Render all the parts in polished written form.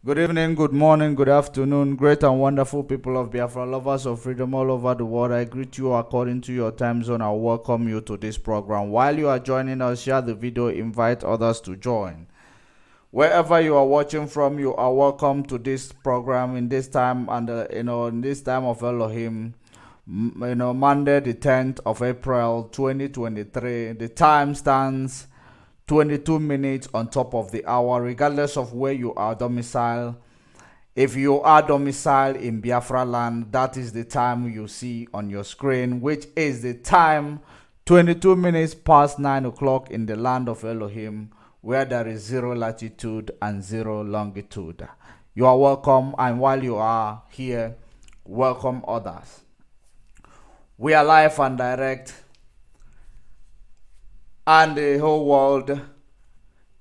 Good evening, good morning, good afternoon, great and wonderful people of Biafra, lovers of freedom all over the world. I greet you according to your time zone. I welcome you to this program. While you are joining us, share the video, invite others to join. Wherever you are watching from, you are welcome to this program in this time and in this time of Elohim. Monday the 10th of April 2023. The time stands 22 minutes on top of the hour, regardless of where you are domiciled. If you are domiciled in Biafra land, that is the time you see on your screen, which is the time 22 minutes past 9 o'clock in the land of Elohim, where there is 0 latitude and 0 longitude. You are welcome, and while you are here, welcome others. We are live and direct, and the whole world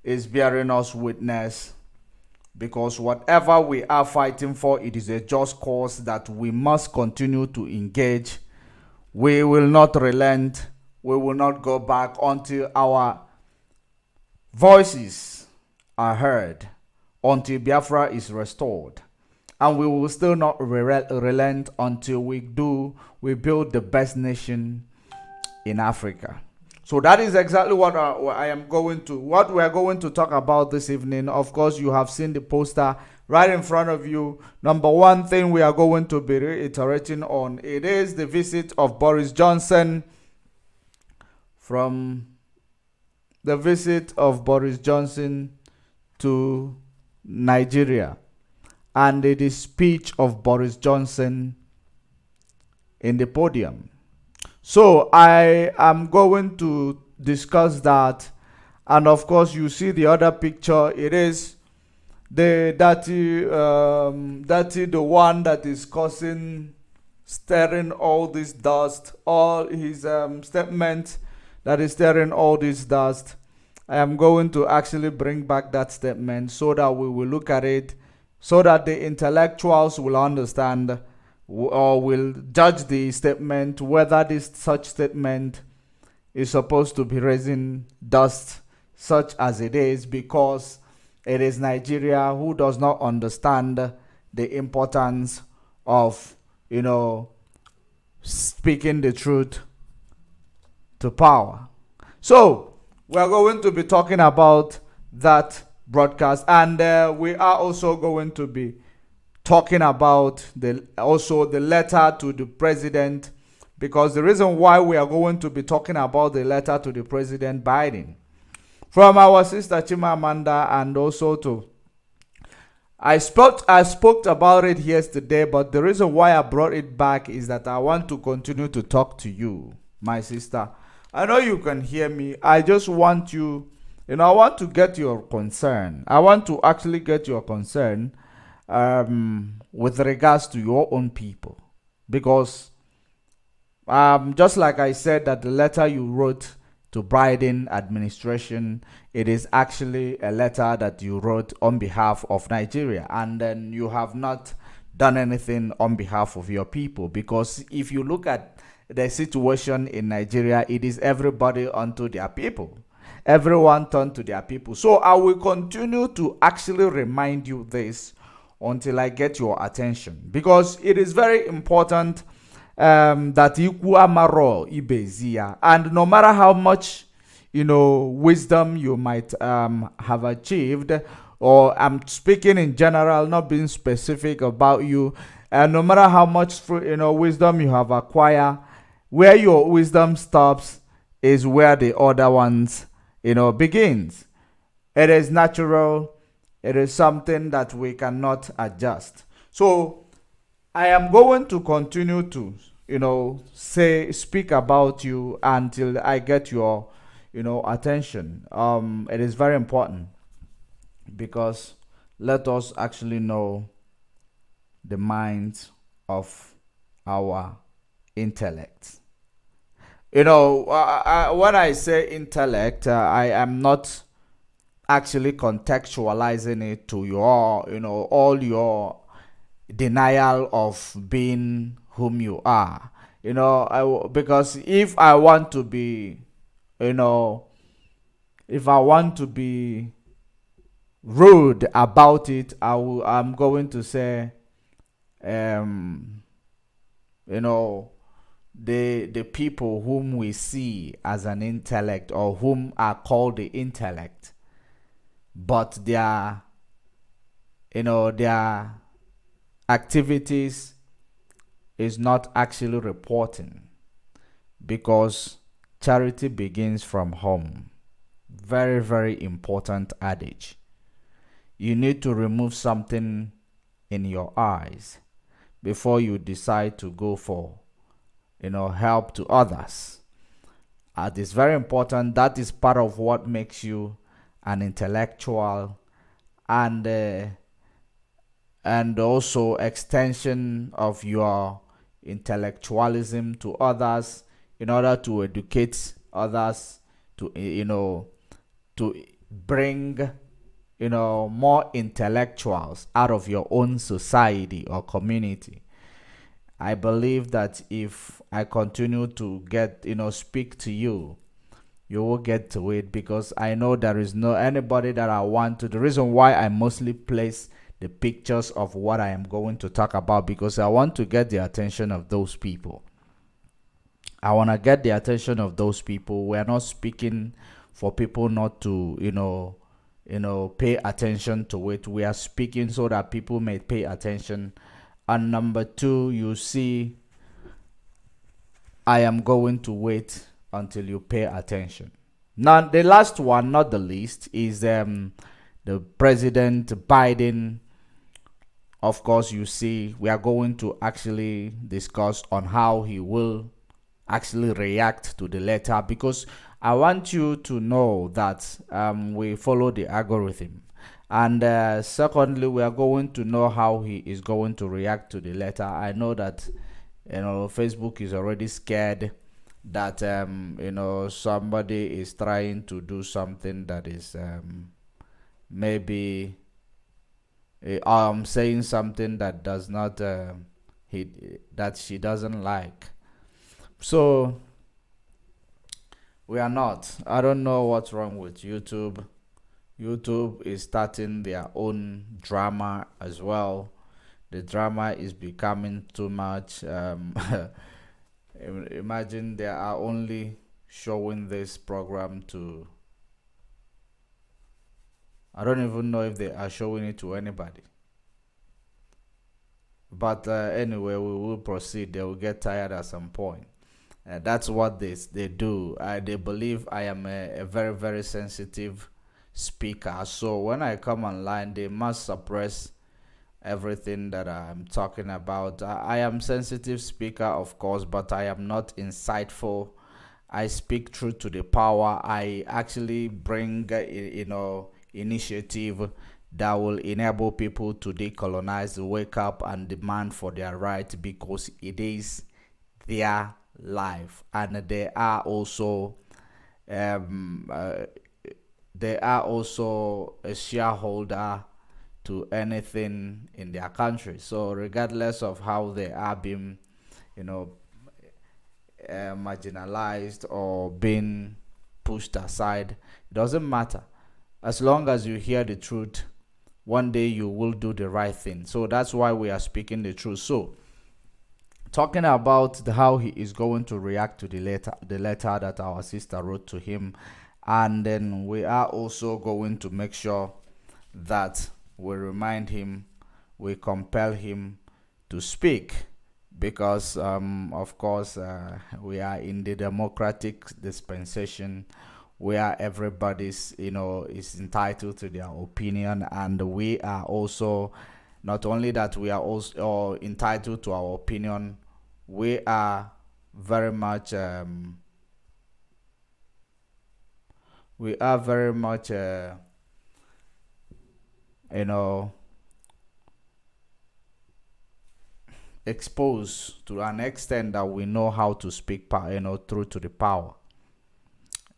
is bearing us witness, because whatever we are fighting for, it is a just cause that we must continue to engage. We will not relent. We will not go back until our voices are heard, until Biafra is restored. And we will still not relent until we build the best nation in Africa. So that is exactly what we are going to talk about this evening. Of course, you have seen the poster right in front of you. Number one thing we are going to be reiterating on, it is the visit of Boris Johnson to Nigeria, and the speech of Boris Johnson in the podium. So I am going to discuss that, and of course you see the other picture. It is the the one that is stirring all this dust, all his statement that is stirring all this dust. I am going to actually bring back that statement so that we will look at it, so that the intellectuals will understand or will judge the statement, whether such statement is supposed to be raising dust such as it is, because it is Nigeria who does not understand the importance of speaking the truth to power. So we are going to be talking about that broadcast, and we are also going to be talking about the letter to the president, because the reason why we are going to be talking about the letter to the president Biden from our sister Chimamanda, and also I spoke about it yesterday, but the reason why I brought it back is that I want to continue to talk to you, my sister. I know you can hear me. I just want you, I want to get your concern. I want to actually get your concern with regards to your own people, because just like I said, that the letter you wrote to Biden administration, it is actually a letter that you wrote on behalf of Nigeria, and then you have not done anything on behalf of your people. Because if you look at the situation in Nigeria, it is everybody unto their people, everyone turned to their people. So I will continue to actually remind you this until I get your attention, because it is very important that iku amaro ibezia, and no matter how much wisdom you might have achieved, or I'm speaking in general, not being specific about you, and no matter how much wisdom you have acquired, where your wisdom stops is where the other ones begins. It is natural. It is something that we cannot adjust. So I am going to continue to, speak about you until I get your, attention. It is very important, because let us actually know the minds of our intellect. When I say intellect, I am not actually contextualizing it to your, all your denial of being whom you are. Because if I want to be rude about it, I'm going to say, um, you know, the people whom we see as an intellect or whom are called the intellect, but their activities is not actually reporting, because charity begins from home. Very, very important adage. You need to remove something in your eyes before you decide to go for help to others. It is very important. That is part of what makes you an intellectual, and also extension of your intellectualism to others, in order to educate others, to to bring more intellectuals out of your own society or community. I believe that if I continue to speak to you, you will get to it, because I know there is no anybody that I want to. The reason why I mostly place the pictures of what I am going to talk about, because I want to get the attention of those people. I want to get the attention of those people. We're not speaking for people not to, pay attention to it. We are speaking so that people may pay attention. And number two, you see, I am going to wait until you pay attention. Now, the last one, not the least, is the President Biden. Of course, you see, we are going to actually discuss on how he will actually react to the letter, because I want you to know that we follow the algorithm. And secondly, we are going to know how he is going to react to the letter. I know that Facebook is already scared that somebody is trying to do something that is maybe saying something that does not that she doesn't like. So we are not. I don't know what's wrong with YouTube. YouTube is starting their own drama as well. The drama is becoming too much. Imagine they are only showing this program to, I don't even know if they are showing it to anybody. But anyway, we will proceed. They will get tired at some point. That's what they do. They believe I am a very, very sensitive speaker. So when I come online, they must suppress everything that I'm talking about. I am sensitive speaker, of course, but I am not insightful. I speak truth to the power. I actually bring initiative that will enable people to decolonize, wake up and demand for their right, because it is their life, and they are also a shareholder to anything in their country. So regardless of how they are being marginalized or being pushed aside, it doesn't matter. As long as you hear the truth, one day you will do the right thing. So that's why we are speaking the truth. So talking about how he is going to react to the letter that our sister wrote to him, and then we are also going to make sure that we remind him, we compel him to speak, because of course we are in the democratic dispensation where everybody's is entitled to their opinion, and we are also, not only that we are also entitled to our opinion, we are very much exposed to an extent that we know how to speak through to the power,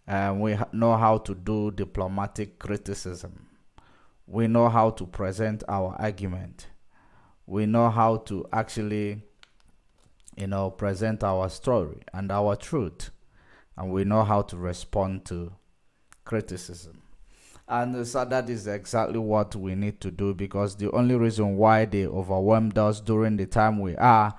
and we know how to do diplomatic criticism. We know how to present our argument. We know how to actually present our story and our truth, and we know how to respond to criticism. And so that is exactly what we need to do, because the only reason why they overwhelmed us during the time we are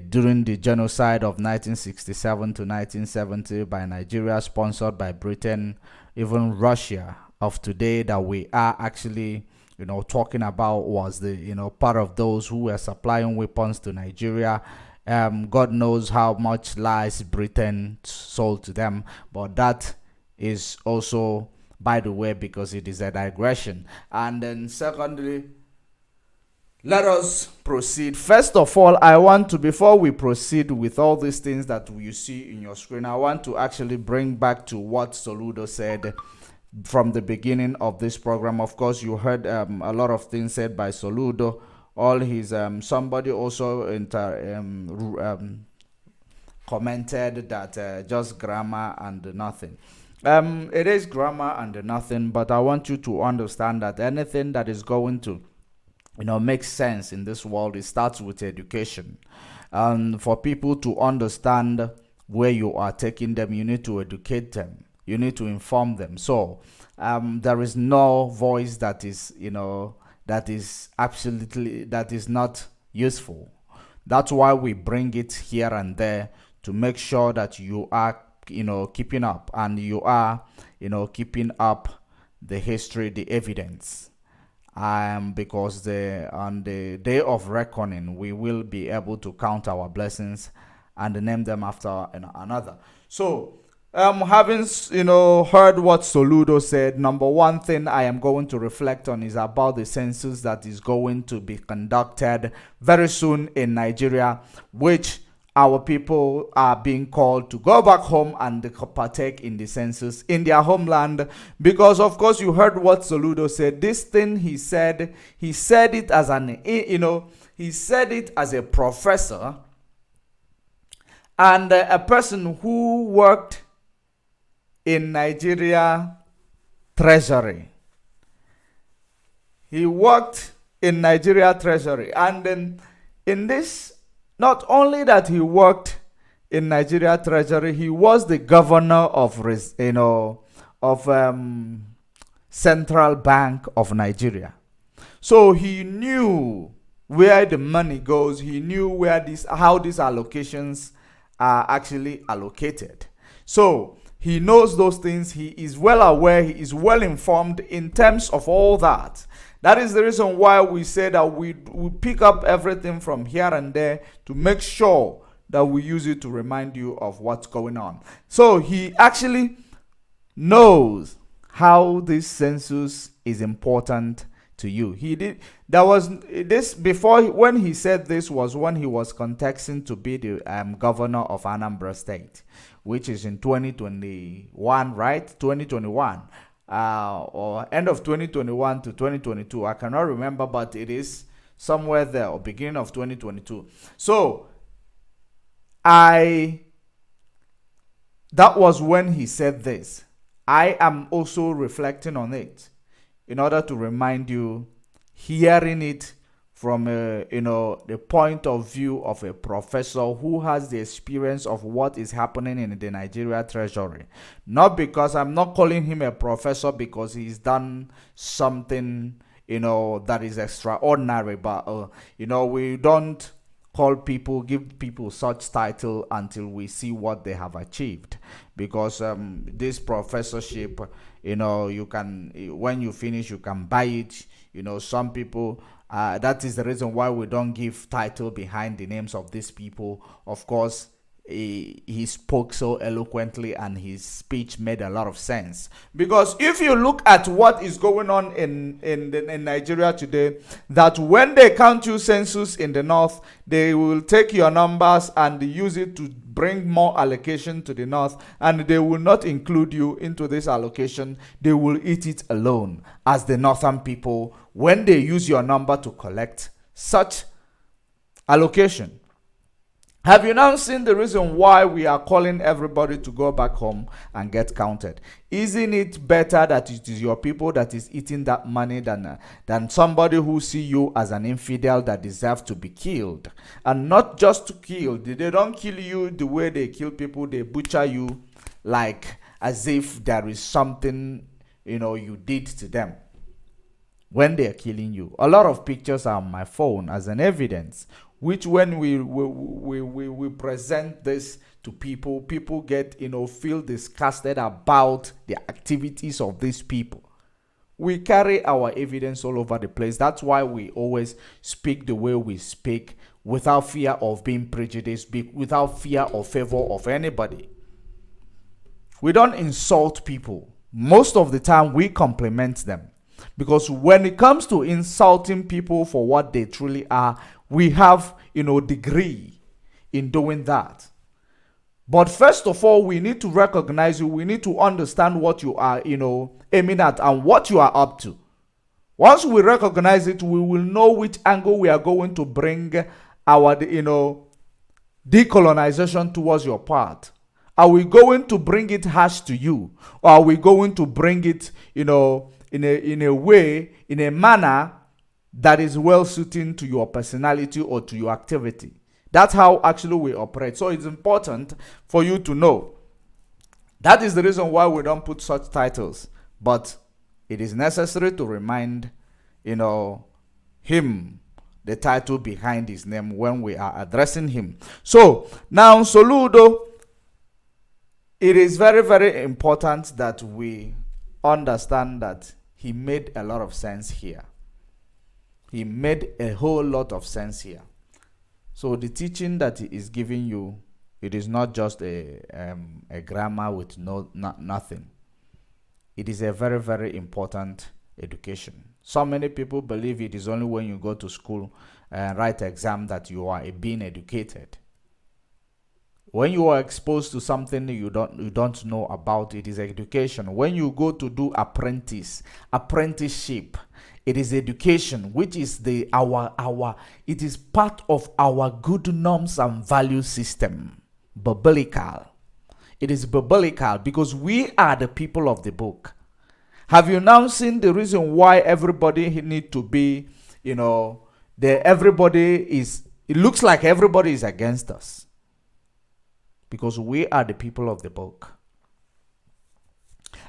during the genocide of 1967 to 1970 by Nigeria, sponsored by Britain, even Russia of today, that we are actually talking about, was the part of those who were supplying weapons to Nigeria. God knows how much lies Britain sold to them, but that is also by the way, because it is a digression. And then secondly, let us proceed. First of all, I want to, before we proceed with all these things that you see in your screen, I want to actually bring back to what Soludo said from the beginning of this program. Of course, you heard a lot of things said by Soludo. All his somebody also commented that just grammar and nothing. It is grammar and nothing, but I want you to understand that anything that is going to make sense in this world, it starts with education. And for people to understand where you are taking them, you need to educate them, you need to inform them. So there is no voice that is that is not useful. That's why we bring it here and there, to make sure that you are keeping up, and you are keeping up the history, the evidence, because on the day of reckoning we will be able to count our blessings and name them after another. So having heard what Soludo said, number one thing I am going to reflect on is about the census that is going to be conducted very soon in Nigeria, which our people are being called to go back home and partake in the census in their homeland. Because of course you heard what Soludo said. This thing he said it as he said it as a professor and a person who worked in Nigeria Treasury. He worked in Nigeria Treasury, and then in this, not only that he worked in Nigeria Treasury, he was the governor of Central Bank of Nigeria. So he knew where the money goes. He knew how these allocations are actually allocated. So he knows those things. He is well aware. He is well informed in terms of all that. That is the reason why we say that we pick up everything from here and there to make sure that we use it to remind you of what's going on. So he actually knows how this census is important to you. There was this before, when he said this was when he was contesting to be the governor of Anambra State, which is in 2021, right? 2021. Or end of 2021 to 2022. I cannot remember, but it is somewhere there, or beginning of 2022. So that was when he said this. I am also reflecting on it in order to remind you, hearing it from the point of view of a professor who has the experience of what is happening in the Nigeria Treasury. Not because I'm not calling him a professor because he's done something that is extraordinary, but we don't give people such title until we see what they have achieved. Because this professorship, you can, when you finish, you can buy it. Some people, that is the reason why we don't give title behind the names of these people. Of course, he spoke so eloquently and his speech made a lot of sense. Because if you look at what is going on in Nigeria today, that when they count you census in the north, they will take your numbers and use it to bring more allocation to the north, and they will not include you into this allocation. They will eat it alone as the northern people when they use your number to collect such allocation. Have you now seen the reason why we are calling everybody to go back home and get counted? Isn't it better that it is your people that is eating that money than somebody who see you as an infidel that deserves to be killed? And not just to kill. They don't kill you the way they kill people. They butcher you like as if there is something, you did to them when they are killing you. A lot of pictures are on my phone as an evidence, which when we present this to people, people get, feel disgusted about the activities of these people. We carry our evidence all over the place. That's why we always speak the way we speak, without fear of being prejudiced, without fear or favor of anybody. We don't insult people. Most of the time we compliment them. Because when it comes to insulting people for what they truly are, we have, degree in doing that. But first of all, we need to recognize you. We need to understand what you are, aiming at and what you are up to. Once we recognize it, we will know which angle we are going to bring our, decolonization towards your part. Are we going to bring it harsh to you? Or are we going to bring it, in a way, in a manner that is well suiting to your personality or to your activity? That's how actually we operate. So it's important for you to know. That is the reason why we don't put such titles. But it is necessary to remind, him, the title behind his name when we are addressing him. So now, Soludo, it is very, very important that we understand that he made a lot of sense here. He made a whole lot of sense here. So the teaching that he is giving you, it is not just a grammar with nothing. It is a very, very important education. So many people believe it is only when you go to school and write exam that you are being educated. When you are exposed to something you don't know about, it is education. When you go to do apprenticeship, it is education, which is it is part of our good norms and value system. Biblical. It is biblical because we are the people of the book. Have you now seen the reason why everybody need to be, it looks like everybody is against us? Because we are the people of the book.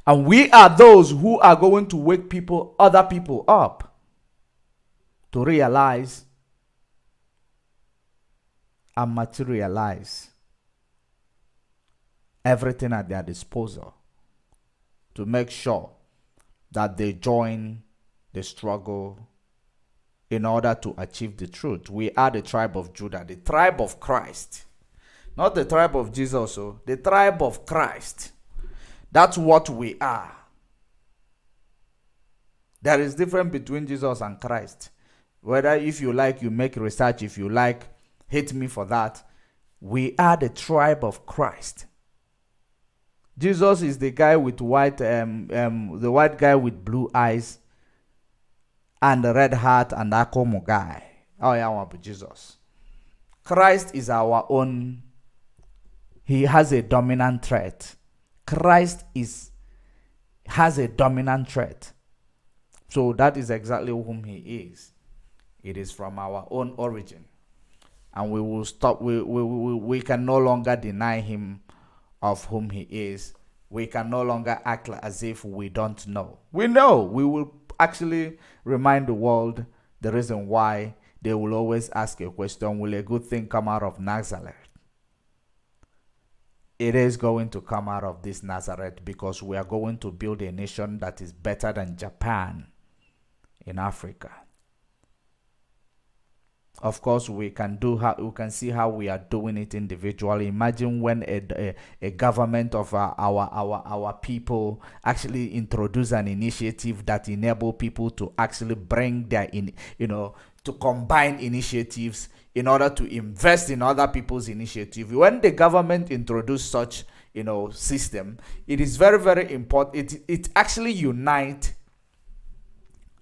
And we are those who are going to wake other people up to realize and materialize everything at their disposal to make sure that they join the struggle in order to achieve the truth. We are the tribe of Judah, the tribe of Christ. Not the tribe of Jesus, the tribe of Christ. That's what we are. There is difference between Jesus and Christ. Whether if you like, you make research. If you like, hate me for that. We are the tribe of Christ. Jesus is the guy with the white guy with blue eyes and the red hat and Akomo guy. Oh yeah, I want to be Jesus. Christ is our own. He has a dominant trait. Christ has a dominant trait. So that is exactly whom he is. It is from our own origin. And we will stop. We can no longer deny him of whom he is. We can no longer act as if we don't know. We know. We will actually remind the world the reason why they will always ask a question, will a good thing come out of Nazareth? It is going to come out of this Nazareth because we are going to build a nation that is better than Japan in Africa. Of course, we can see how we are doing it individually. Imagine when a government of our people actually introduce an initiative that enable people to actually bring to combine initiatives in order to invest in other people's initiative. When the government introduce such system, it is very, very important. It actually unites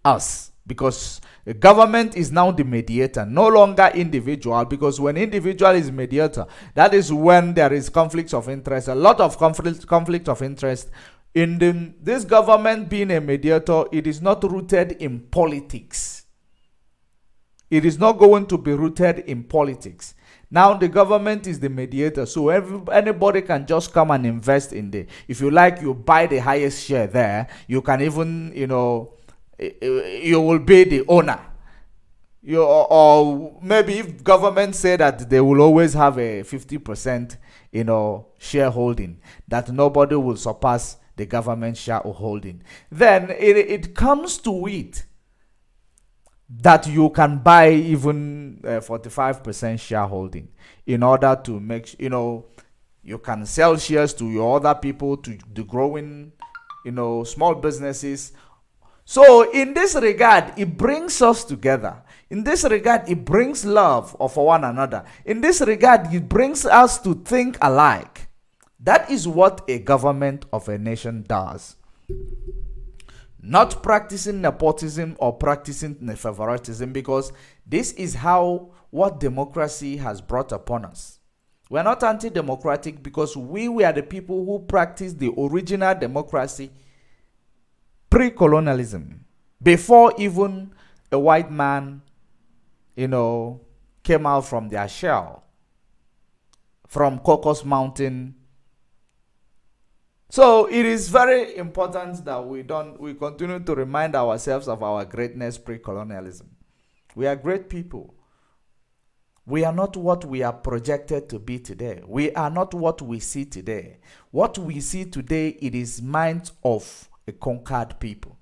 us. Because the government is now the mediator, no longer individual. Because when individual is mediator, that is when there is conflicts of interest. A lot of conflict of interest. In this government being a mediator, it is not rooted in politics. It is not going to be rooted in politics. Now the government is the mediator, so anybody can just come and invest in the. If you like, you buy the highest share there. You can even, you will be the owner. Or maybe if government say that they will always have a 50%, shareholding, that nobody will surpass the government shareholding. Then it comes to it that you can buy even 45% shareholding in order to make, you can sell shares to your other people, to the growing, small businesses. So in this regard, it brings us together. In this regard, it brings love for one another. In this regard, it brings us to think alike. That is what a government of a nation does. Not practicing nepotism or practicing favoritism, because this is what democracy has brought upon us. We're not anti-democratic because we were the people who practiced the original democracy pre-colonialism, before even a white man, came out from their shell, from Cocos Mountain. So it is very important that we continue to remind ourselves of our greatness pre-colonialism. We are great people. We are not what we are projected to be today. We are not what we see today. What we see today, it is minds of a conquered people.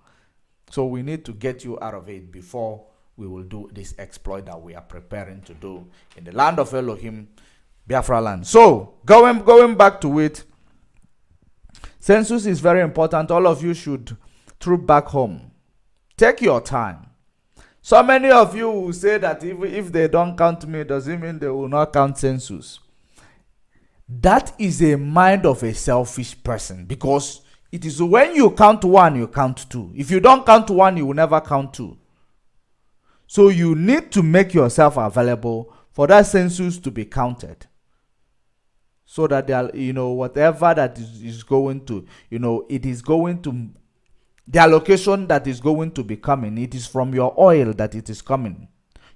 So we need to get you out of it before we will do this exploit that we are preparing to do in the land of Elohim, Biafra land. So going back to it, census is very important. All of you should troop back home. Take your time. So many of you will say that if they don't count me, does it mean they will not count census? That is a mind of a selfish person, because it is when you count one, you count two. If you don't count one, you will never count two. So you need to make yourself available for that census to be counted, so that whatever that is going to, it is going to, the allocation that is going to be coming, it is from your oil that it is coming.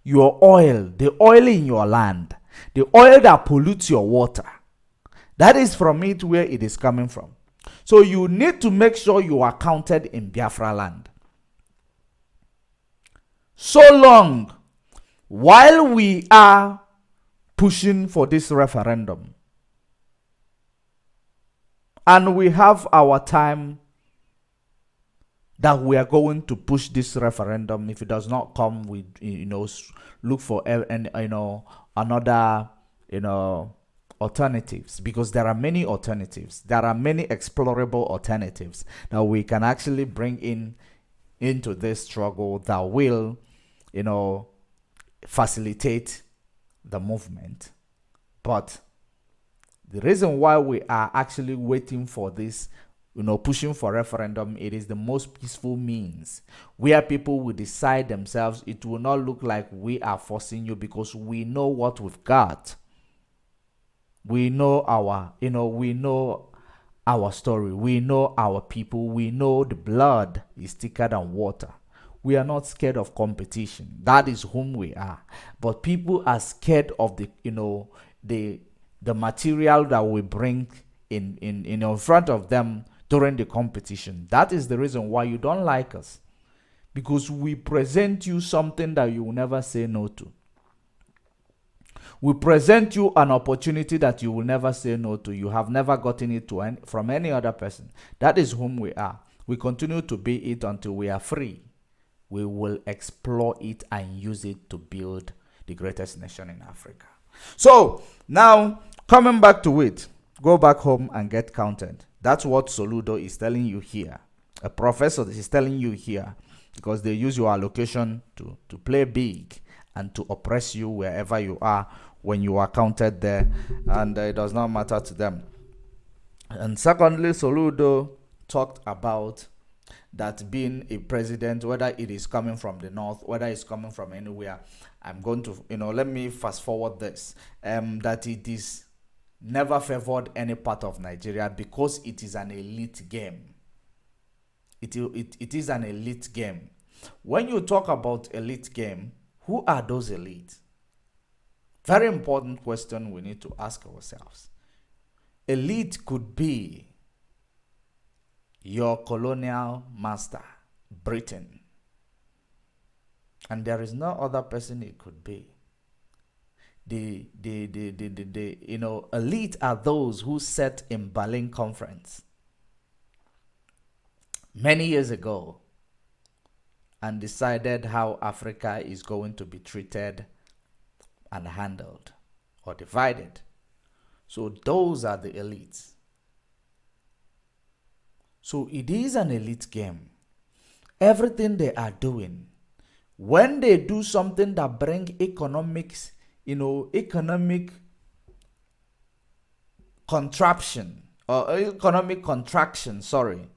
Your oil, the oil in your land, the oil that pollutes your water, that is from it where it is coming from. So you need to make sure you are counted in Biafra land. So long, while we are pushing for this referendum, and we have our time that we are going to push this referendum. If it does not come, we look for another alternatives, because there are many alternatives. There are many explorable alternatives that we can actually bring into this struggle that will facilitate the movement. But the reason why we are actually waiting for this, pushing for referendum, it is the most peaceful means where people will decide themselves. It will not look like we are forcing you, because we know what we've got. We know we know our story. We know our people. We know the blood is thicker than water. We are not scared of competition. That is whom we are. But people are scared of the material that we bring in front of them during the competition. That is the reason why you don't like us, because we present you something that you will never say no to. We present you an opportunity that you will never say no to. You have never gotten it from any other person. That is whom we are. We continue to be it until we are free. We will explore it and use it to build the greatest nation in Africa. So now, coming back to it, go back home and get counted. That's what Soludo is telling you here. A professor is telling you here, because they use your allocation to play big and to oppress you wherever you are when you are counted there, and it does not matter to them. And secondly, Soludo talked about that being a president, whether it is coming from the north, whether it's coming from anywhere, I'm going to, let me fast forward this, that it is never favored any part of Nigeria, because it is an elite game. It is an elite game. When you talk about elite game, Who are those elites? Very important question we need to ask ourselves. Elite could be your colonial master, Britain. And there is no other person it could be. The elite are those who sat in Berlin Conference many years ago and decided how Africa is going to be treated and handled or divided. So those are the elites. So it is an elite game. Everything they are doing, when they do something that bring economics, economic contraction, sorry.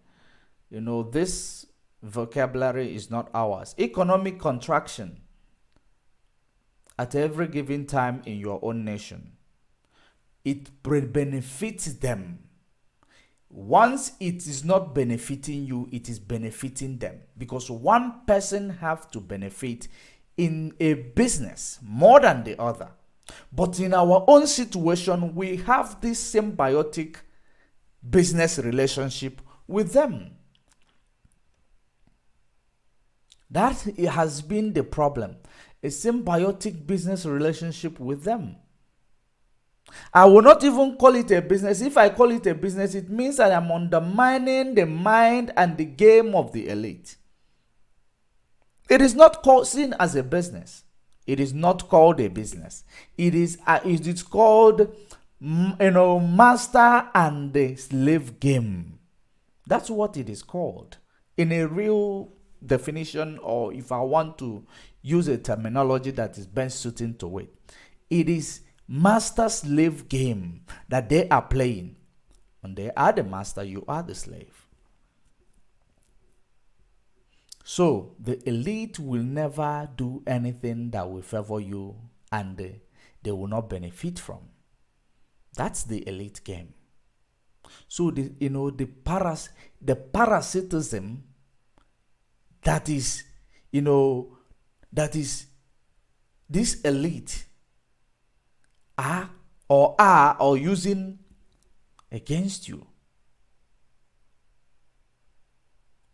This vocabulary is not ours. Economic contraction at every given time in your own nation. It benefits them. Once it is not benefiting you, it is benefiting them. Because one person have to benefit in a business more than the other. But in our own situation, we have this symbiotic business relationship with them. That has been the problem. A symbiotic business relationship with them. I will not even call it a business. If I call it a business, it means that I'm undermining the mind and the game of the elite. It is not seen as a business. It is not called a business. It is called, master and the slave game. That's what it is called. In a real definition, or if I want to use a terminology that is best suited to it, it is master-slave game that they are playing. When they are the master, you are the slave. So the elite will never do anything that will favor you and they will not benefit from. That's the elite game. So the parasitism that is this elite are using against you,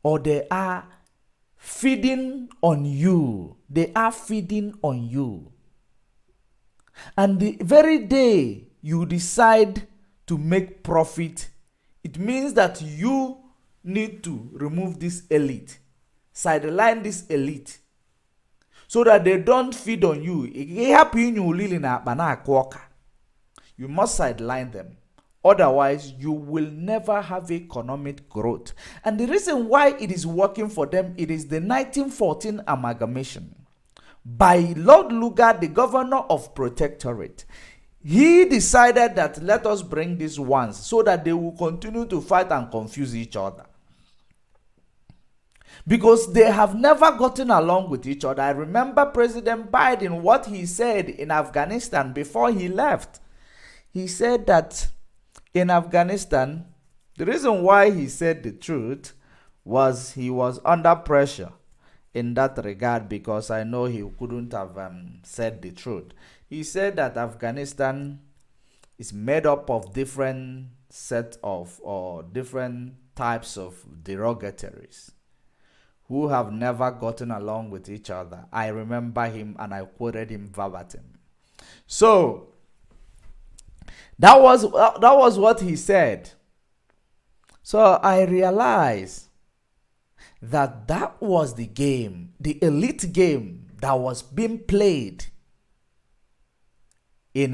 or they are feeding on you. They are feeding on you. And the very day you decide to make profit, it means that you need to remove this elite, sideline this elite, so that they don't feed on you. You must sideline them. Otherwise, you will never have economic growth. And the reason why it is working for them, it is the 1914 amalgamation by Lord Lugard, the governor of Protectorate. He decided that let us bring these ones so that they will continue to fight and confuse each other. Because they have never gotten along with each other. I remember President Biden, what he said in Afghanistan before he left. He said that in Afghanistan, the reason why he said the truth was he was under pressure in that regard, because I know he couldn't have said the truth. He said that Afghanistan is made up of different set of or different types of derogatories who have never gotten along with each other. I remember him and I quoted him verbatim. So that was what he said. So I realized that was the game, the elite game that was being played in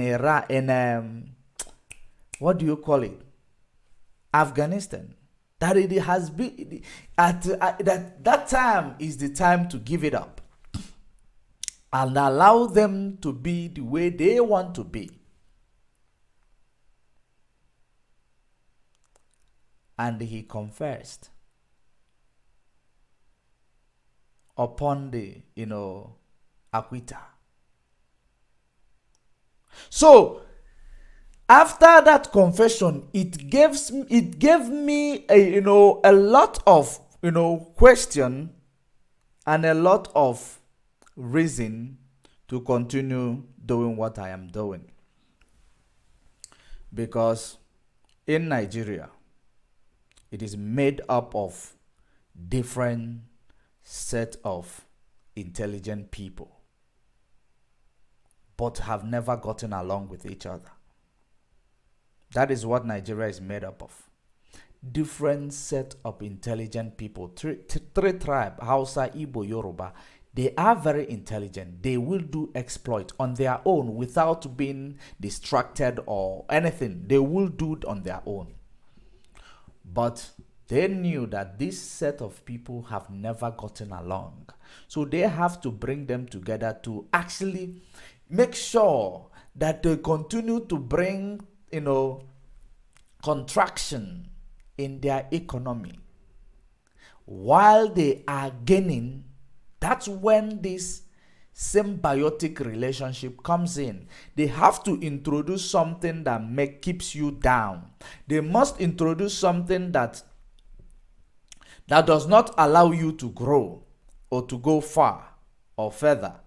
what do you call it? Afghanistan. That it has been at that time is the time to give it up and allow them to be the way they want to be. And he confessed upon the acquitter. So after that confession, it gave me a lot of question and a lot of reason to continue doing what I am doing. Because in Nigeria, it is made up of different set of intelligent people, but have never gotten along with each other. That is what Nigeria is made up of. Different set of intelligent people. Three tribes, Hausa, Igbo, Yoruba. They are very intelligent. They will do exploit on their own without being distracted or anything. They will do it on their own. But they knew that this set of people have never gotten along. So they have to bring them together to actually make sure that they continue to bring, contraction in their economy while they are gaining. That's when this symbiotic relationship comes in. They have to introduce something that keeps you down. They must introduce something that does not allow you to grow or to go far or further.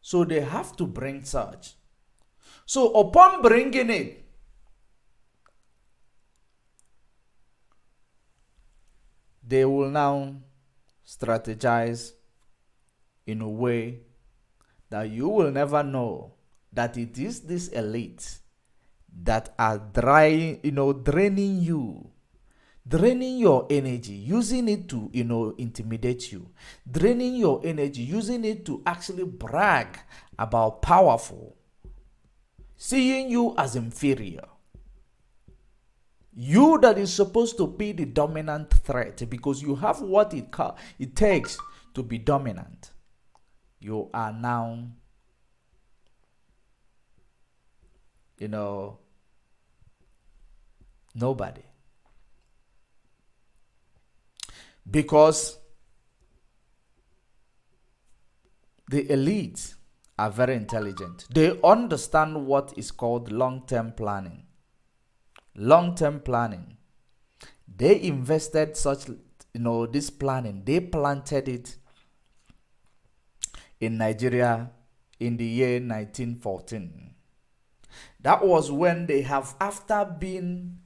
So they have to bring such. So upon bringing it, they will now strategize in a way that you will never know that it is this elite that are draining you, draining your energy, using it to, intimidate you, draining your energy, using it to actually brag about powerful, seeing you as inferior. You that is supposed to be the dominant threat because you have what it takes to be dominant. You are now, nobody. Because the elite are very intelligent. They understand what is called long-term planning. Long-term planning. They invested such, this planning. They planted it in Nigeria in the year 1914. That was when they have, after being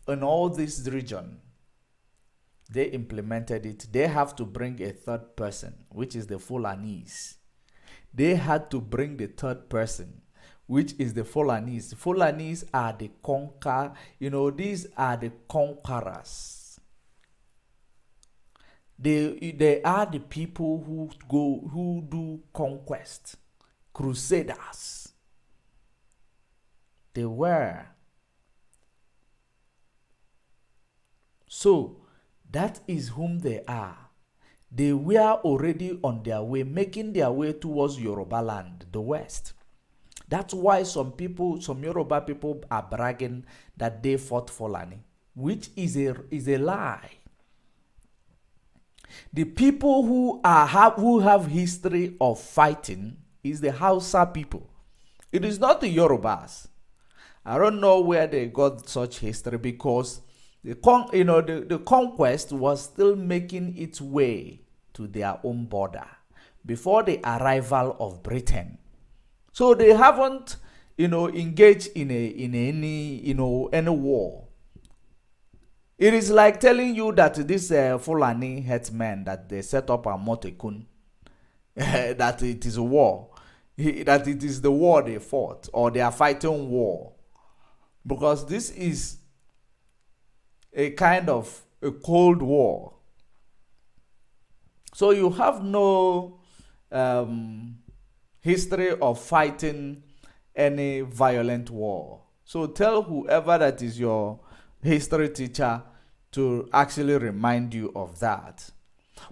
in all this region, they implemented it. They have to bring a third person, which is the Fulanis. They had to bring the third person, which is the Fulanis. The Fulanis are the these are the conquerors. They are the people who do conquest, crusaders. They were. So that is whom they are. They were already on their way, making their way towards Yoruba land, the West. That's why some Yoruba people are bragging that they fought Fulani, which is a lie. The people who have history of fighting is the Hausa people. It is not the Yorubas. I don't know where they got such history because the conquest was still making its way to their own border before the arrival of Britain. So they haven't, engaged in any war. It is like telling you that this Fulani headsmen that they set up a Motekun, that it is a war, that it is the war they fought or they are fighting war, because this is a kind of a cold war. So you have no history of fighting any violent war. So tell whoever that is your history teacher to actually remind you of that.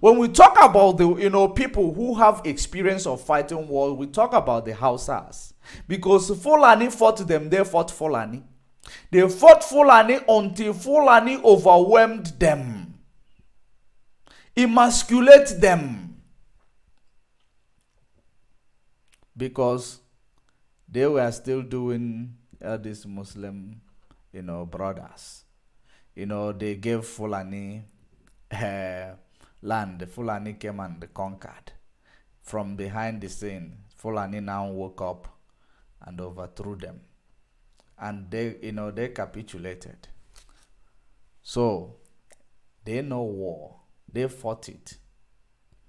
When we talk about the people who have experience of fighting war, we talk about the Hausas, because Fulani fought them. They fought Fulani. They fought Fulani until Fulani overwhelmed them, emasculate them, because they were still doing these Muslim, brothers. They gave Fulani land. The Fulani came and conquered. from behind the scene, Fulani now woke up and overthrew them. And they capitulated. So they know war. They fought it.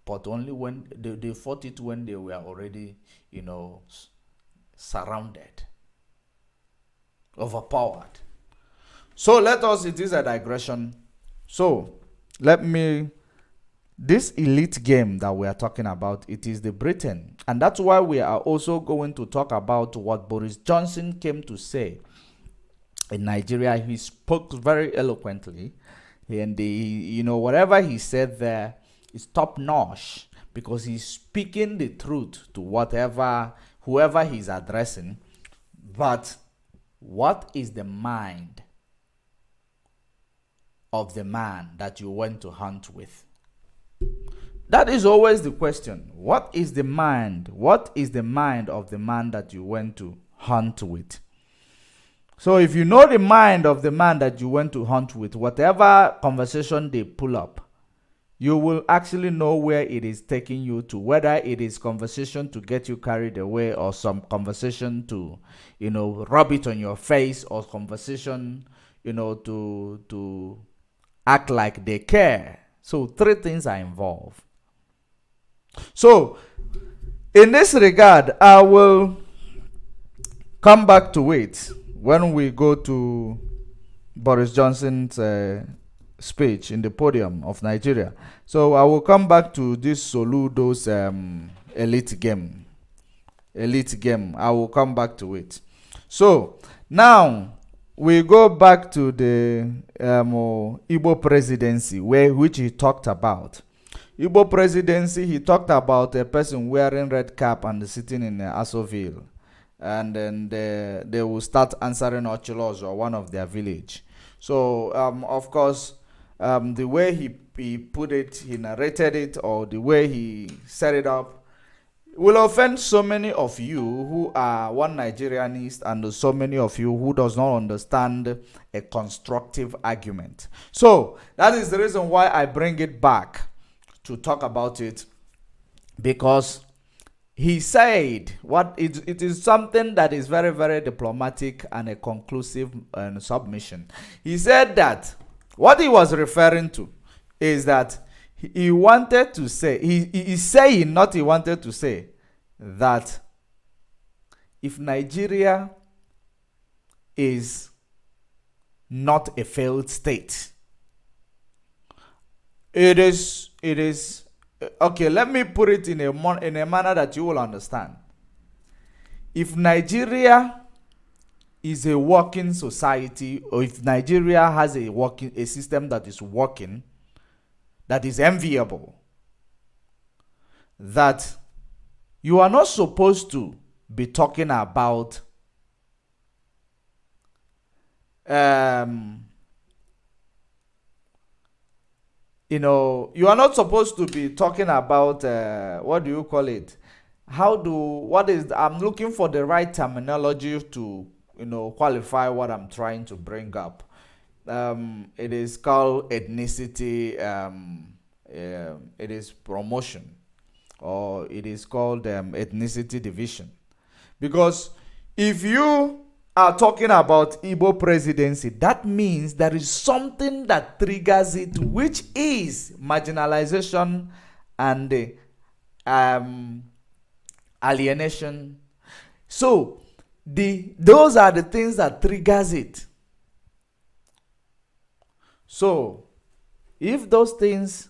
But only when they fought it when they were already, surrounded, overpowered. So it is a digression. So this elite game that we are talking about, it is the Britain. And that's why we are also going to talk about what Boris Johnson came to say in Nigeria. He spoke very eloquently. And whatever he said there is top notch, because he's speaking the truth to whoever he's addressing. But what is the mind of the man that you went to hunt with? That is always the question. What is the mind? What is the mind of the man that you went to hunt with? So if you know the mind of the man that you went to hunt with, whatever conversation they pull up, you will actually know where it is taking you to, whether it is conversation to get you carried away, or some conversation to, rub it on your face, or conversation, to act like they care. So 3 things are involved. So in this regard, I will come back to it when we go to Boris Johnson's speech in the podium of Nigeria. So I will come back to this Soludo's elite game. I will come back to it. So now we go back to the Igbo presidency, which he talked about. Igbo presidency, he talked about a person wearing red cap and sitting in Asoville. And then they will start answering Ochilos or one of their village. So, of course, the way he put it, he narrated it, or the way he set it up, will offend so many of you who are one Nigerianist, and so many of you who does not understand a constructive argument. So that is the reason why I bring it back to talk about it, because he said it is something that is very, very diplomatic and a conclusive submission. He said that what he was referring to is that he wanted to say, he is saying, not he wanted to say, that if Nigeria is not a failed state, it is okay, let me put it in a manner that you will understand. If Nigeria is a working society, or if Nigeria has a system that is working, that is enviable, that you are not supposed to be talking about you are not supposed to be talking about what do you call it? I'm looking for the right terminology to qualify what I'm trying to bring up. It is called ethnicity. It is promotion, or it is called ethnicity division. Because if you are talking about Igbo presidency, that means there is something that triggers it, which is marginalization and alienation. So those are the things that triggers it. So if those things,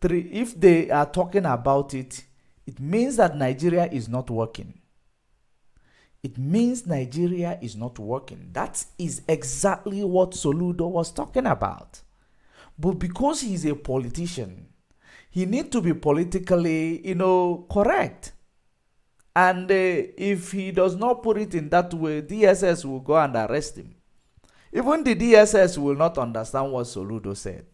if they are talking about it, it means that Nigeria is not working. It means Nigeria is not working. That is exactly what Soludo was talking about. But because he's a politician, he needs to be politically, correct. And if he does not put it in that way, DSS will go and arrest him. Even the DSS will not understand what Soludo said.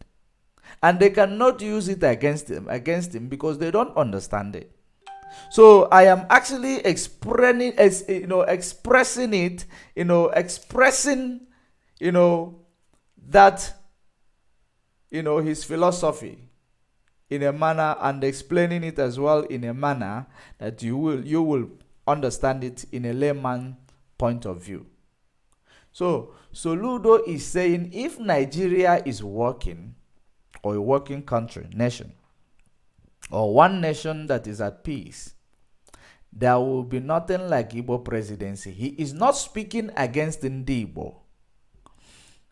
And they cannot use it against him because they don't understand it. So I am actually expressing that his philosophy in a manner and explaining it as well in a manner that you will understand it in a layman point of view. So Soludo is saying if Nigeria is working, or a working country, nation, or one nation that is at peace, there will be nothing like Igbo presidency. He is not speaking against Igbo.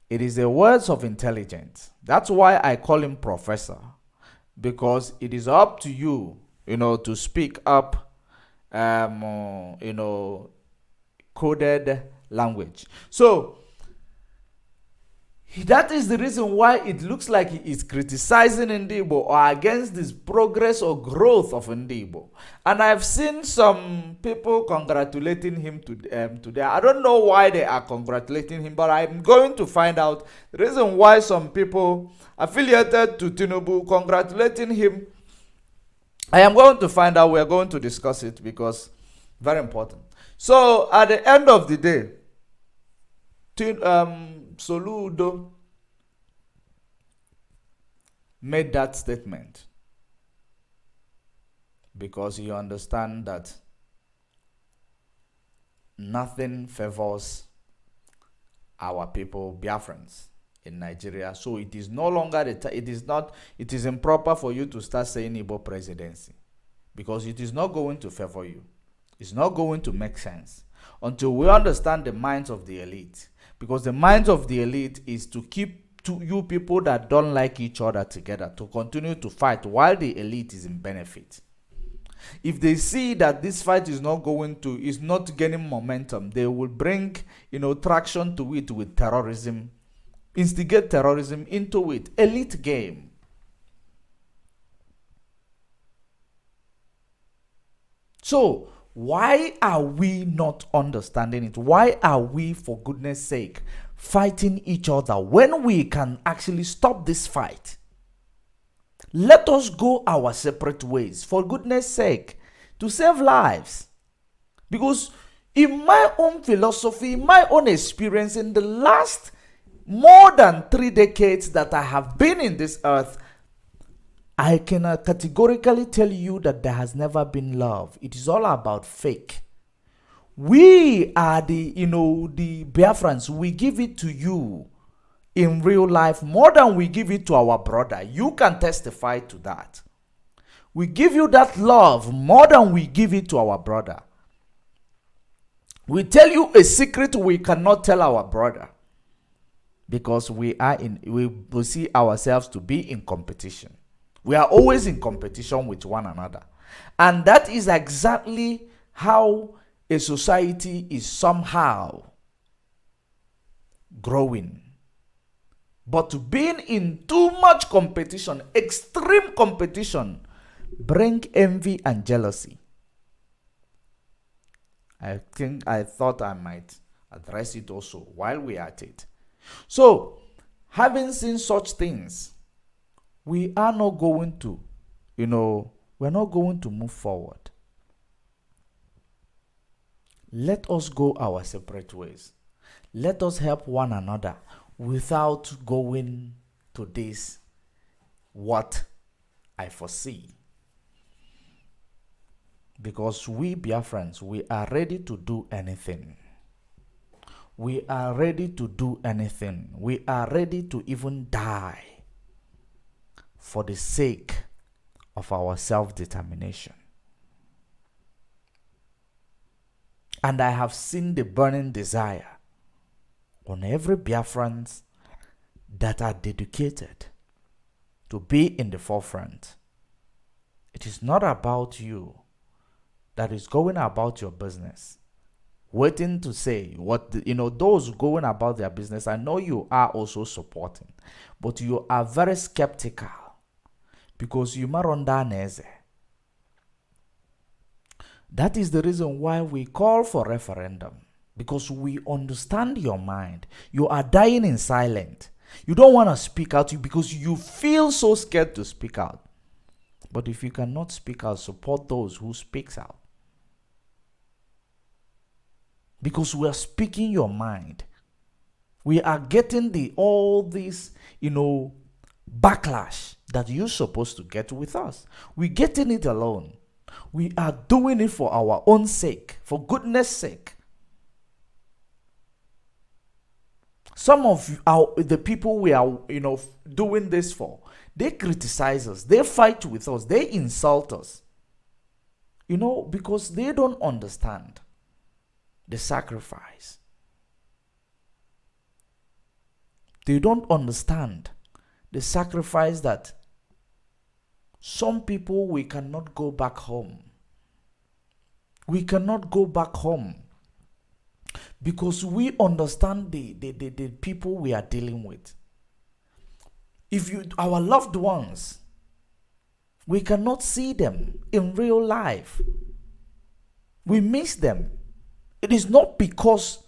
It is the words of intelligence. That's why I call him professor, because it is up to you, to speak up, coded language. So that is the reason why it looks like he is criticizing Igbo or against this progress or growth of Igbo. And I've seen some people congratulating him today. I don't know why they are congratulating him, but I'm going to find out the reason why some people affiliated to Tinubu congratulating him. I am going to find out. We are going to discuss it because very important. So at the end of the day, Soludo made that statement because he understands that nothing favors our people, Biafrans, in Nigeria. So it is no longer it is improper for you to start saying Igbo presidency, because it is not going to favor you. It's not going to make sense until we understand the minds of the elite. Because the minds of the elite is to keep you people that don't like each other together, to continue to fight while the elite is in benefit. If they see that this fight is not gaining momentum, they will bring, traction to it with terrorism, instigate terrorism into it. Elite game. So why are we not understanding it? Why are we, for goodness sake, fighting each other when we can actually stop this fight? Let us go our separate ways, for goodness sake, to save lives. Because in my own philosophy, in my own experience, in the last more than 3 decades that I have been in this earth, I can categorically tell you that there has never been love. It is all about fake. We are the Biafrans. We give it to you in real life more than we give it to our brother. You can testify to that. We give you that love more than we give it to our brother. We tell you a secret we cannot tell our brother, because we see ourselves to be in competition. We are always in competition with one another. And that is exactly how a society is somehow growing. But being in too much competition, extreme competition, bring envy and jealousy. I thought I might address it also while we are at it. So, having seen such things, we are not going to, we're not going to move forward. Let us go our separate ways. Let us help one another without going to this, what I foresee. Because we Biafrans, we are ready to do anything. We are ready to do anything. We are ready to even die for the sake of our self-determination. And I have seen the burning desire on every Biafrans that are dedicated to be in the forefront. It is not about you that is going about your business, waiting to say what, those going about their business. I know you are also supporting, but you are very skeptical because you maronda neze. That is the reason why we call for referendum, because we understand your mind. You are dying in silence. You don't want to speak out because you feel so scared to speak out. But if you cannot speak out, support those who speaks out. Because we are speaking your mind. We are getting all this, backlash that you're supposed to get with us. We're getting it alone. We are doing it for our own sake, for goodness sake. Some of the people we are, doing this for, they criticize us, they fight with us, they insult us. Because they don't understand the sacrifice. They don't understand the sacrifice that some people, we cannot go back home. We cannot go back home because we understand the people we are dealing with. Our loved ones, we cannot see them in real life. We miss them. It is not because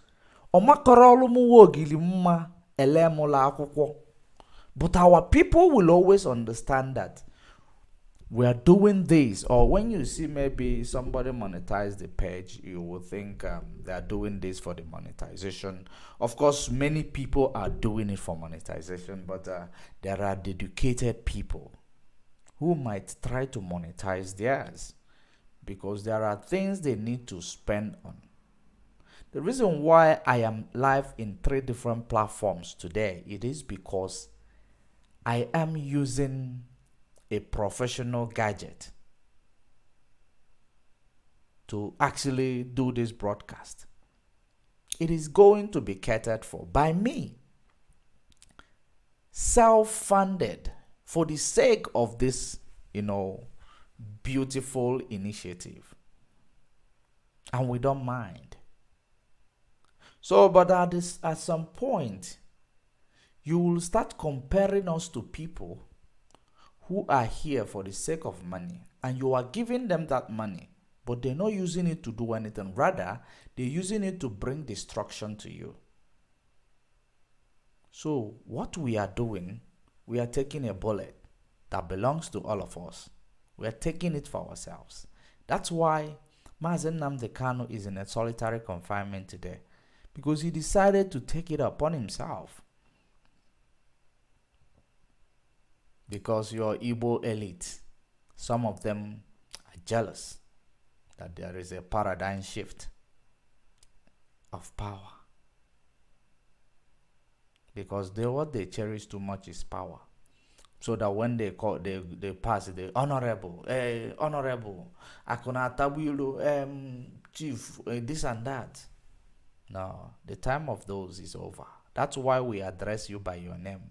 but our people will always understand that we are doing this. Or when you see maybe somebody monetize the page, you will think they are doing this for the monetization. Of course, many people are doing it for monetization, but there are dedicated people who might try to monetize theirs because there are things they need to spend on. The reason why I am live in 3 different platforms today, it is because I am using a professional gadget to actually do this broadcast. It is going to be catered for by me, self-funded, for the sake of this, beautiful initiative. And we don't mind. So, but at some point, you will start comparing us to people who are here for the sake of money, and you are giving them that money, but they're not using it to do anything. Rather, they're using it to bring destruction to you. So, what we are doing, we are taking a bullet that belongs to all of us. We are taking it for ourselves. That's why Mazen Nnamdi Kanu is in a solitary confinement today, because he decided to take it upon himself. Because your Igbo elite, some of them are jealous that there is a paradigm shift of power. Because what they cherish too much is power. So that when they pass the honorable, Akuna Tabulo, chief, this and that. No, the time of those is over. That's why we address you by your name.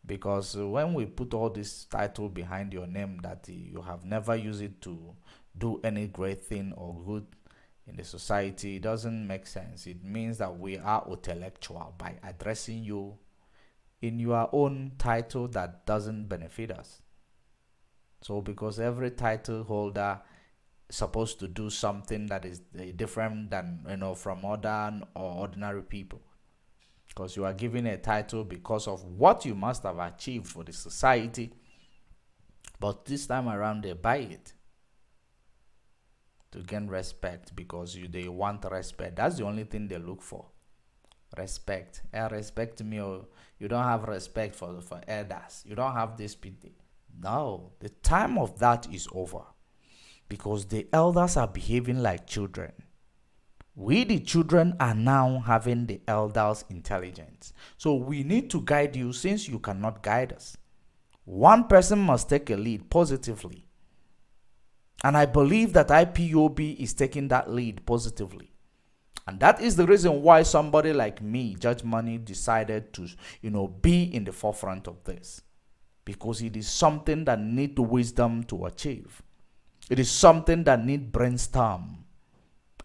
Because when we put all this title behind your name that you have never used it to do any great thing or good in the society, it doesn't make sense. It means that we are intellectual by addressing you in your own title that doesn't benefit us. So because every title holder is supposed to do something that is different than, from other or ordinary people. Because you are given a title because of what you must have achieved for the society. But this time around, they buy it to gain respect because they want respect. That's the only thing they look for. Respect. Respect me, or you don't have respect for elders. You don't have this pity. No, the time of that is over. Because the elders are behaving like children. We, the children, are now having the elders' intelligence. So we need to guide you since you cannot guide us. One person must take a lead positively. And I believe that IPOB is taking that lead positively. And that is the reason why somebody like me, Judge Money, decided to, be in the forefront of this. Because it is something that needs wisdom to achieve. It is something that needs brainstorm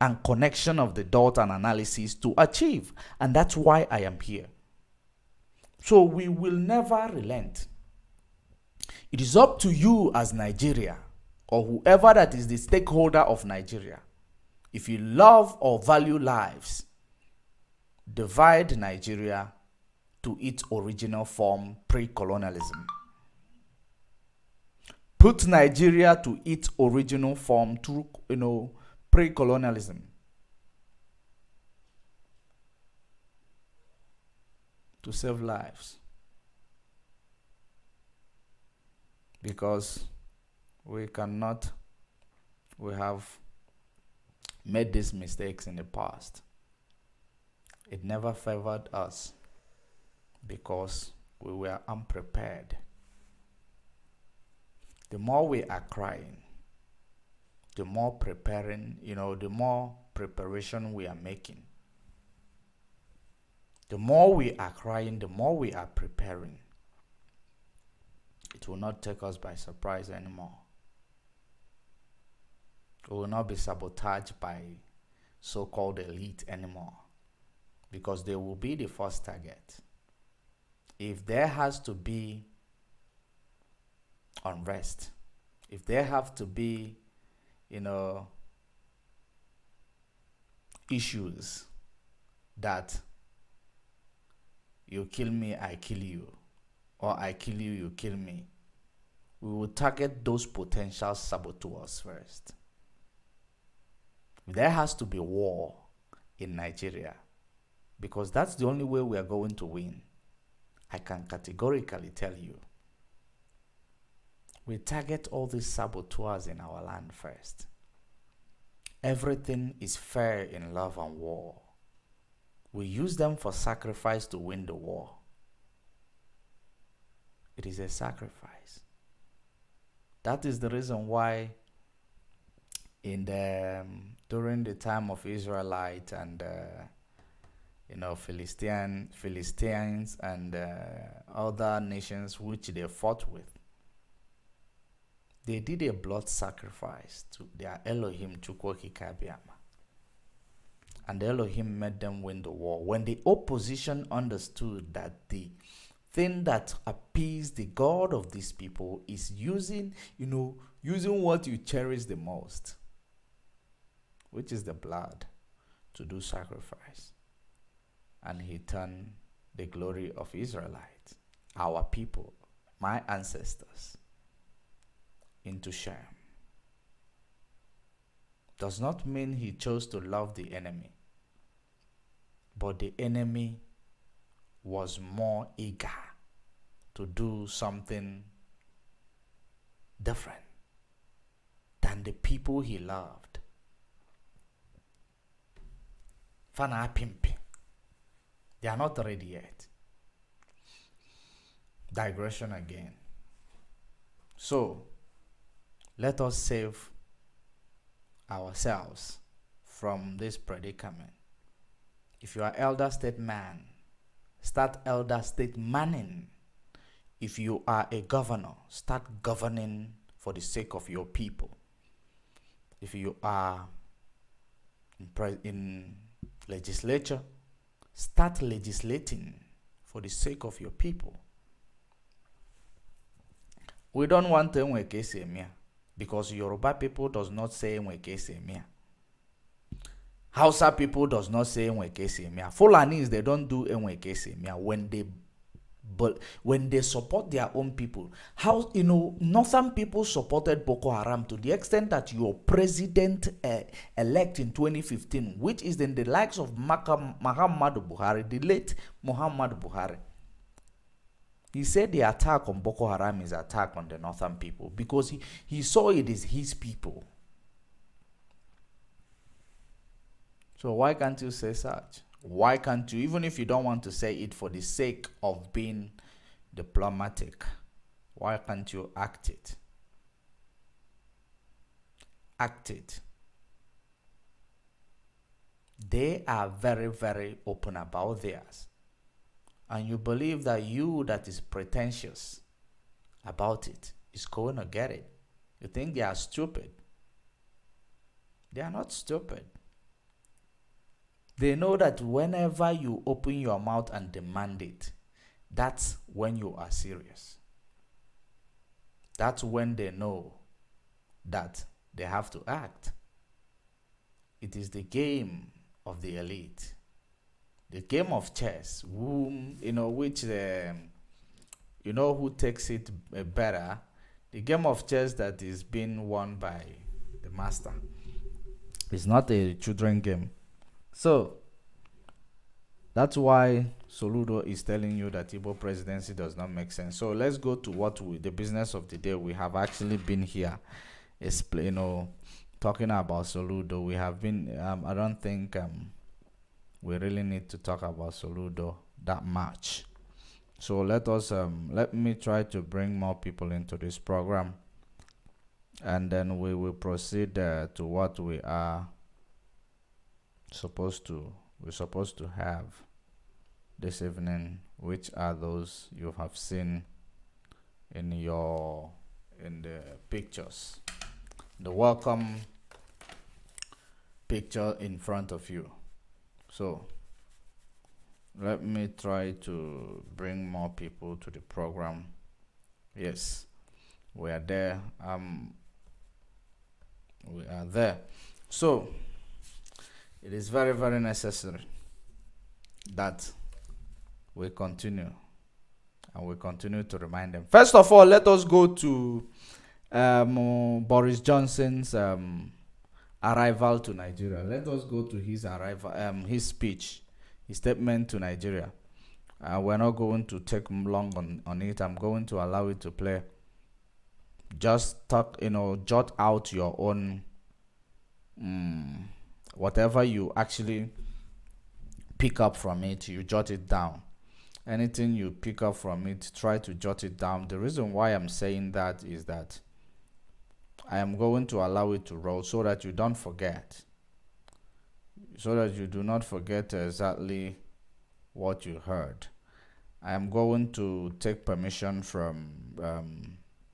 and connection of the dot and analysis to achieve. And that's why I am here. So we will never relent. It is up to you as Nigeria, or whoever that is the stakeholder of Nigeria. If you love or value lives, divide Nigeria to its original form, pre-colonialism. Put Nigeria to its original form through, pre-colonialism. To save lives. because we have made these mistakes in the past. It never favored us because we were unprepared. The more we are crying, the more preparing, the more preparation we are making. The more we are crying, the more we are preparing. It will not take us by surprise anymore. We will not be sabotaged by so-called elite anymore, because they will be the first target. If there has to be unrest, if there have to be, issues that you kill me, I kill you, or I kill you, you kill me, we will target those potential saboteurs first. There has to be war in Nigeria, because that's the only way we are going to win. I can categorically tell you. We target all these saboteurs in our land first. Everything is fair in love and war. We use them for sacrifice to win the war. It is a sacrifice. That is the reason why during the time of Israelite and Philistines and other nations which they fought with, they did a blood sacrifice to their Elohim Chukwoki Kabiama. And Elohim made them win the war. When the opposition understood that the thing that appeased the God of these people is using what you cherish the most, which is the blood, to do sacrifice. And he turned the glory of Israelites, our people, my ancestors, into shame. Does not mean he chose to love the enemy, but the enemy was more eager to do something different than the people he loved. Fana pimpi. They are not ready yet. Digression again. So, let us save ourselves from this predicament. If you are elder statesman, start elder statesmanning. If you are a governor, start governing for the sake of your people. If you are in legislature, start legislating for the sake of your people. We don't want to MNK'S because Yoruba people does not say MNK'S. Hausa people does not say MNK'S. Fulanis, they don't do MNK'S when they support their own people. How northern people supported Boko Haram to the extent that your president elect in 2015, which is then the likes of Muhammadu Buhari, the late Muhammadu Buhari. He said the attack on Boko Haram is attack on the northern people because he saw it as his people. So why can't you say such? Why can't you, even if you don't want to say it for the sake of being diplomatic, why can't you act it? Act it. They are very, very open about theirs. And you believe that you that is pretentious about it is going to get it. You think they are stupid. They are not stupid. They know that whenever you open your mouth and demand it, that's when you are serious. That's when they know that they have to act. It is the game of the elite. The game of chess, who takes it better? The game of chess that is being won by the master. It's not a children game. So, That's why Soludo is telling you that Igbo presidency does not make sense. So let's go to the business of the day. We have actually been here, talking about Soludo. We have been, I don't think we really need to talk about Soludo that much. So let me try to bring more people into this program, and then we will proceed to what we're supposed to have this evening, which are those you have seen in the pictures, the welcome picture in front of you. So let me try to bring more people to the program. Yes, we are there. We are there. So it is very, very necessary that we continue, and we continue to remind them. First of all, let us go to Boris Johnson's arrival to Nigeria. Let us go to his arrival, his speech, his statement to Nigeria. We're not going to take long on it. I'm going to allow it to play. Just talk, jot out your own, whatever you actually pick up from it, you jot it down. Anything you pick up from it, try to jot it down. The reason why I'm saying that is that I am going to allow it to roll so that you don't forget. So that you do not forget exactly what you heard. I am going to take permission from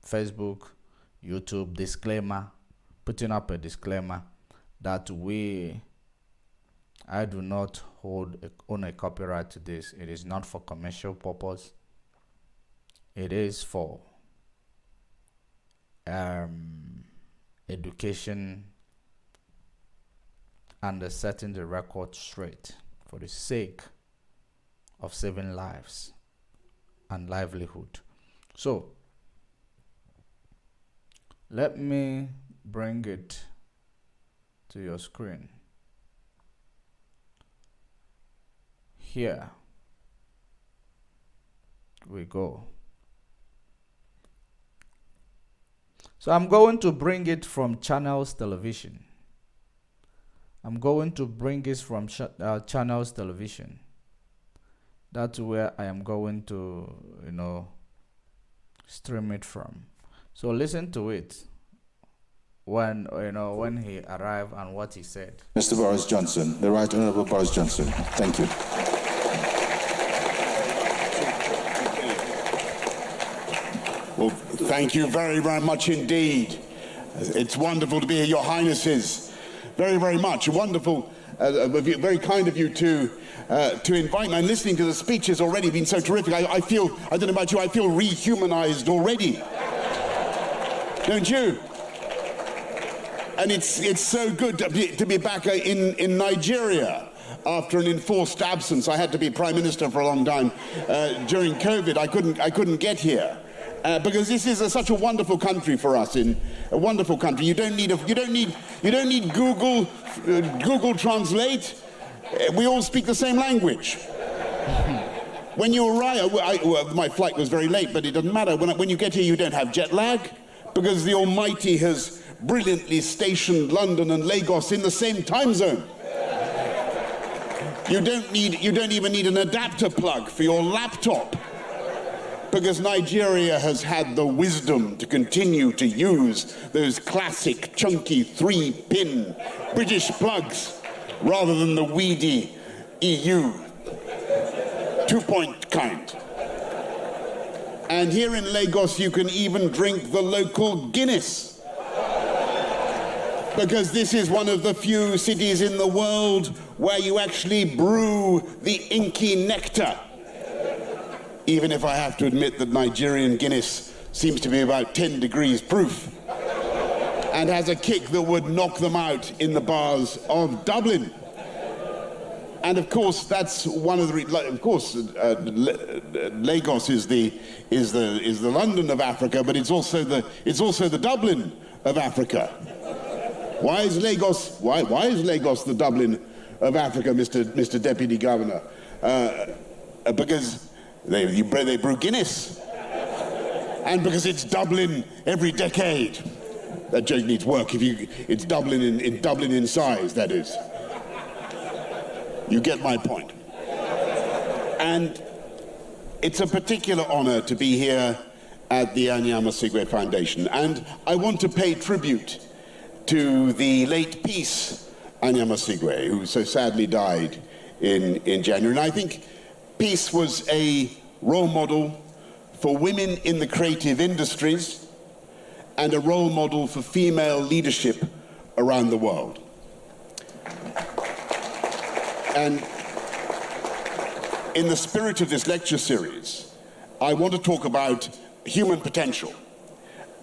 Facebook, YouTube, disclaimer, putting up a disclaimer that I do not own a copyright to this. It is not for commercial purpose. It is for education and setting the record straight for the sake of saving lives and livelihood. So let me bring it to your screen. Here we go. So I'm going to bring it from Channels Television. I'm going to bring it from Channels Television. That's where I am going to, stream it from. So listen to it when he arrived and what he said. Mr. Boris Johnson, the Right Honourable Boris Johnson. Thank you. Well, thank you very, very much indeed. It's wonderful to be here, Your Highnesses. Very, very much. Wonderful, very kind of you to invite me. And listening to the speech has already been so terrific. I feel, I don't know about you, I feel rehumanized already. Don't you? And it's so good to be back in Nigeria after an enforced absence. I had to be Prime Minister for a long time during COVID. I couldn't get here. Because this is such a wonderful country for us. In a wonderful country, you don't need Google Translate. We all speak the same language. When you arrive, my flight was very late, but it doesn't matter. When you get here, you don't have jet lag, because the Almighty has brilliantly stationed London and Lagos in the same time zone. You don't even need an adapter plug for your laptop, because Nigeria has had the wisdom to continue to use those classic chunky 3-pin British plugs rather than the weedy EU 2-point kind. And here in Lagos you can even drink the local Guinness, because this is one of the few cities in the world where you actually brew the inky nectar. Even if I have to admit that Nigerian Guinness seems to be about 10 degrees proof and has a kick that would knock them out in the bars of Dublin. And of course, that's one of the. Of course, Lagos is the London of Africa, but it's also the Dublin of Africa. Why is Lagos the Dublin of Africa, Mr. Deputy Governor? because they brew Guinness, and because it's Dublin every decade. That joke needs work. It's Dublin in Dublin in size, that is. You get my point. And it's a particular honor to be here at the Anyamasigwe Foundation. And I want to pay tribute to the late Peace Anyamasigwe, who so sadly died in January. And I think Peace was a role model for women in the creative industries and a role model for female leadership around the world. And in the spirit of this lecture series, I want to talk about human potential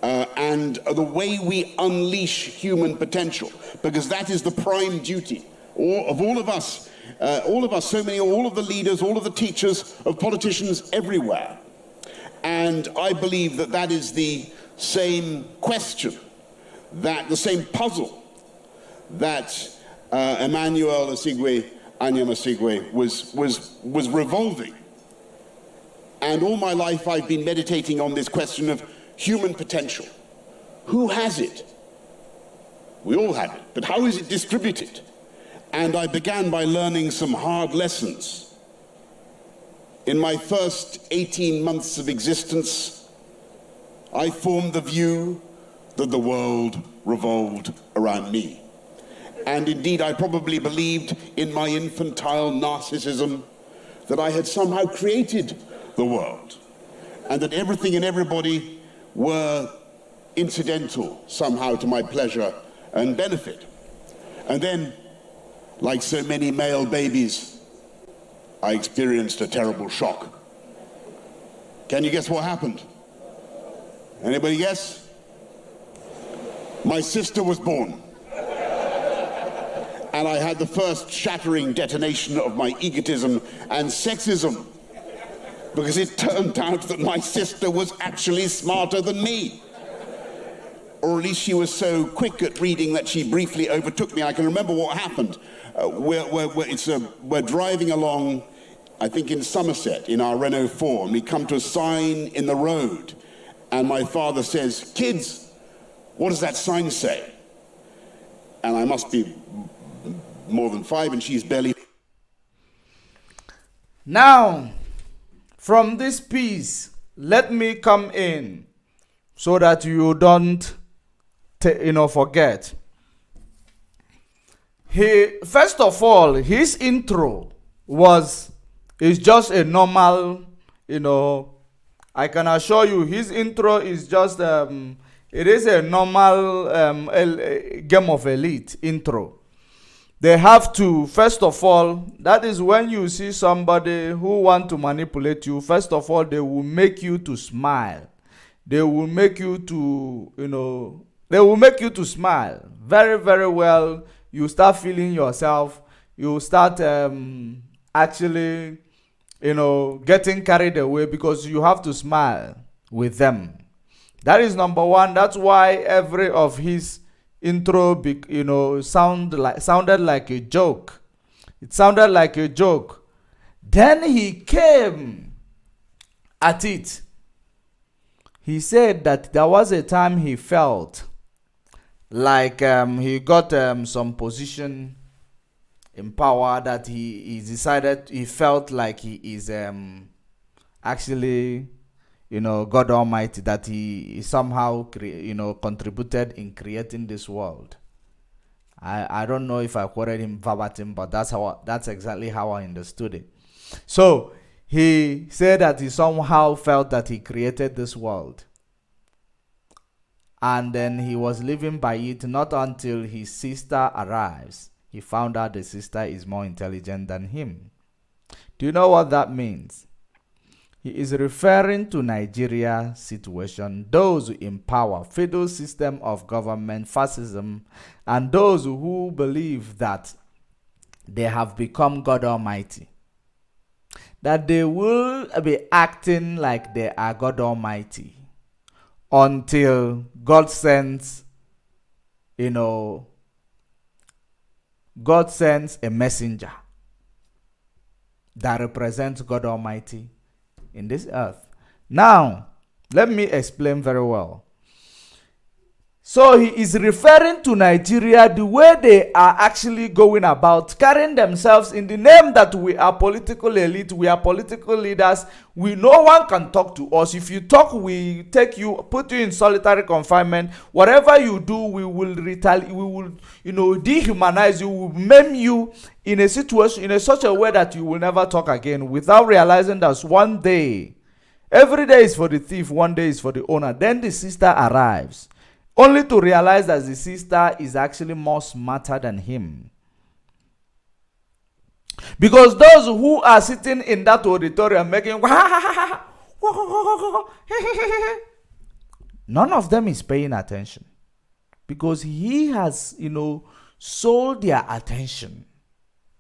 and the way we unleash human potential, because that is the prime duty of all of us, all of the leaders, all of the teachers, of politicians everywhere. And I believe that that is the same question, the same puzzle that Emmanuel Anyamasigwe was revolving. And all my life I've been meditating on this question of human potential. Who has it? We all have it, but how is it distributed? And I began by learning some hard lessons. In my first 18 months of existence, I formed the view that the world revolved around me. And indeed, I probably believed in my infantile narcissism that I had somehow created the world, and that everything and everybody were incidental somehow to my pleasure and benefit. And then, like so many male babies, I experienced a terrible shock. Can you guess what happened? Anybody guess? My sister was born. And I had the first shattering detonation of my egotism and sexism, because it turned out that my sister was actually smarter than me. Or at least she was so quick at reading that she briefly overtook me. I can remember what happened. We're driving along, I think in Somerset, in our Renault 4, and we come to a sign in the road, and my father says, "Kids, what does that sign say?" And I must be more than 5, and she's barely. Now, from this piece, let me come in so that you don't, forget. First of all, his intro is just a normal, I can assure you, his intro is just, it is a normal game of elite intro. They have to, first of all, that is when you see somebody who want to manipulate you, first of all, they will make you to smile. They will make you to, they will make you to smile. Very, very well. You start feeling yourself. You start actually, getting carried away because you have to smile with them. That is number one. That's why every of his intro, sounded like a joke. It sounded like a joke. Then he came at it. He said that there was a time he felt like he got some position in power, that he decided, he felt like he is actually, God Almighty, that he somehow contributed in creating this world. I don't know if I quoted him verbatim, but that's exactly how I understood it. So he said that he somehow felt that he created this world, and then he was living by it. Not until his sister arrives, he found out the sister is more intelligent than him. Do you know what that means? He is referring to Nigeria's situation, those in power, feudal system of government, fascism, and those who believe that they have become God Almighty, that they will be acting like they are God Almighty until God sends, God sends a messenger. that represents God Almighty in this earth. Now, let me explain very well. So he is referring to Nigeria, the way they are actually going about carrying themselves in the name that we are political elite, we are political leaders. No one can talk to us. If you talk, we take you, put you in solitary confinement. Whatever you do, we will retaliate. We will, dehumanize you, we will maim you in a situation, in such a way that you will never talk again, without realizing that one day, every day is for the thief, one day is for the owner. Then the sister arrives, only to realize that the sister is actually more smarter than him. Because those who are sitting in that auditorium making none of them is paying attention. Because he has, sold their attention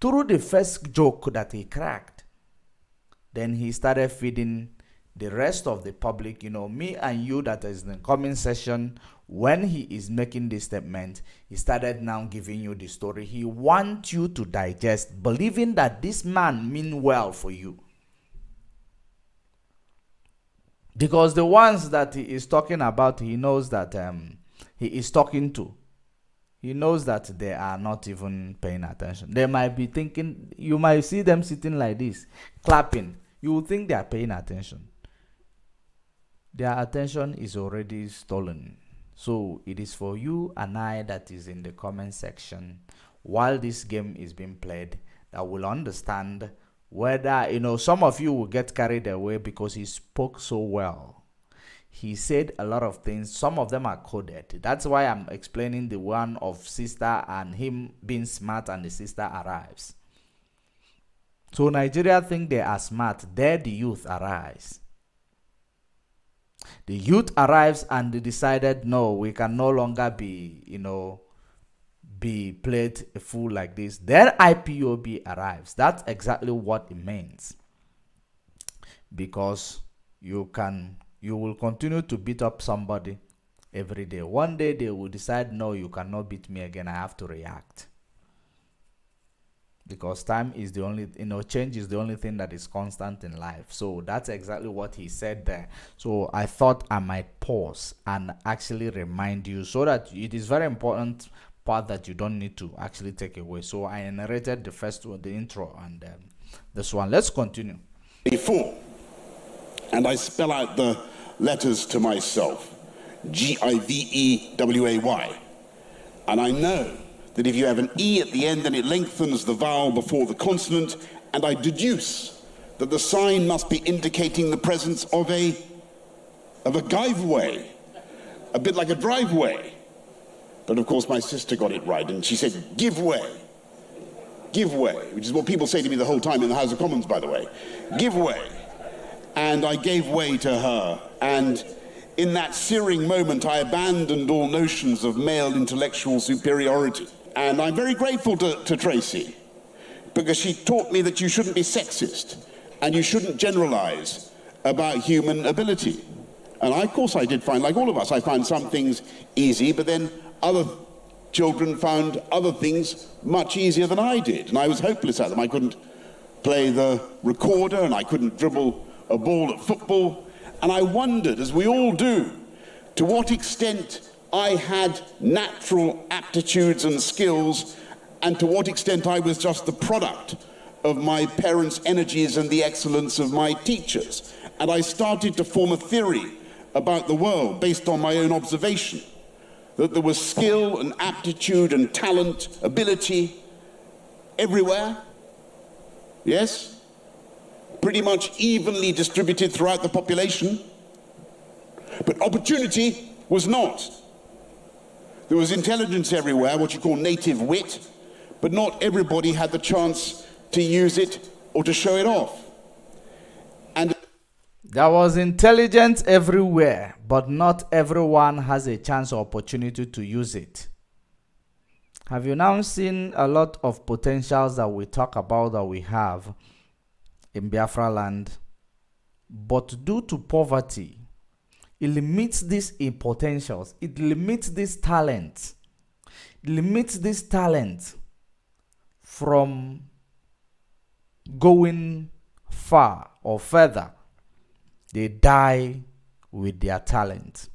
through the first joke that he cracked. Then he started feeding the rest of the public, me and you that is in the comment section. When he is making this statement, he started now giving you the story. He wants you to digest, believing that this man mean well for you. Because the ones that he is talking about, he knows that he is talking to. He knows that they are not even paying attention. They might be thinking, you might see them sitting like this, clapping. You will think they are paying attention. Their attention is already stolen. So it is for you and I that is in the comment section while this game is being played that will understand whether, some of you will get carried away because he spoke so well. He said a lot of things. Some of them are coded. That's why I'm explaining the one of sister and him being smart and the sister arrives. So Nigeria think they are smart. There the youth arise. The youth arrives and they decided, no, we can no longer be, be played a fool like this. Then IPOB arrives. That's exactly what it means. Because you will continue to beat up somebody every day. One day they will decide, no, you cannot beat me again. I have to react. Because time is the only, change is the only thing that is constant in life. So that's exactly what he said there. So I thought I might pause and actually remind you, so that it is very important part that you don't need to actually take away. So I narrated the first one, the intro, and this one. Let's continue. Before, and I spell out the letters to myself, Giveway. And I know that if you have an E at the end, then it lengthens the vowel before the consonant, and I deduce that the sign must be indicating the presence of a giveway, a bit like a driveway. But of course my sister got it right, and she said, give way. Give way, which is what people say to me the whole time in the House of Commons, by the way. Give way. And I gave way to her, and in that searing moment, I abandoned all notions of male intellectual superiority. And I'm very grateful to Tracy, because she taught me that you shouldn't be sexist and you shouldn't generalize about human ability. And of course I did find, like all of us, I found some things easy, but then other children found other things much easier than I did. And I was hopeless at them. I couldn't play the recorder and I couldn't dribble a ball at football. And I wondered, as we all do, to what extent I had natural aptitudes and skills, and to what extent I was just the product of my parents' energies and the excellence of my teachers. And I started to form a theory about the world based on my own observation, that there was skill and aptitude and talent, ability everywhere. Yes? Pretty much evenly distributed throughout the population. But opportunity was not. There was intelligence everywhere, what you call native wit, but not everybody had the chance to use it or to show it off. And there was intelligence everywhere, but not everyone has a chance or opportunity to use it. Have you now seen a lot of potentials that we talk about that we have in Biafra land, but due to poverty, it limits these potentials. It limits this talent. It limits this talent from going far or further, they die with their talent.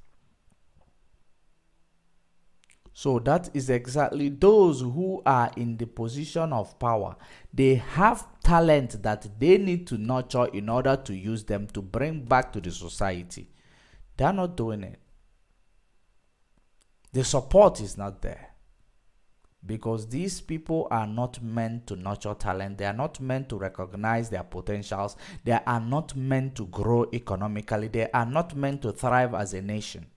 So that is exactly those who are in the position of power. They have talent that they need to nurture in order to use them to bring back to the society. They are not doing it. The support is not there. Because these people are not meant to nurture talent. They are not meant to recognize their potentials. They are not meant to grow economically. They are not meant to thrive as a nation.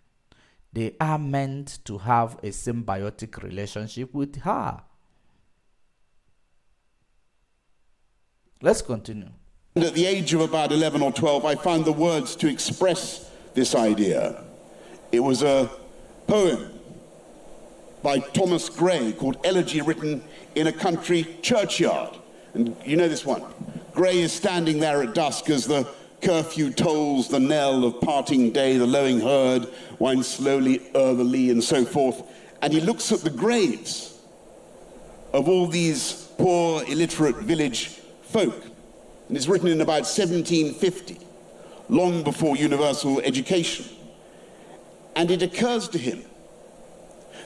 They are meant to have a symbiotic relationship with her. Let's continue. At the age of about 11 or 12, I found the words to express this idea. It was a poem by Thomas Gray called Elegy Written in a Country Churchyard. And you know this one. Gray is standing there at dusk as the curfew tolls the knell of parting day, the lowing herd winds slowly o'er the lea and so forth. And he looks at the graves of all these poor, illiterate village folk. And it's written in about 1750, long before universal education. And it occurs to him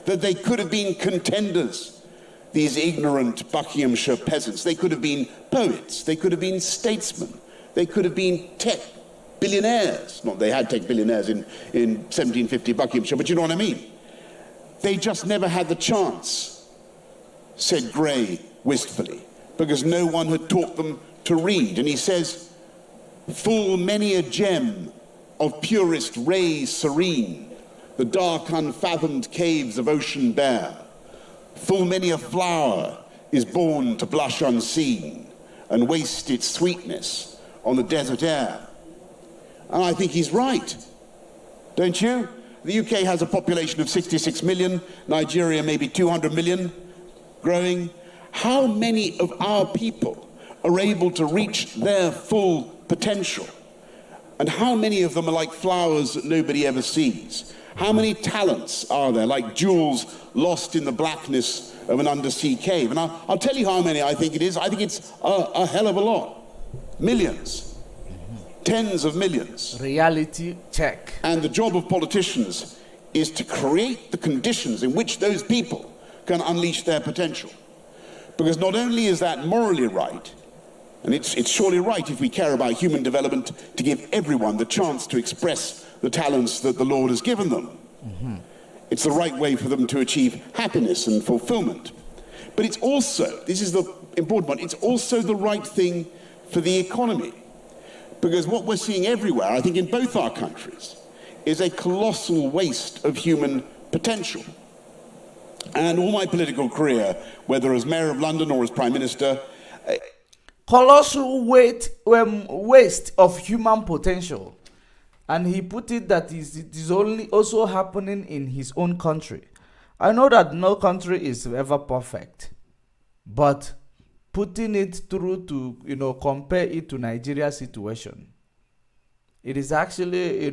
that they could have been contenders, these ignorant Buckinghamshire peasants. They could have been poets. They could have been statesmen. They could have been tech billionaires. Not they had tech billionaires in 1750 Buckinghamshire, but you know what I mean. They just never had the chance, said Gray wistfully, because no one had taught them to read. And he says, full many a gem of purest rays serene, the dark unfathomed caves of ocean bare. Full many a flower is born to blush unseen and waste its sweetness on the desert air. And I think he's right, don't you? The UK has a population of 66 million, Nigeria maybe 200 million, growing. How many of our people are able to reach their full potential? And how many of them are like flowers that nobody ever sees? How many talents are there, like jewels lost in the blackness of an undersea cave? And I'll tell you how many I think it is. I think it's a hell of a lot. Millions. Tens of millions. Reality check. And the job of politicians is to create the conditions in which those people can unleash their potential. Because not only is that morally right, and it's surely right if we care about human development to give everyone the chance to express the talents that the Lord has given them. It's the right way for them to achieve happiness and fulfillment. But it's also, this is the important one, it's also the right thing for the economy. Because what we're seeing everywhere, I think in both our countries, is a colossal waste of human potential. And all my political career, whether as Mayor of London or as Prime Minister, colossal waste of human potential. And he put it that it is only also happening in his own country. I know that no country is ever perfect, but putting it through to, compare it to Nigeria's situation, it is actually,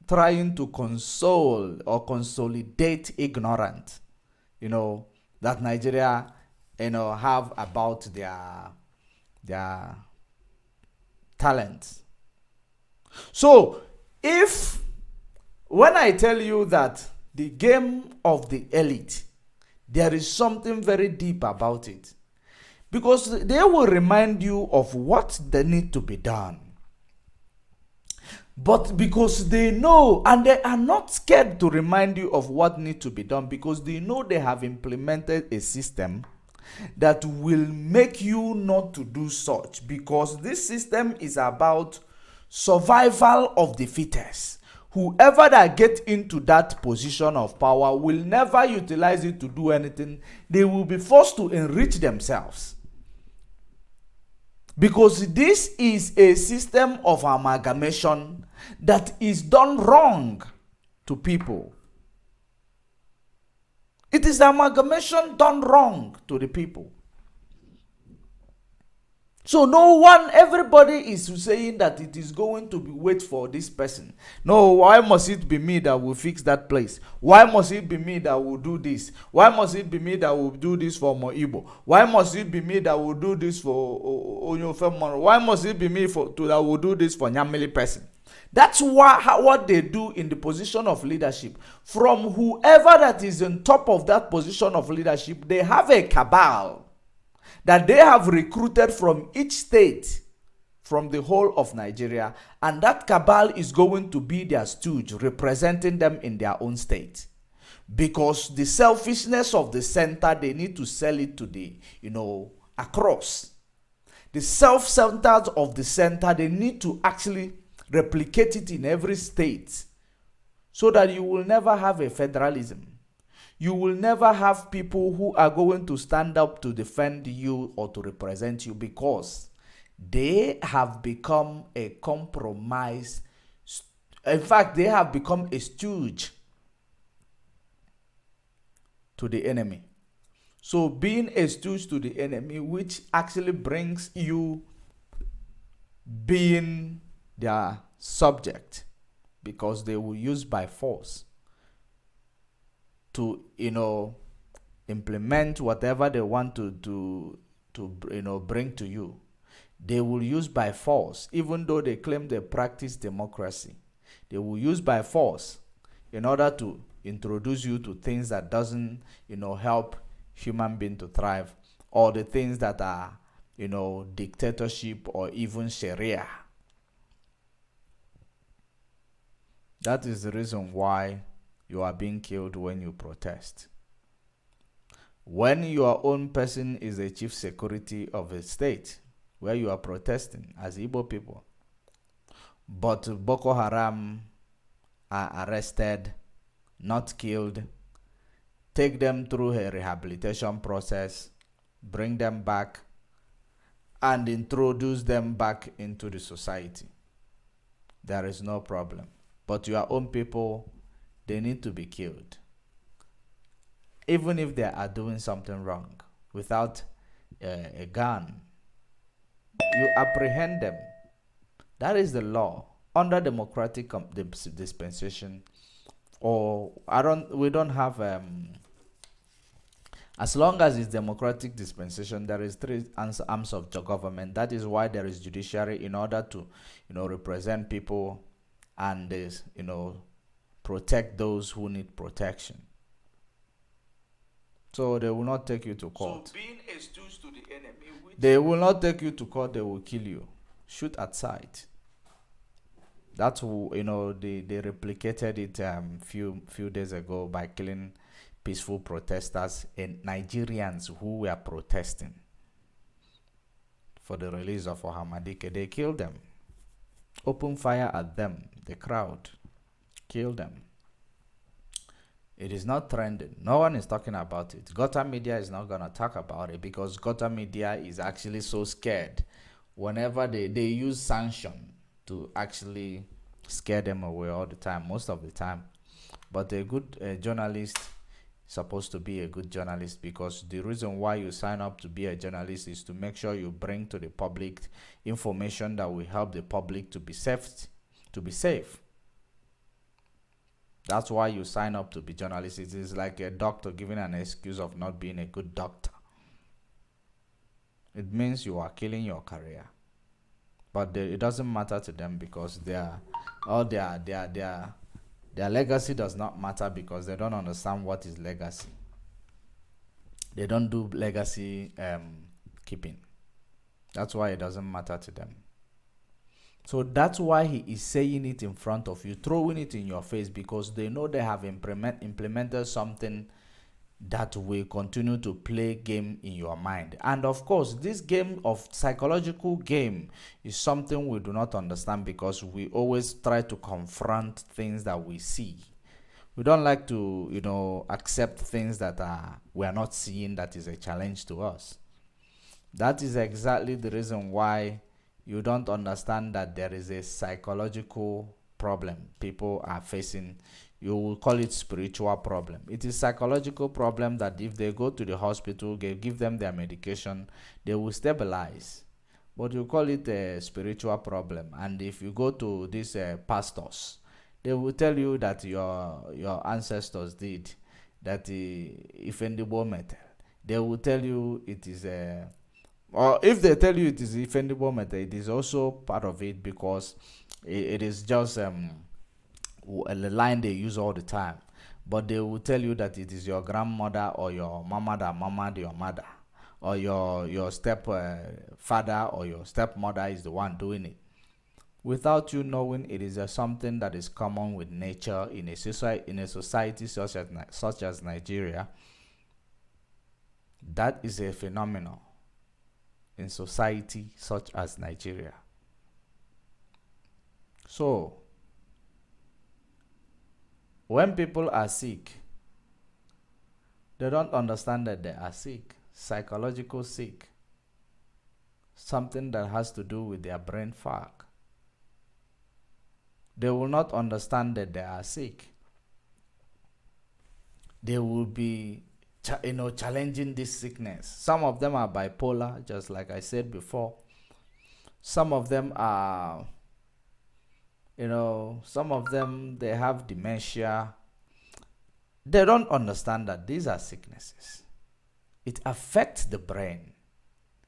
trying to console or consolidate ignorance, that Nigeria, have about their talents. So, when I tell you that the game of the elite, there is something very deep about it. Because they will remind you of what they need to be done. But because they know, and they are not scared to remind you of what needs to be done, because they know they have implemented a system that will make you not to do such. Because this system is about survival of the fittest. Whoever that gets into that position of power will never utilize it to do anything. They will be forced to enrich themselves. Because this is a system of amalgamation that is done wrong to people. It is amalgamation done wrong to the people. So no one, everybody is saying that it is going to be wait for this person. No, why must it be me that will fix that place? Why must it be me that will do this? Why must it be me that will do this for Moibo? Why must it be me that will do this for Onyofemoro? Why must it be me that will do this for Nyamili person? That's what they do in the position of leadership. From whoever that is on top of that position of leadership, they have a cabal that they have recruited from each state, from the whole of Nigeria, and that cabal is going to be their stooge, representing them in their own state. Because the selfishness of the center, they need to sell it to the, across. The self-centered of the center, they need to actually replicate it in every state, so that you will never have a federalism. You will never have people who are going to stand up to defend you or to represent you, because they have become a compromise. In fact, they have become a stooge to the enemy. So being a stooge to the enemy, which actually brings you being their subject, because they will use by force to implement whatever they want to bring to you. They will use by force, even though they claim they practice democracy. They will use by force in order to introduce you to things that doesn't help human being to thrive, or the things that are dictatorship or even Sharia. That is the reason why you are being killed when you protest. When your own person is the chief security of a state where you are protesting as Igbo people, but Boko Haram are arrested, not killed, take them through a rehabilitation process, bring them back, and introduce them back into the society, there is no problem. But your own people, they need to be killed, even if they are doing something wrong. Without a gun, you apprehend them. That is the law under democratic dispensation. Or we don't have as long as it's democratic dispensation, there is three arms of the government. That is why there is judiciary, in order to represent people and protect those who need protection. So they will not take you to court. So being a stooge to the enemy, they will not take you to court. They will kill you. Shoot at sight. That's who they replicated it few days ago by killing peaceful protesters and Nigerians who were protesting for the release of Ohamadike. They killed them. Open fire at them. The crowd killed them. It is not trending. No one is talking about it. Govt media is not going to talk about it, because Govt media is actually so scared. Whenever they use sanction to actually scare them away all the time, most of the time. But a good journalist is supposed to be a good journalist, because the reason why you sign up to be a journalist is to make sure you bring to the public information that will help the public to be safe. That's why you sign up to be journalist. It is like a doctor giving an excuse of not being a good doctor. It means you are killing your career. But it doesn't matter to them, because their legacy does not matter, because they don't understand what is legacy. They don't do legacy keeping. That's why it doesn't matter to them. So that's why he is saying it in front of you, throwing it in your face, because they know they have implemented something that will continue to play game in your mind. And of course, this game of psychological game is something we do not understand, because we always try to confront things that we see. We don't like to, accept things that we are not seeing, that is a challenge to us. That is exactly the reason why you don't understand that there is a psychological problem people are facing. You will call it spiritual problem. It is psychological problem that if they go to the hospital, they give them their medication, they will stabilize. but you call it a spiritual problem. And if you go to these pastors, they will tell you that your ancestors did that. Ifendibo metal, they will tell you it is a, or if they tell you it is Ifendibo metal, it is also part of it, because it is just a line they use all the time. But they will tell you that it is your grandmother or your mama that mama your mother, or your step father or your stepmother is the one doing it, without you knowing it is something that is common with nature in a society such as Nigeria. That is a phenomenon in society such as Nigeria. So, when people are sick, they don't understand that they are sick, psychological sick, something that has to do with their brain fog. They will not understand that they are sick. They will be challenging this sickness. Some of them are bipolar, just like I said before. Some of them are, some of them, they have dementia. They don't understand that these are sicknesses. It affects the brain.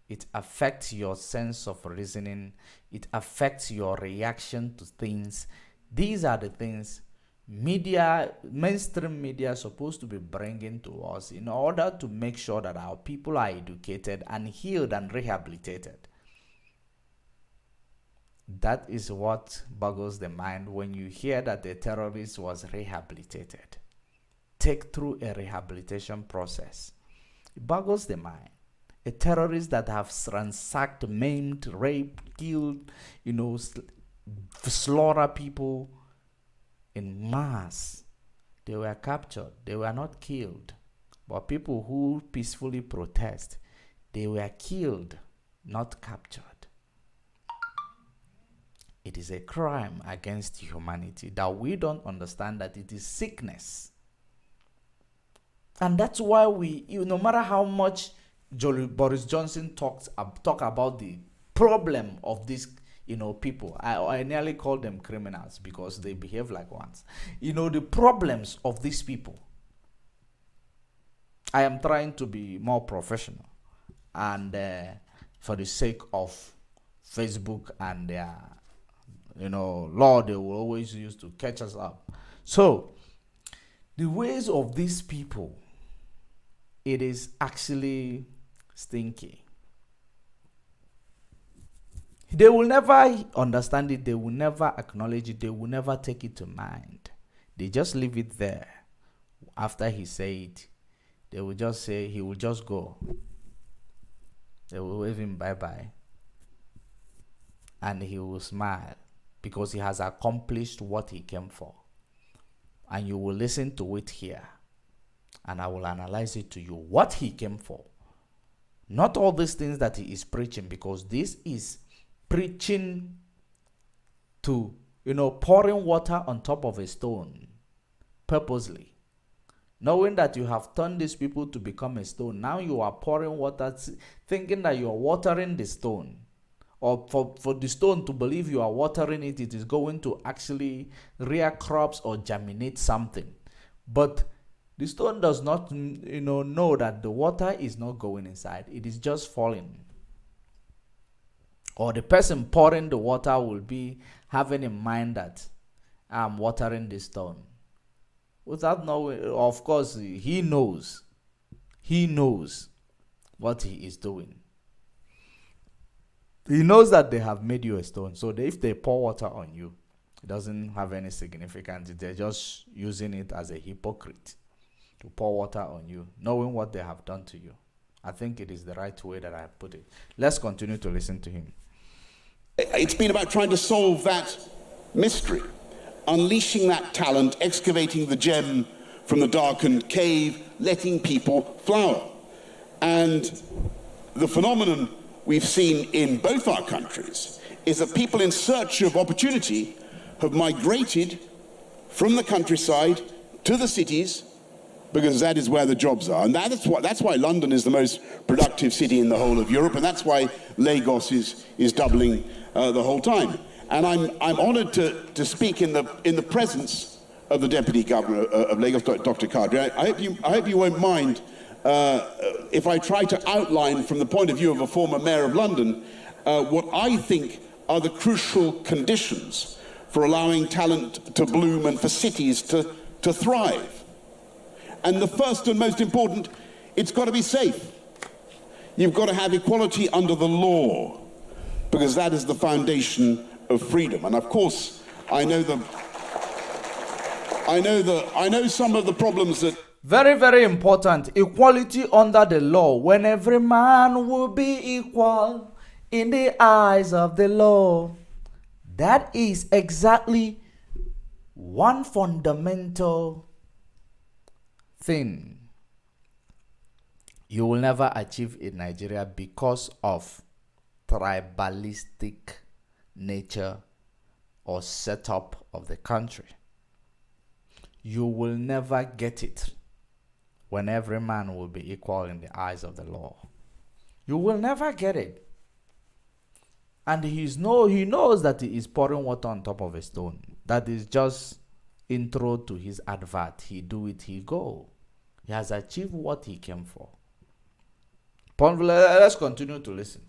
It affects your sense of reasoning. It affects your reaction to things. These are the things mainstream media is supposed to be bringing to us in order to make sure that our people are educated and healed and rehabilitated. That is what boggles the mind when you hear that a terrorist was rehabilitated. Take through a rehabilitation process. It boggles the mind. A terrorist that have ransacked, maimed, raped, killed, slaughter people in mass. They were captured. They were not killed. But people who peacefully protest, they were killed, not captured. It is a crime against humanity that we don't understand that it is sickness. And that's why no matter how much Boris Johnson talk about the problem of these, people. I nearly call them criminals because they behave like ones. The problems of these people. I am trying to be more professional, and for the sake of Facebook and their, law they will always use to catch us up. So, the ways of these people, it is actually stinky. They will never understand it. They will never acknowledge it. They will never take it to mind. They just leave it there. After he say it, they will just say he will just go. They will wave him bye-bye. And he will smile because he has accomplished what he came for. And you will listen to it here. And I will analyze it to you. What he came for. Not all these things that he is preaching, because this is preaching to, pouring water on top of a stone purposely. Knowing that you have turned these people to become a stone. Now you are pouring water, thinking that you are watering the stone. Or for the stone to believe you are watering it, it is going to actually rear crops or germinate something. But the stone does not know that the water is not going inside. It is just falling. Or the person pouring the water will be having in mind that I'm watering the stone. Without knowing, of course, he knows. He knows what he is doing. He knows that they have made you a stone. So if they pour water on you, it doesn't have any significance. They're just using it as a hypocrite to pour water on you, knowing what they have done to you. I think it is the right way that I put it. Let's continue to listen to him. It's been about trying to solve that mystery, unleashing that talent, excavating the gem from the darkened cave, letting people flower. And the phenomenon we've seen in both our countries is that people in search of opportunity have migrated from the countryside to the cities, because that is where the jobs are. And that's why London is the most productive city in the whole of Europe, and that's why Lagos is doubling the whole time. And I'm honoured to speak in the presence of the Deputy Governor of Lagos, Dr. Kadri. I hope you won't mind if I try to outline from the point of view of a former Mayor of London what I think are the crucial conditions for allowing talent to bloom and for cities to thrive. And the first and most important, it's got to be safe. You've got to have equality under the law, because that is the foundation of freedom. And of course, I know some of the problems that... Very, very important. Equality under the law, when every man will be equal in the eyes of the law. That is exactly one fundamental thing you will never achieve in Nigeria because of tribalistic nature or setup of the country. You will never get it when every man will be equal in the eyes of the law. You will never get it. And he knows that he is pouring water on top of a stone. That is just intro to his advert. He do it, he go. He has achieved what he came for. Let's continue to listen.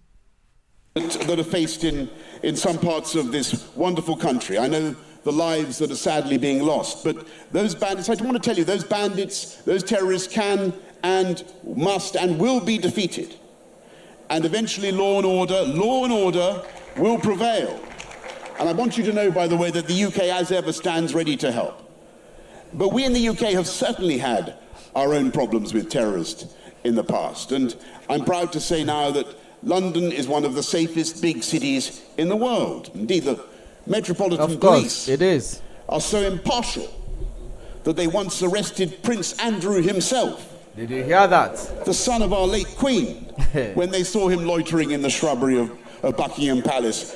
That are faced in some parts of this wonderful country. I know the lives that are sadly being lost, but those bandits, I want to tell you, those bandits, those terrorists can and must and will be defeated. And eventually law and order will prevail. And I want you to know, by the way, that the UK, as ever, stands ready to help. But we in the UK have certainly had our own problems with terrorists in the past. And I'm proud to say now that London is one of the safest big cities in the world. Indeed, the Metropolitan Police are so impartial that they once arrested Prince Andrew himself. Did you hear that? The son of our late Queen, when they saw him loitering in the shrubbery of Buckingham Palace.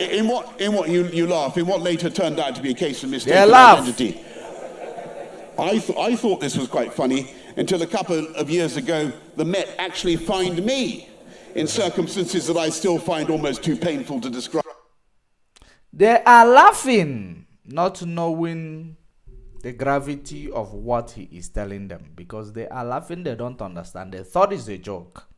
In what you laugh, in what later turned out to be a case of mistaken identity. I thought this was quite funny until a couple of years ago the Met actually fined me in circumstances that I still find almost too painful to describe. They are laughing, not knowing the gravity of what he is telling them, because they are laughing, they don't understand. They thought it's a joke.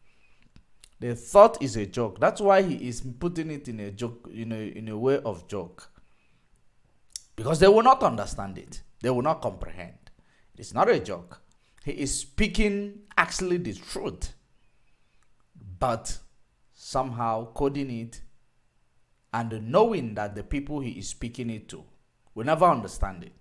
They thought it's a joke. That's why he is putting it in a joke, in a way of joke. Because they will not understand it. They will not comprehend. It's not a joke. He is speaking actually the truth, but somehow coding it and knowing that the people he is speaking it to will never understand it,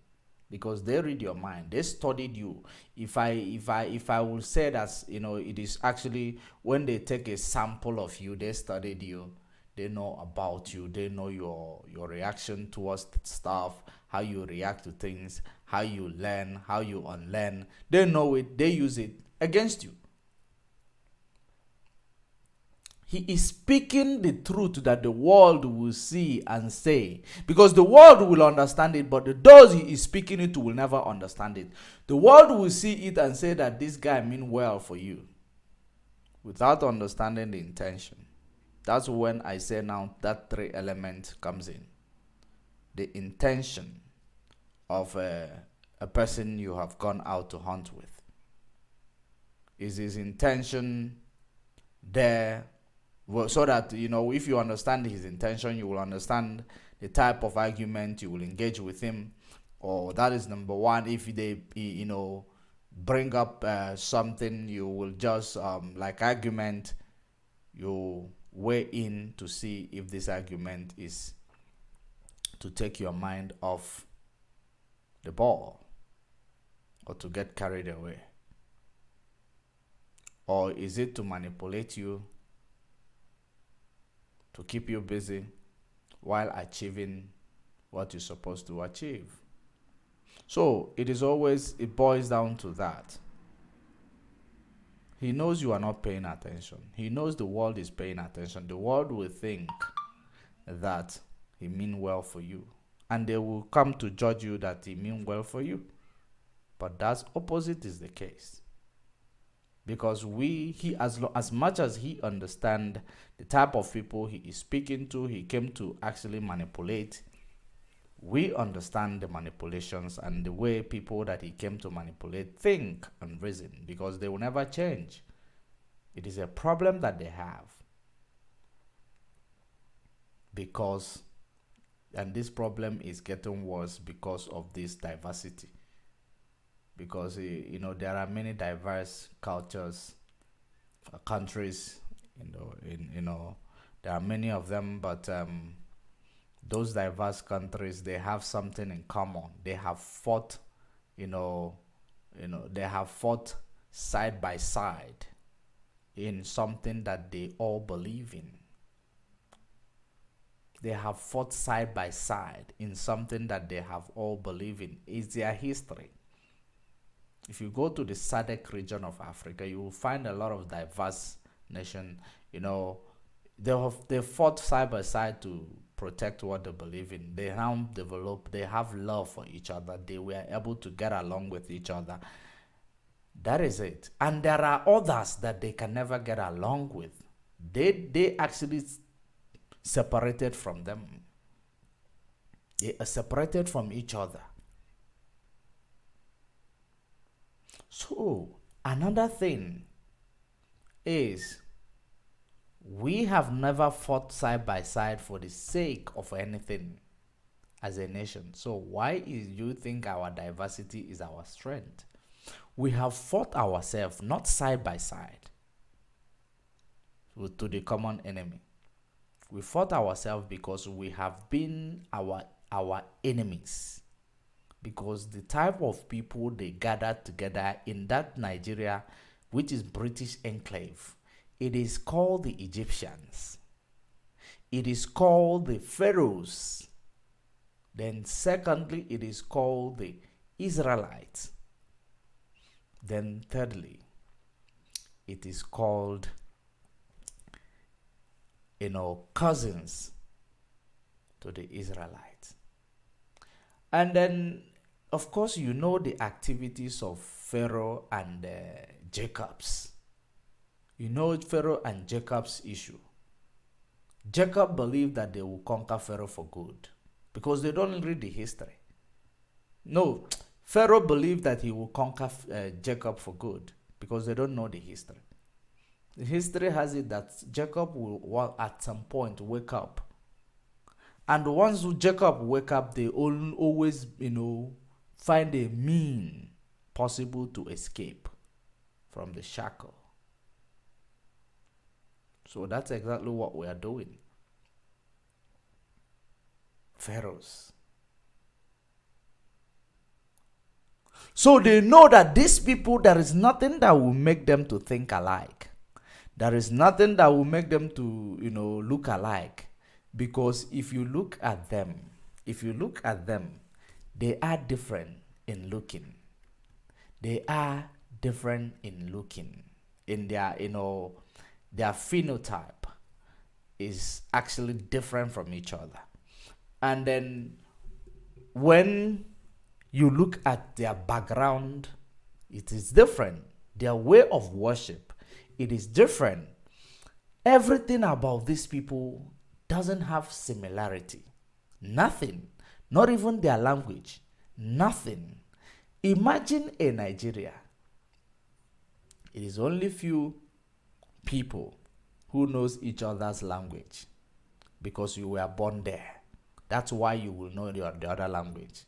because they read your mind, they studied you. If I will say that, it is actually when they take a sample of you, they studied you, they know about you, they know your reaction towards stuff, how you react to things, how you learn, how you unlearn. They know it, they use it against you. He is speaking the truth that the world will see and say, because the world will understand it, but those he is speaking it to will never understand it. The world will see it and say that this guy mean well for you, without understanding the intention. That's when I say now that three element comes in. The intention of a person you have gone out to hunt with. Is his intention there? Well, so that, if you understand his intention, you will understand the type of argument you will engage with him. Or that is number one. If they, bring up something, you will just, like argument, you weigh in to see if this argument is to take your mind off the ball or to get carried away. Or is it to manipulate you, to keep you busy while achieving what you're supposed to achieve? So it boils down to that. He knows you are not paying attention. He knows the world is paying attention. The world will think that he mean well for you, and they will come to judge you that he mean well for you. But that's opposite is the case. Because as much as he understand the type of people he is speaking to, he came to actually manipulate. We understand the manipulations and the way people that he came to manipulate think and reason, because they will never change. It is a problem that they have. And this problem is getting worse because of this diversity. Because, there are many diverse cultures, countries, there are many of them, but those diverse countries, they have something in common. They have fought, they have fought side by side in something that they all believe in. They have fought side by side in something that they have all believed in. It's their history. If you go to the SADC region of Africa, you will find a lot of diverse nations. They fought side by side to protect what they believe in. They now they have love for each other. They were able to get along with each other. That is it. And there are others that they can never get along with. They actually separated from them. They are separated from each other. So, another thing is we have never fought side by side for the sake of anything as a nation. So why is you think our diversity is our strength? We have fought ourselves, not side by side, to the common enemy. We fought ourselves because we have been our enemies. Because the type of people they gathered together in that Nigeria, which is British enclave, it is called the Egyptians. It is called the Pharaohs. Then secondly, it is called the Israelites. Then thirdly, it is called, cousins to the Israelites. And then, of course, the activities of Pharaoh and Jacob's. Pharaoh and Jacob's issue. Jacob believed that they will conquer Pharaoh for good because they don't read the history. No, Pharaoh believed that he will conquer Jacob for good because they don't know the history. The history has it that Jacob will at some point wake up. And once Jacob wake up, they always, find a mean possible to escape from the shackle. So that's exactly what we are doing. Pharaohs. So they know that these people, there is nothing that will make them to think alike. There is nothing that will make them to, look alike. Because if you look at them, they are different in looking. They are different in looking. In their, their phenotype is actually different from each other. And then when you look at their background, it is different. Their way of worship, it is different. Everything about these people doesn't have similarity. Nothing. Not even their language. Nothing. Imagine a Nigeria. It is only few people who knows each other's language because you were born there. That's why you will know the other language.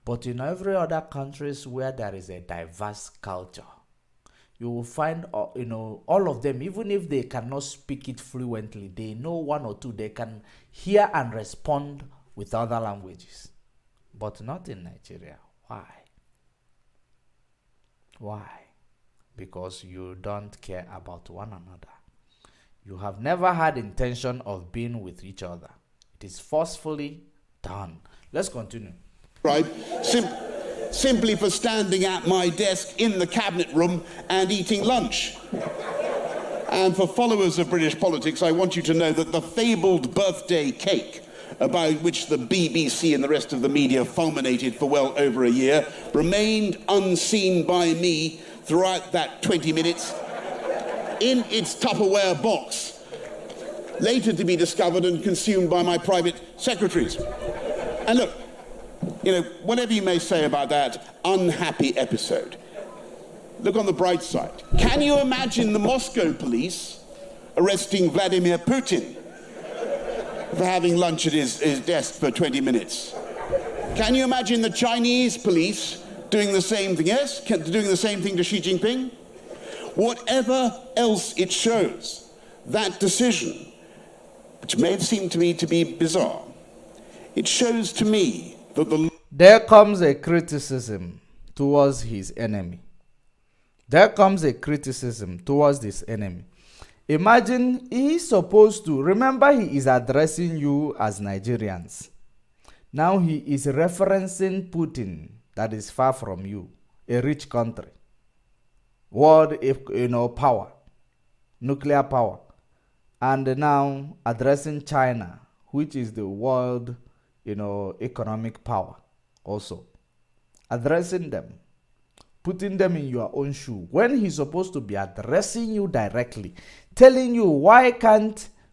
But in every other countries where there is a diverse culture, you will find, all of them, even if they cannot speak it fluently, they know one or two. They can hear and respond with other languages. But not in Nigeria. Why? Why? Because you don't care about one another. You have never had intention of being with each other. It is forcefully done. Let's continue. Right? Simply for standing at my desk in the cabinet room and eating lunch. And for followers of British politics, I want you to know that the fabled birthday cake about which the BBC and the rest of the media fulminated for well over a year, remained unseen by me throughout that 20 minutes in its Tupperware box, later to be discovered and consumed by my private secretaries. And look, whatever you may say about that unhappy episode, look on the bright side. Can you imagine the Moscow police arresting Vladimir Putin for having lunch at his desk for 20 minutes? Can you imagine the Chinese police doing the same thing? Yes, doing the same thing to Xi Jinping? Whatever else it shows, that decision, which may seem to me to be bizarre, it shows to me that there comes a criticism towards his enemy. There comes a criticism towards this enemy. Imagine he's supposed to, remember he is addressing you as Nigerians. Now he is referencing Putin, that is far from you, a rich country. World, power, nuclear power. And now addressing China, which is the world, economic power also. Addressing them, putting them in your own shoe, when he's supposed to be addressing you directly, telling you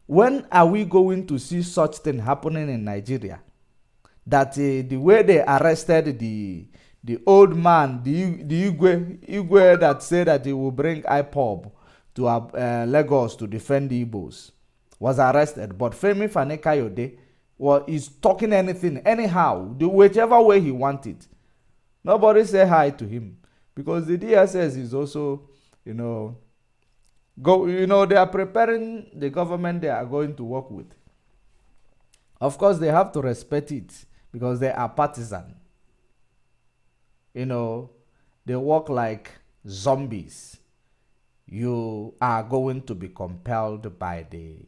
when are we going to see such thing happening in Nigeria? That the way they arrested the old man, the Igwe that said that he will bring IPOB to Lagos to defend the Igbos, was arrested. But Femi Fani-Kayode is talking anyhow, whichever way he wanted. Nobody say hi to him. Because the DSS is also, they are preparing the government they are going to work with. Of course, they have to respect it because they are partisan. They work like zombies. You are going to be compelled by the,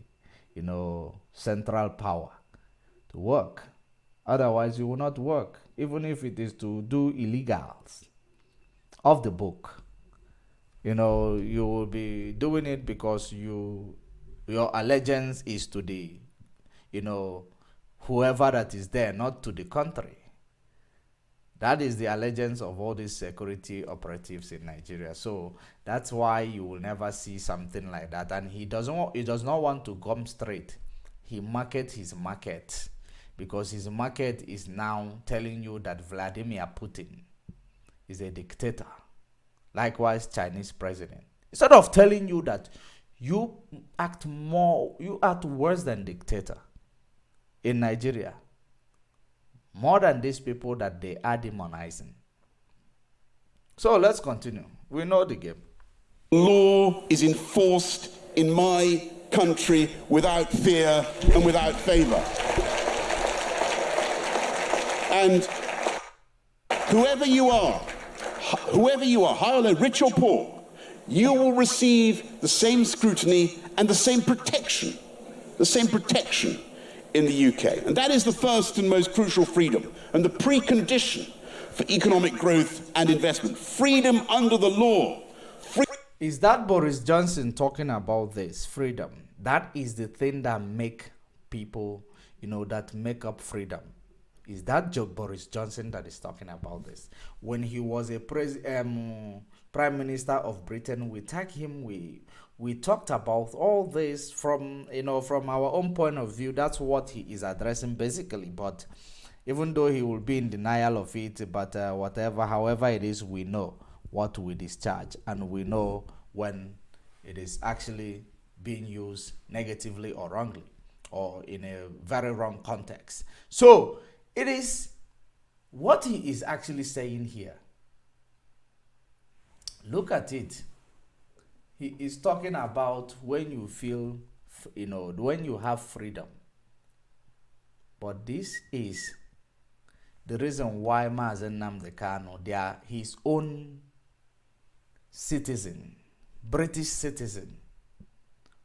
central power to work. Otherwise, you will not work, even if it is to do illegals of the book. You will be doing it because your allegiance is to the, whoever that is there, not to the country. That is the allegiance of all these security operatives in Nigeria. So that's why you will never see something like that. And he does not want to come straight. He markets his market, because his market is now telling you that Vladimir Putin is a dictator. Likewise, Chinese president. Instead of telling you that you act worse than dictator in Nigeria, more than these people that they are demonizing. So let's continue. We know the game. Law is enforced in my country without fear and without favor. And whoever you are, high or low, rich or poor, you will receive the same scrutiny and the same protection in the UK. And that is the first and most crucial freedom, and the precondition for economic growth and investment. Freedom under the law. Is that Boris Johnson talking about this? Freedom. That is the thing that make people, that make up freedom. Is that Boris Johnson that is talking about this? When he was a Prime Minister of Britain, we tagged him, we talked about all this from our own point of view. That's what he is addressing basically. But even though he will be in denial of it, but however it is, we know what we discharge, and we know when it is actually being used negatively or wrongly, or in a very wrong context. So it is what he is actually saying here. Look at it. He is talking about when you feel, when you have freedom. But this is the reason why Mazen Nnamdi Kanu, they are his own citizen, British citizen,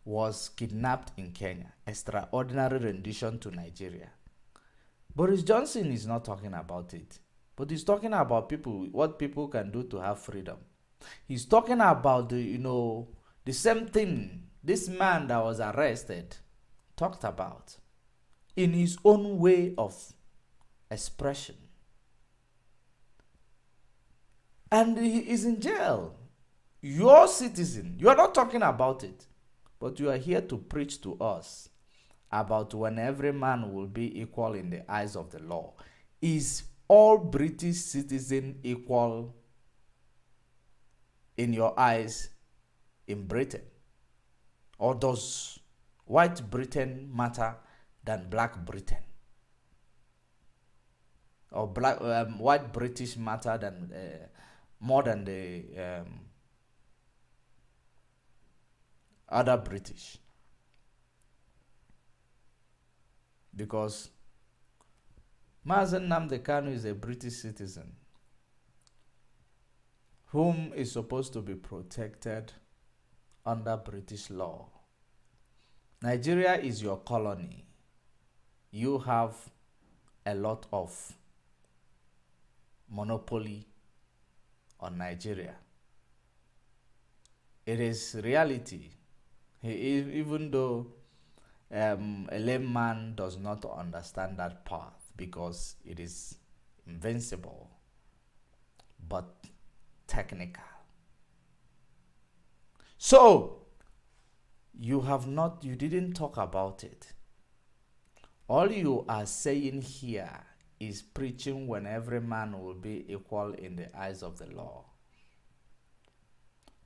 was kidnapped in Kenya. Extraordinary rendition to Nigeria. Boris Johnson is not talking about it, but he's talking about what people can do to have freedom. He's talking about the same thing this man that was arrested talked about. in his own way of expression. And he is in jail. Your citizen, you are not talking about it, but you are here to preach to us about when every man will be equal in the eyes of the law. Is all British citizens equal in your eyes in Britain? Or does white Britain matter than black Britain? Or white British matter than more than the other British? Because Mazen Nnamdi Kanu is a British citizen whom is supposed to be protected under British law. Nigeria is your colony. You have a lot of monopoly on Nigeria. It is reality. Even though a layman does not understand that path because it is invincible, but technical. So, you didn't talk about it. All you are saying here is preaching when every man will be equal in the eyes of the law.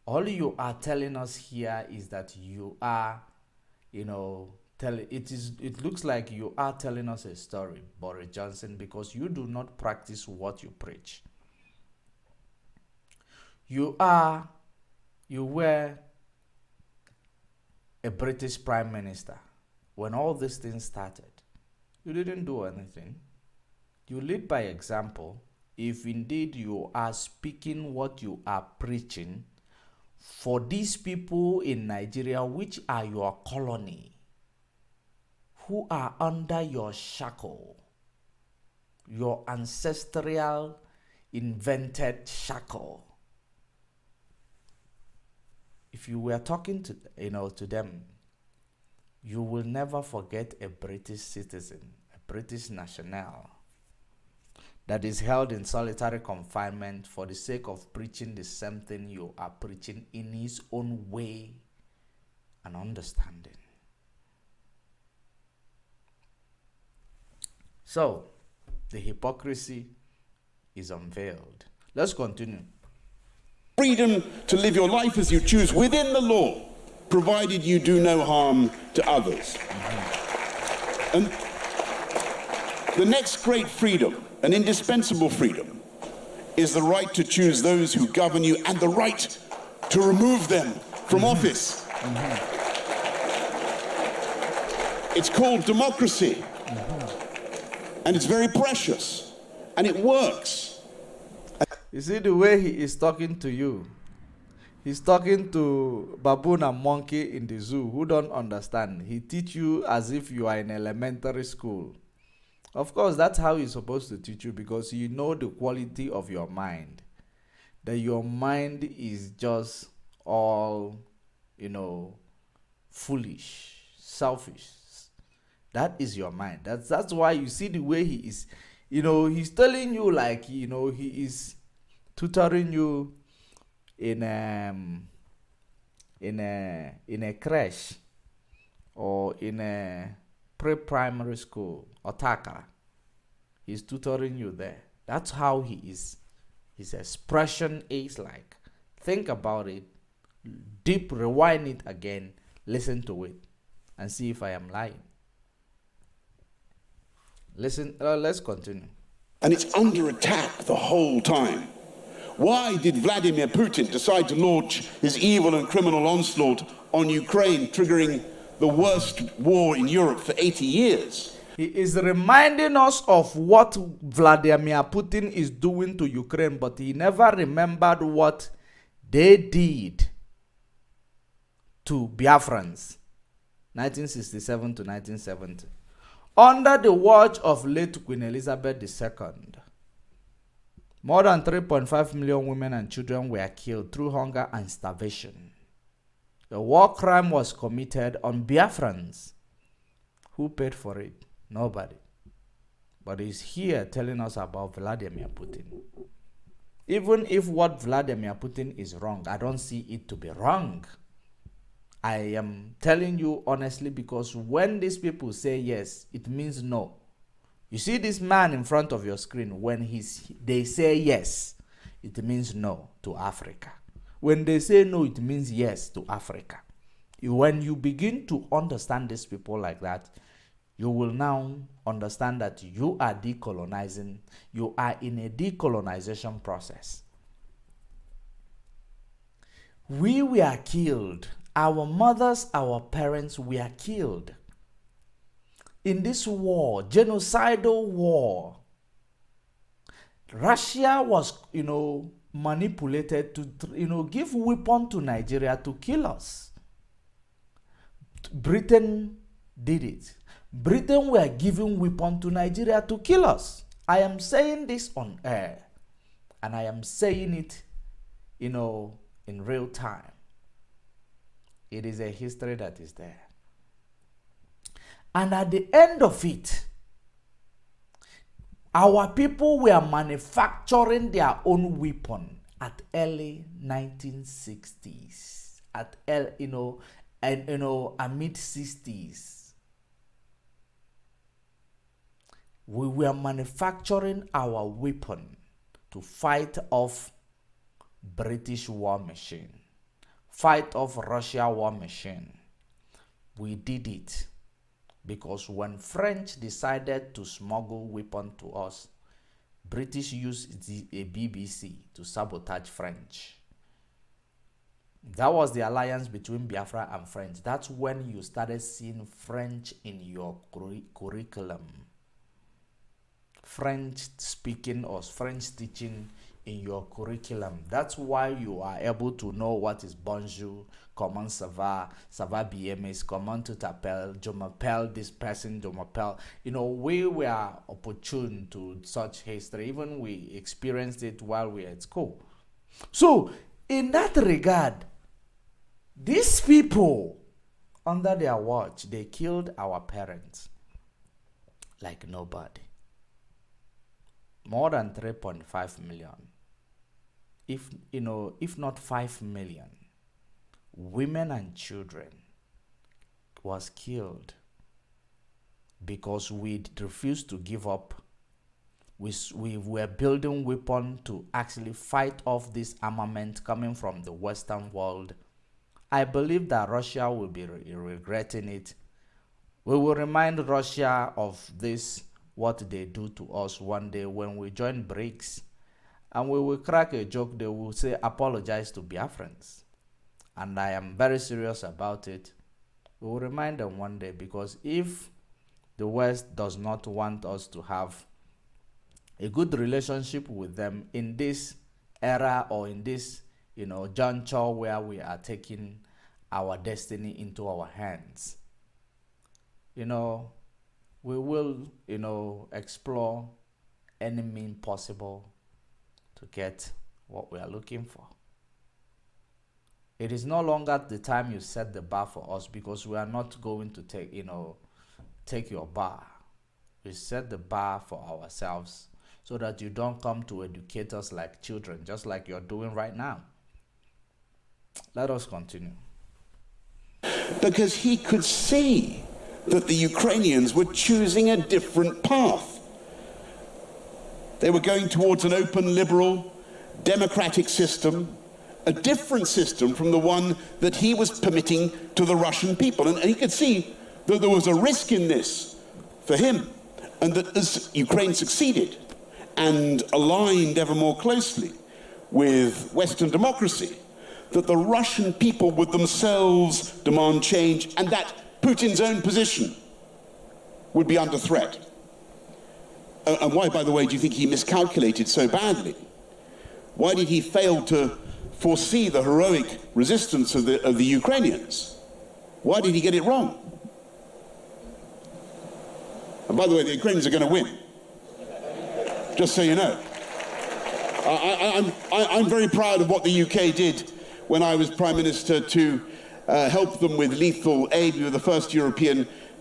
All you are telling us here is that you are, it looks like you are telling us a story, Boris Johnson, because you do not practice what you preach. You were a British Prime Minister when all these things started. You didn't do anything. You lead by example. If indeed you are speaking what you are preaching for these people in Nigeria, which are your colony, who are under your shackle, your ancestral invented shackle. If you were talking to them, you will never forget a British citizen, a British national that is held in solitary confinement for the sake of preaching the same thing you are preaching in his own way and understanding. So, the hypocrisy is unveiled. Let's continue. Freedom to live your life as you choose within the law, provided you do no harm to others. And the next great freedom, an indispensable freedom, is the right to choose those who govern you and the right to remove them from office. It's called democracy, and it's very precious, and it works. You see the way he is talking to you. He's talking to baboon and monkey in the zoo who don't understand. He teach you as if you are in elementary school. Of course, that's how he's supposed to teach you, because you know the quality of your mind. That your mind is just all, foolish, selfish. That is your mind. That's why you see the way he is. He's telling you like, he is tutoring you in a creche or in a pre-primary school or takara. He's tutoring you there. That's how he is. His expression is like. Think about it. Deep rewind it again. Listen to it and see if I am lying. Listen. Let's continue. And it's under attack the whole time. Why did Vladimir Putin decide to launch his evil and criminal onslaught on Ukraine, triggering the worst war in Europe for 80 years? He is reminding us of what Vladimir Putin is doing to Ukraine, but he never remembered what they did to Biafrans, 1967 to 1970. Under the watch of late Queen Elizabeth II, more than 3.5 million women and children were killed through hunger and starvation. A war crime was committed on Biafrans. Who paid for it? Nobody. But he's here telling us about Vladimir Putin. Even if what Vladimir Putin is wrong, I don't see it to be wrong. I am telling you honestly, because when these people say yes, it means no. You see this man in front of your screen, when they say yes, it means no to Africa. When they say no, it means yes to Africa. When you begin to understand these people like that, you will now understand that you are decolonizing. You are in a decolonization process. We were killed. Our mothers, our parents were killed in this war, genocidal war. Russia was, manipulated to, give weapon to Nigeria to kill us. Britain did it. Britain were giving weapon to Nigeria to kill us. I am saying this on air, and I am saying it, in real time. It is a history that is there. And at the end of it, our people were manufacturing their own weapon at early 1960s, mid 60s. We were manufacturing our weapon to fight off British war machine, fight off Russia war machine. We did it because when French decided to smuggle weapon to us, British used a BBC to sabotage French. That was the alliance between Biafra and French. That's when you started seeing French in your curriculum. French speaking or French teaching in your curriculum. That's why you are able to know what is bonjour, comment ça va bien, comment tu t'appelles, je m'appelle this person, je m'appelle. We were opportune to such history. Even we experienced it while we were at school. So, in that regard, these people, under their watch, they killed our parents like nobody. More than 3.5 million. If not 5 million, women and children was killed because we refused to give up. We were building weapons to actually fight off this armament coming from the Western world. I believe that Russia will be regretting it. We will remind Russia of this, what they do to us one day when we join BRICS. And we will crack a joke. They will say, apologize to Biafrans. And I am very serious about it. We will remind them one day, because if the West does not want us to have a good relationship with them in this era or in this, juncture where we are taking our destiny into our hands, we will, explore any means possible to get what we are looking for. It is no longer the time you set the bar for us, because we are not going to take your bar. We set the bar for ourselves so that you don't come to educate us like children, just like you're doing right now. Let us continue. Because he could see that the Ukrainians were choosing a different path. They were going towards an open, liberal, democratic system, a different system from the one that he was permitting to the Russian people. And he could see that there was a risk in this for him, and that as Ukraine succeeded and aligned ever more closely with Western democracy, that the Russian people would themselves demand change, and that Putin's own position would be under threat. And why, by the way, do you think he miscalculated so badly? Why did he fail to foresee the heroic resistance of the Ukrainians? Why did he get it wrong? And by the way, the Ukrainians are going to win. Just so you know. I'm very proud of what the UK did when I was Prime Minister to help them with lethal aid. We were the first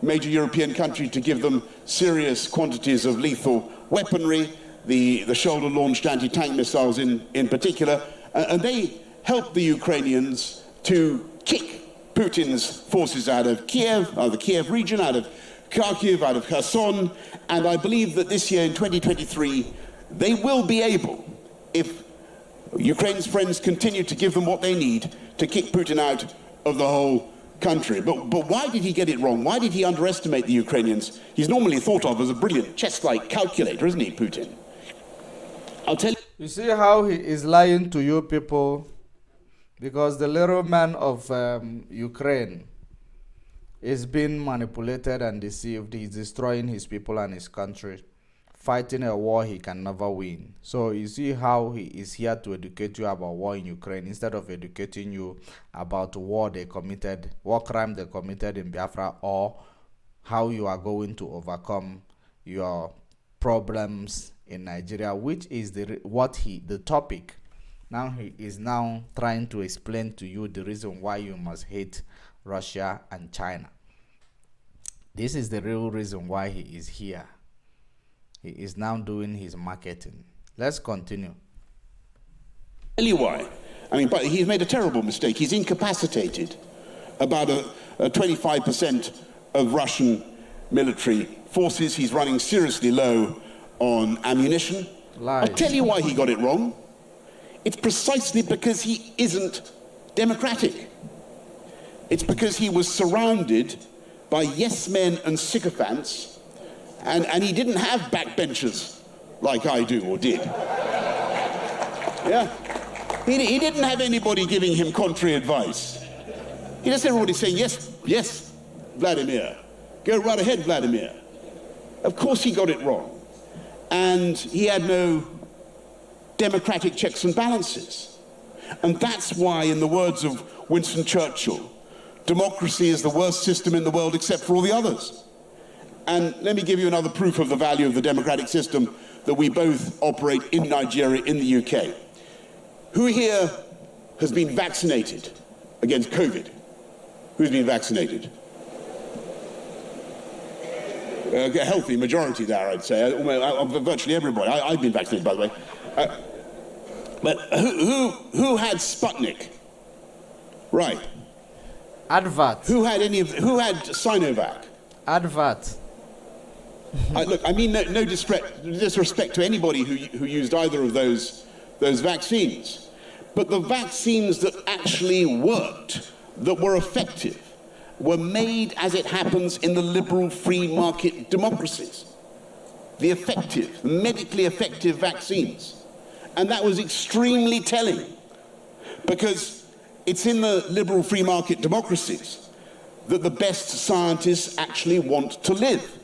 major European country to give them serious quantities of lethal weaponry, the shoulder-launched anti-tank missiles in particular, and they helped the Ukrainians to kick Putin's forces out of Kiev, out of the Kiev region, out of Kharkiv, out of Kherson, and I believe that this year in 2023 they will be able, if Ukraine's friends continue to give them what they need, to kick Putin out of the whole country. But why did he get it wrong? Why did he underestimate the Ukrainians? He's normally thought of as a brilliant chess-like calculator, isn't he, Putin? I'll tell you. You see how he is lying to you people? Because the little man of Ukraine is being manipulated and deceived. He's destroying his people and his country, fighting a war he can never win. So you see how he is here to educate you about war in Ukraine instead of educating you about war crime they committed in Biafra, or how you are going to overcome your problems in Nigeria, which is the topic. Now he is now trying to explain to you the reason why you must hate Russia and China. This is the real reason why he is here. He is now doing his marketing. Let's continue. Tell you why. I mean, but he's made a terrible mistake. He's incapacitated about a 25% of Russian military forces. He's running seriously low on ammunition. Lies. I'll tell you why he got it wrong. It's precisely because he isn't democratic. It's because he was surrounded by yes men and sycophants, and he didn't have backbenchers like I do or did. Yeah. He didn't have anybody giving him contrary advice. He just everybody saying, yes, yes, Vladimir. Go right ahead, Vladimir. Of course he got it wrong. And he had no democratic checks and balances. And that's why, in the words of Winston Churchill, democracy is the worst system in the world except for all the others. And let me give you another proof of the value of the democratic system that we both operate in Nigeria, in the UK. Who here has been vaccinated against COVID? Who's been vaccinated? A healthy majority there, I'd say. Virtually everybody. I've been vaccinated, by the way. But who had Sputnik? Right. Advert. Who had Sinovac? Advert. Look, I mean no disrespect to anybody who used either of those vaccines. But the vaccines that actually worked, that were effective, were made, as it happens, in the liberal free market democracies. The medically effective vaccines. And that was extremely telling, because it's in the liberal free market democracies that the best scientists actually want to live.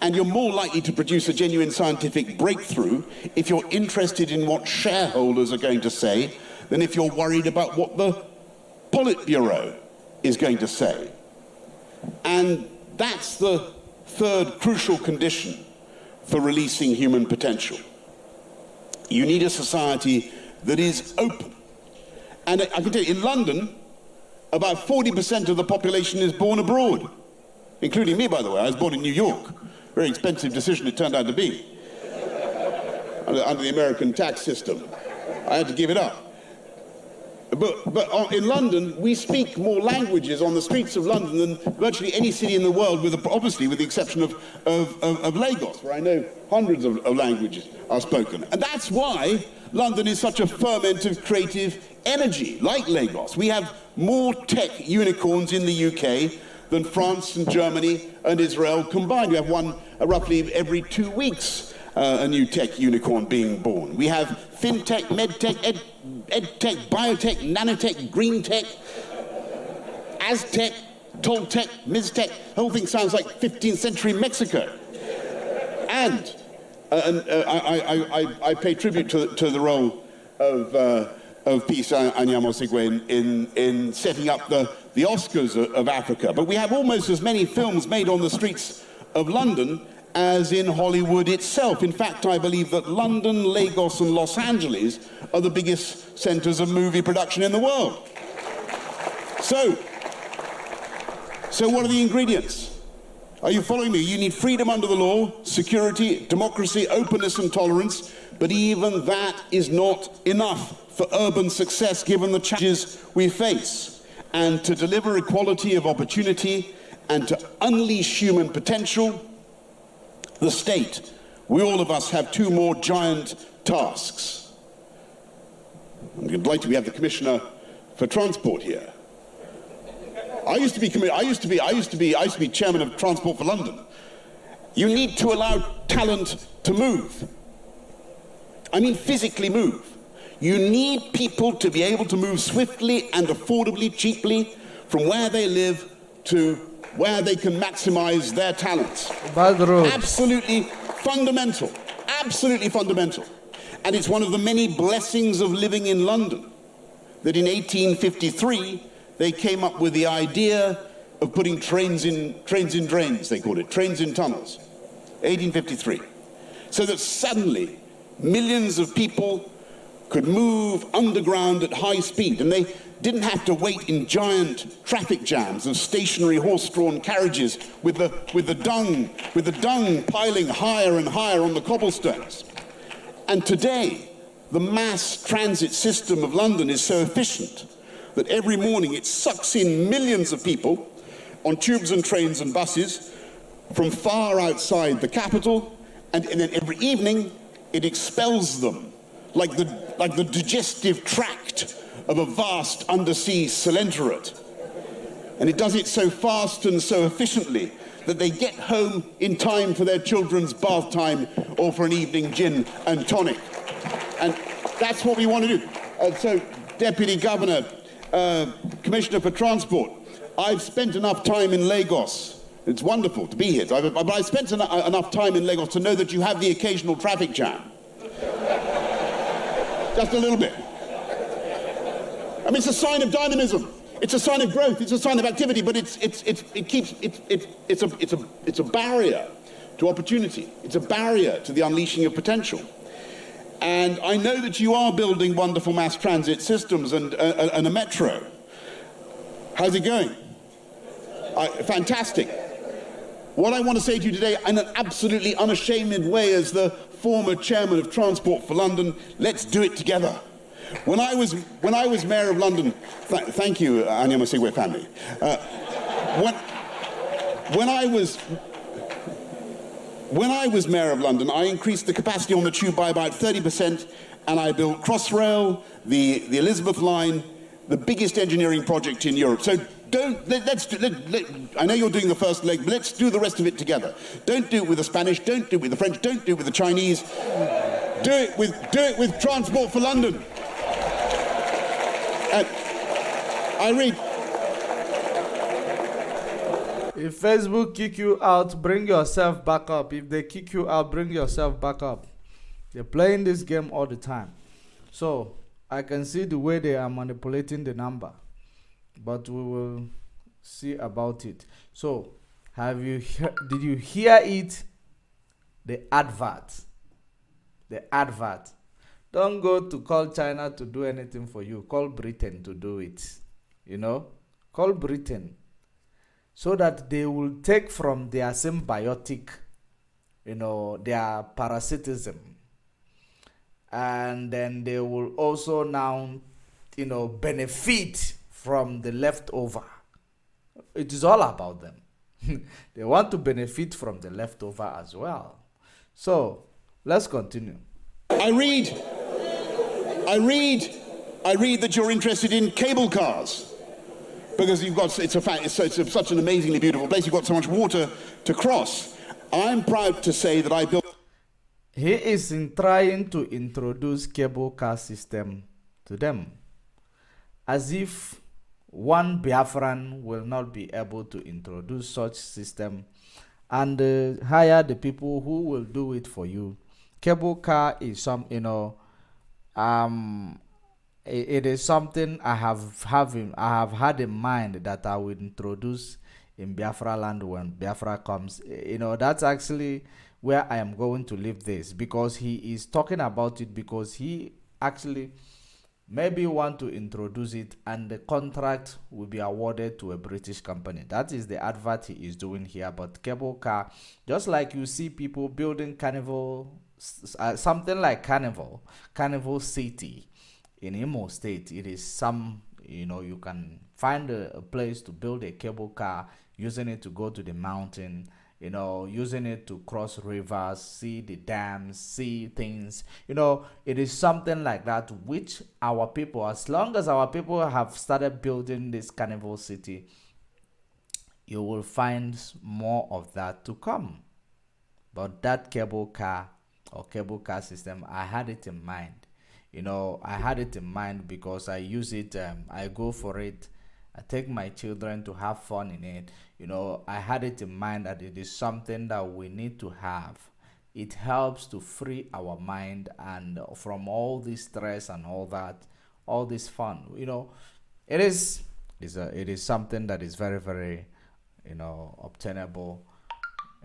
And you're more likely to produce a genuine scientific breakthrough if you're interested in what shareholders are going to say than if you're worried about what the Politburo is going to say. And that's the third crucial condition for releasing human potential. You need a society that is open. And I can tell you, in London, about 40% of the population is born abroad, including me, by the way. I was born in New York. Very expensive decision it turned out to be. Under the American tax system. I had to give it up. But in London, we speak more languages on the streets of London than virtually any city in the world, obviously with the exception of Lagos, where I know hundreds of languages are spoken. And that's why London is such a ferment of creative energy, like Lagos. We have more tech unicorns in the UK than France and Germany and Israel combined. We have one roughly every 2 weeks, a new tech unicorn being born. We have fintech, medtech, edtech, biotech, nanotech, green tech, Aztec, Toltec, Miztec. The whole thing sounds like 15th century Mexico. And I pay tribute to the role of Peace Anyamosigwe in setting up the Oscars of Africa. But we have almost as many films made on the streets of London as in Hollywood itself. In fact, I believe that London, Lagos, and Los Angeles are the biggest centers of movie production in the world. So, So what are the ingredients? Are you following me? You need freedom under the law, security, democracy, openness and tolerance, but even that is not enough for urban success given the challenges we face. And to deliver equality of opportunity and to unleash human potential, the state, all of us have two more giant tasks. I'd like to have the Commissioner for Transport here. I used to be chairman of Transport for London. You need to allow talent to move. I mean physically move. You need people to be able to move swiftly and affordably, cheaply, from where they live to where they can maximize their talents. Absolutely fundamental. Absolutely fundamental. And it's one of the many blessings of living in London that in 1853 they came up with the idea of putting trains in drains, they called it, trains in tunnels. 1853. So that suddenly millions of people could move underground at high speed, and they didn't have to wait in giant traffic jams of stationary horse-drawn carriages with the dung piling higher and higher on the cobblestones. And today, the mass transit system of London is so efficient that every morning it sucks in millions of people on tubes and trains and buses from far outside the capital, and then every evening it expels them like the digestive tract of a vast undersea coelenterate. And it does it so fast and so efficiently that they get home in time for their children's bath time or for an evening gin and tonic. And that's what we want to do. So, Deputy Governor, Commissioner for Transport, I've spent enough time in Lagos. It's wonderful to be here. But I spent enough time in Lagos to know that you have the occasional traffic jam. Just a little bit. I mean, it's a sign of dynamism. It's a sign of growth. It's a sign of activity. But it's a barrier to opportunity. It's a barrier to the unleashing of potential. And I know that you are building wonderful mass transit systems and a metro. How's it going? Fantastic. What I want to say to you today, in an absolutely unashamed way, as the former chairman of Transport for London, let's do it together. When I was mayor of London, thank you, Anya Masigwe family. When I was mayor of London, I increased the capacity on the tube by about 30%, and I built Crossrail, the Elizabeth line, the biggest engineering project in Europe. So I know you're doing the first leg, but let's do the rest of it together. Don't do it with the Spanish, don't do it with the French, don't do it with the Chinese. Do it with Transport for London. And I read. If Facebook kick you out, bring yourself back up. If they kick you out, bring yourself back up. They're playing this game all the time. So I can see the way they are manipulating the number, but we will see about it. So did you hear it? The advert. The advert. Don't go to call China to do anything for you. Call Britain to do it. You know? Call Britain. So that they will take from their symbiotic, their parasitism. And then they will also now, benefit from the leftover. It is all about them. They want to benefit from the leftover as well. So, let's continue. I read that you're interested in cable cars. Because it's such an amazingly beautiful place. You've got so much water to cross. I'm proud to say that I built. He is trying to introduce cable car system to them, as if one Biafran will not be able to introduce such system and hire the people who will do it for you. Cable car is it is something I have had in mind that I will introduce in Biafra land when Biafra comes. That's actually where I am going to leave this, because he is talking about it, because he actually maybe you want to introduce it, and the contract will be awarded to a British company. That is the advert he is doing here. But cable car, just like you see people building carnival, something like carnival city in Imo State. It is some, you can find a place to build a cable car, using it to go to the mountain, using it to cross rivers, see the dams, see things. It is something like that, which our people, as long as our people have started building this carnival city, you will find more of that to come. But that cable car or cable car system, I had it in mind. I had it in mind because I use it, I go for it. I take my children to have fun in it. I had it in mind that it is something that we need to have. It helps to free our mind and from all this stress and all that, all this fun. It is something that is very, very, obtainable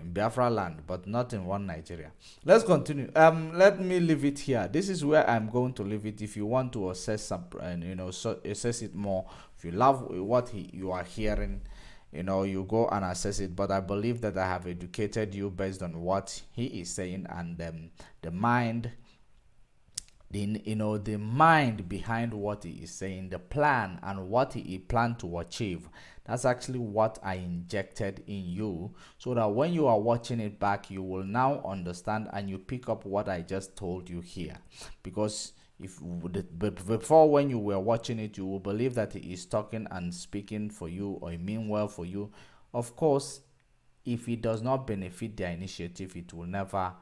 in Biafra land, but not in one Nigeria. Let's continue. Let me leave it here. This is where I'm going to leave it. If you want to assess some, assess it more. If you love what you are hearing, you go and assess it. But I believe that I have educated you based on what he is saying, and the mind. The mind behind what he is saying, the plan and what he planned to achieve. That's actually what I injected in you, so that when you are watching it back, you will now understand and you pick up what I just told you here. Because before, when you were watching it, you will believe that he is talking and speaking for you, or he mean well for you. Of course, if it does not benefit their initiative, it will never,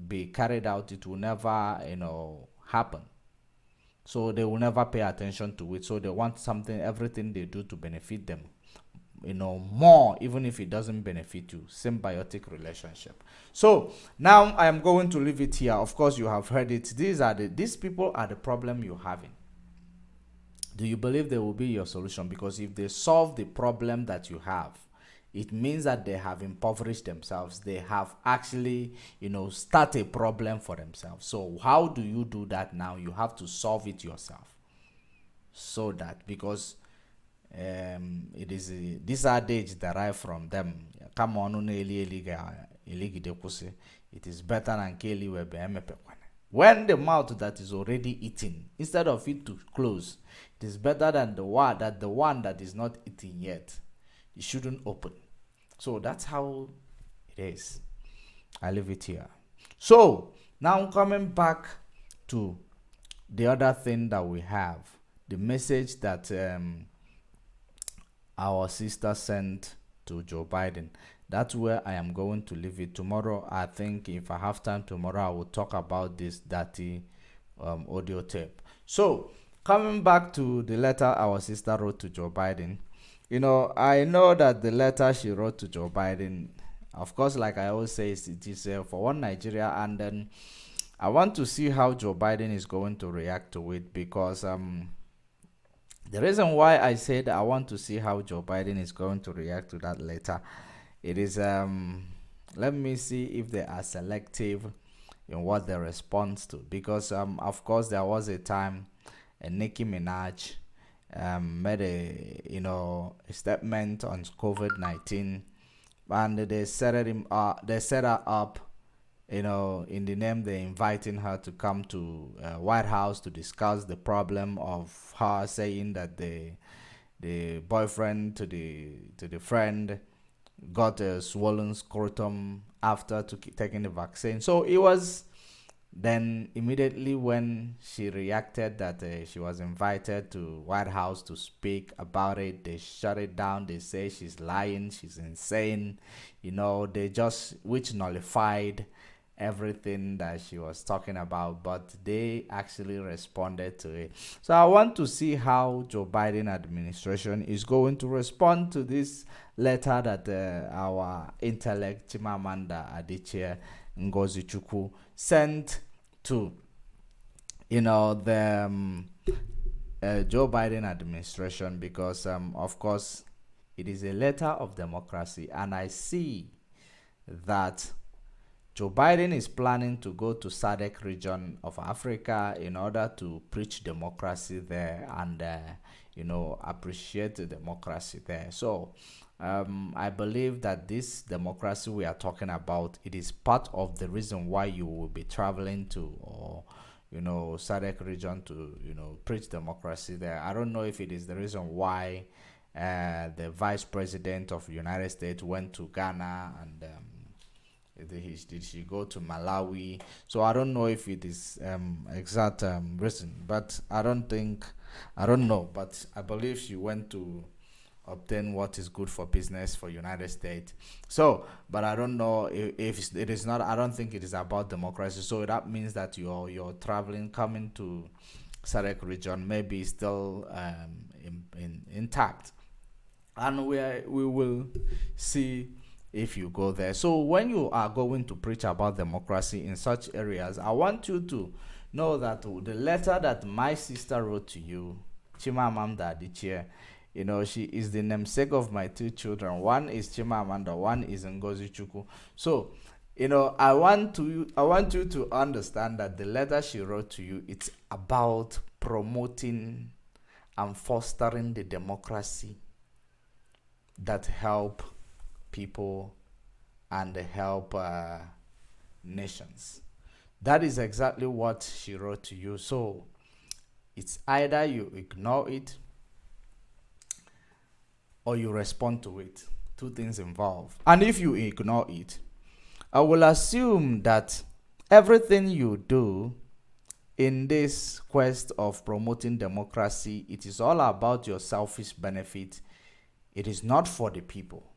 be carried out. It will never, happen. So they will never pay attention to it. So they want everything they do to benefit them, more, even if it doesn't benefit you. Symbiotic relationship. So now I am going to leave it here. Of course, you have heard it. These people are the problem you're having. Do you believe they will be your solution? Because if they solve the problem that you have, it means that they have impoverished themselves. They have actually, start a problem for themselves. So how do you do that now? You have to solve it yourself. So that, because it is this adage derived from them. Come on, it is better than Kelly Webe. When the mouth that is already eating, instead of it to close, it is better than the one that is not eating yet. It shouldn't open. So that's how it is. I leave it here. So now coming back to the other thing that we have, the message that our sister sent to Joe Biden. That's where I am going to leave it. Tomorrow, I think if I have time tomorrow, I will talk about this dirty audio tape. So coming back to the letter our sister wrote to Joe Biden. I know that the letter she wrote to Joe Biden, of course, like I always say, it is for one Nigeria, and then I want to see how Joe Biden is going to react to it, because the reason why I said I want to see how Joe Biden is going to react to that letter, it is, let me see if they are selective in what they respond to, because of course there was a time Nicki Minaj made a statement on COVID-19, and they set her up, in the name they're inviting her to come to White House to discuss the problem of her saying that the boyfriend to the friend got a swollen scrotum after taking the vaccine. So it was then immediately when she reacted that she was invited to White House to speak about it, they shut it down. They say she's lying, she's insane, they just, which nullified everything that she was talking about, but they actually responded to it. So I want to see how Joe Biden administration is going to respond to this letter that our intellect Chimamanda Adichie Ngozi Chukwu sent to the Joe Biden administration, because of course it is a letter of democracy, and I see that Joe Biden is planning to go to SADC region of Africa in order to preach democracy there and, appreciate the democracy there. So I believe that this democracy we are talking about, it is part of the reason why you will be traveling to, or SADC region to, preach democracy there. I don't know if it is the reason why the vice president of the United States went to Ghana, and did she go to Malawi? So I don't know if it is exact reason, but I don't know, but I believe she went to obtain what is good for business for United States. So, but I don't know if it is not. I don't think it is about democracy. So that means that you're traveling, coming to SADC region, maybe still intact, and we will see if you go there. So when you are going to preach about democracy in such areas, I want you to know that the letter that my sister wrote to you, Chimamanda Adichie, she is the namesake of my two children. One is Chimamanda, one is Ngozi Chukwu. So, I want you to understand that the letter she wrote to you, it's about promoting and fostering the democracy that help people and help nations. That is exactly what she wrote to you. So it's either you ignore it or you respond to it. Two things involved. And if you ignore it, I will assume that everything you do in this quest of promoting democracy, it is all about your selfish benefit. It is not for the people.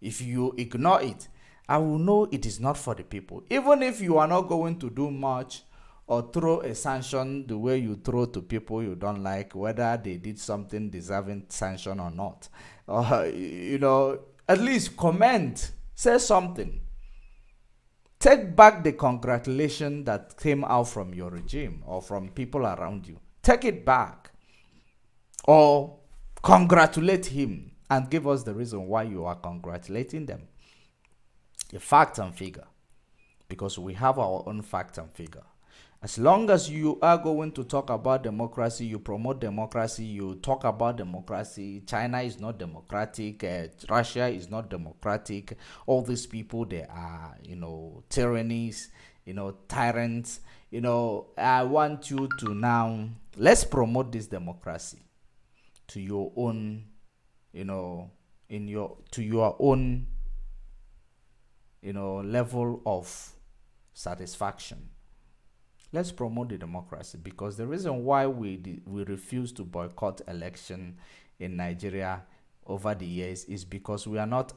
If you ignore it, I will know it is not for the people. Even if you are not going to do much or throw a sanction the way you throw to people you don't like, whether they did something deserving sanction or not. At least comment, say something. Take back the congratulation that came out from your regime or from people around you. Take it back. Or congratulate him and give us the reason why you are congratulating them. The fact and figure. Because we have our own fact and figure. As long as you are going to talk about democracy, you promote democracy, you talk about democracy, China is not democratic, Russia is not democratic, all these people, they are, tyrannies, tyrants, I want you to now, let's promote this democracy to your own, to your own, level of satisfaction. Let's promote the democracy, because the reason why we refuse to boycott election in Nigeria over the years is because we are not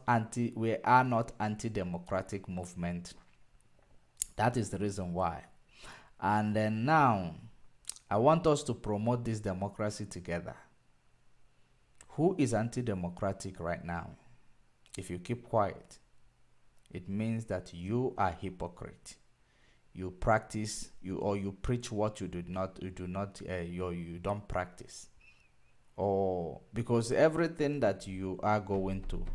anti-democratic movement. That is the reason why. And then now, I want us to promote this democracy together. Who is anti-democratic right now? If you keep quiet, it means that you are hypocrite. You practice, you preach what you don't practice. Or because everything that you are going to,